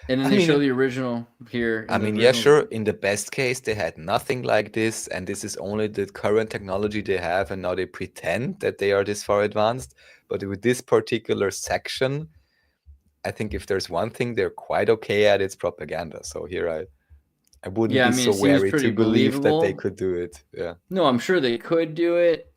And then they show the original here. I mean, yeah, sure. In the best case, they had nothing like this, and this is only the current technology they have, and now they pretend that they are this far advanced. But with this particular section, I think if there's one thing they're quite okay at, it's propaganda. So here I wouldn't be so wary to believe that they could do it. Yeah. No, I'm sure they could do it.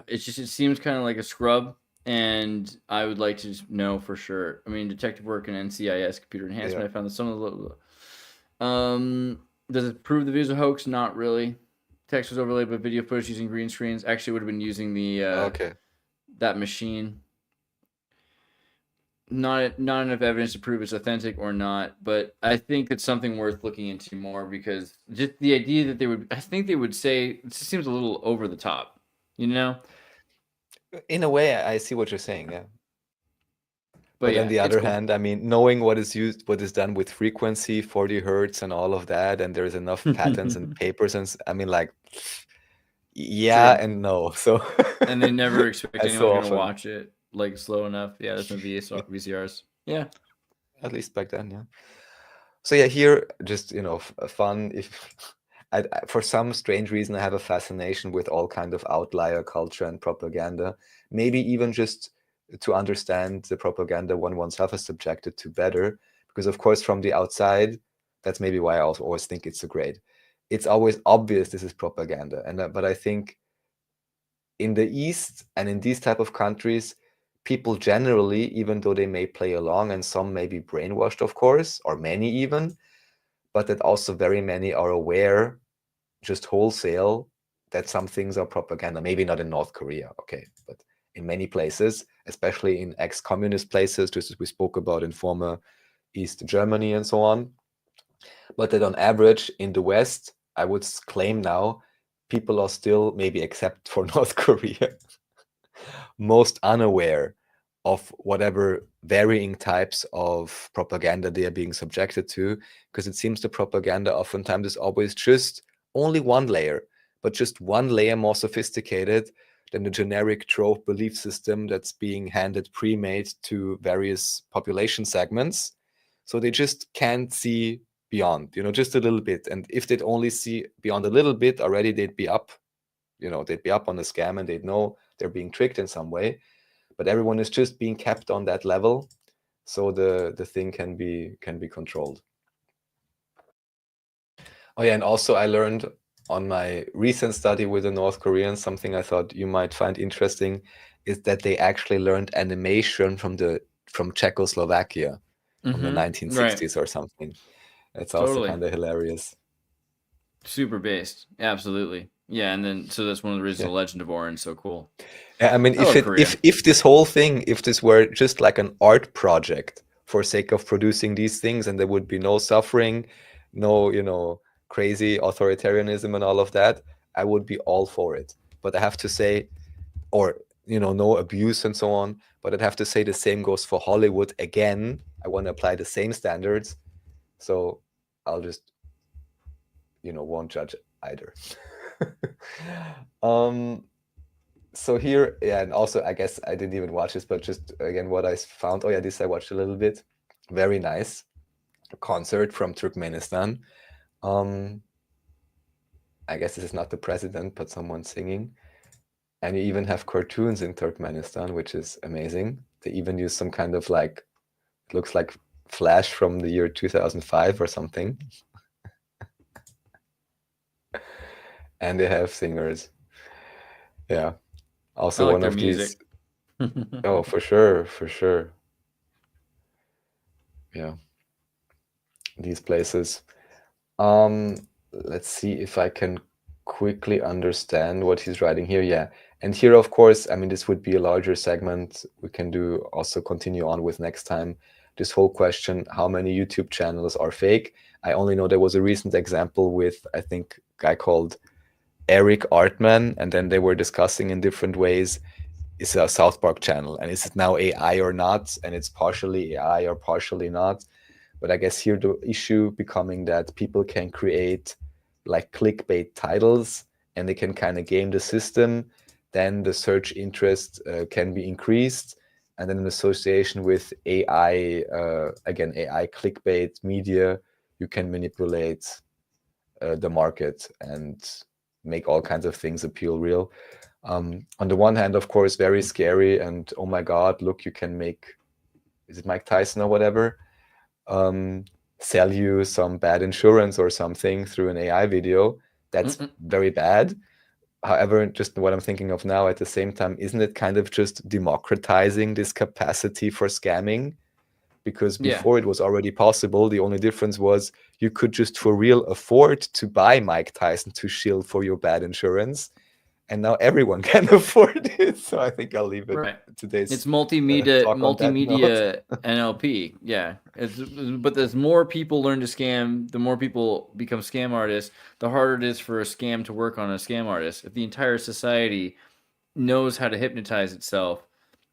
It seems kind of like a scrub, and I would like to know for sure. I mean, detective work and NCIS computer enhancement. I found that some of the does it prove the video's a hoax? Not really. Text was overlaid by video footage using green screens. Actually, would have been using the that machine. Not enough evidence to prove it's authentic or not, but I think it's something worth looking into more because just the idea that I think they would say it seems a little over the top, In a way, I see what you're saying, yeah. But yeah, on the other hand, I mean, knowing what is done with frequency, 40 hertz and all of that, and there's enough patents and papers, and I mean, like, yeah. True. And no. So and they never expect anyone to watch it like slow enough. Yeah, there's no VCRs. Yeah. At least back then, yeah. So yeah, here just fun. If for some strange reason I have a fascination with all kind of outlier culture and propaganda. Maybe even just to understand the propaganda one oneself is subjected to better, because of course from the outside, that's maybe why I also always think it's so great. It's always obvious this is propaganda, but I think in the East and in these type of countries, people generally, even though they may play along and some may be brainwashed, of course, or many even, but that also very many are aware just wholesale that some things are propaganda. Maybe not in North Korea, okay, but in many places, especially in ex-communist places, just as we spoke about in former East Germany and so on. But that on average in the West, I would claim now, people are still, maybe except for North Korea, most unaware of whatever varying types of propaganda they are being subjected to, because it seems the propaganda oftentimes is always just only one layer, but just one layer more sophisticated than the generic trope belief system that's being handed pre-made to various population segments. So they just can't see beyond, just a little bit. And if they'd only see beyond a little bit already, they'd be up, they'd be up on the scam and they'd know they're being tricked in some way. But everyone is just being kept on that level, so the thing can be controlled. Oh yeah, and also I learned on my recent study with the North Koreans, something I thought you might find interesting, is that they actually learned animation from Czechoslovakia from the 1960s or something. It's also kind of hilarious. Super based, absolutely. Yeah, and then so that's one of the reasons the Legend of Orange is so cool. Yeah, I mean, if this whole thing, if this were just like an art project for sake of producing these things, and there would be no suffering, no, crazy authoritarianism and all of that, I would be all for it. But I have to say, or no abuse and so on. But I'd have to say the same goes for Hollywood. Again, I want to apply the same standards, so I'll just won't judge either. So here, yeah, and also I guess I didn't even watch this, but just again what I found. Oh yeah, this I watched a little bit. Very nice concert from Turkmenistan. I guess this is not the president, but someone singing. And you even have cartoons in Turkmenistan, which is amazing. They even use some kind of it looks like Flash from the year 2005 or something. And they have singers. Yeah. Also one of these. Oh, for sure. Yeah. These places. Let's see if I can quickly understand what he's writing here. Yeah. And here, of course, I mean, this would be a larger segment. We can also continue on with next time. This whole question, how many YouTube channels are fake? I only know there was a recent example with, I think, a guy called Eric Artman, and then they were discussing in different ways, is a South Park channel, and is it now AI or not? And it's partially AI or partially not. But I guess here the issue becoming that people can create like clickbait titles and they can kind of game the system. Then the search interest can be increased. And then in association with AI, again, AI clickbait media, you can manipulate the market and make all kinds of things appeal real. On the one hand, of course, very scary, and oh my God, look, you can make, is it Mike Tyson or whatever, sell you some bad insurance or something through an AI video. That's very bad. However, just what I'm thinking of now, at the same time, isn't it kind of just democratizing this capacity for scamming? Because before it was already possible. The only difference was you could just for real afford to buy Mike Tyson to shield for your bad insurance. And now everyone can afford it. So I think I'll leave it today's. It's multimedia NLP. Yeah. But as more people learn to scam, the more people become scam artists, the harder it is for a scam to work on a scam artist. If the entire society knows how to hypnotize itself,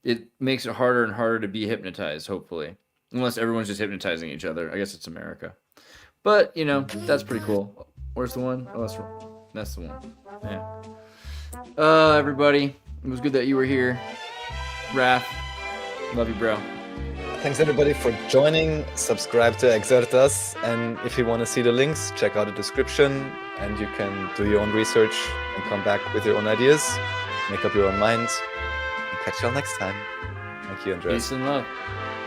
it makes it harder and harder to be hypnotized, hopefully. Unless everyone's just hypnotizing each other. I guess it's America. But, that's pretty cool. Where's the one? Oh, that's the one. Yeah. Everybody, it was good that you were here. Raph, love you, bro. Thanks, everybody, for joining. Subscribe to Xirtus. And if you want to see the links, check out the description. And you can do your own research and come back with your own ideas. Make up your own mind. And catch y'all next time. Thank you, Andreas. Peace and love.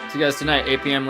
See you guys tonight, 8 p.m.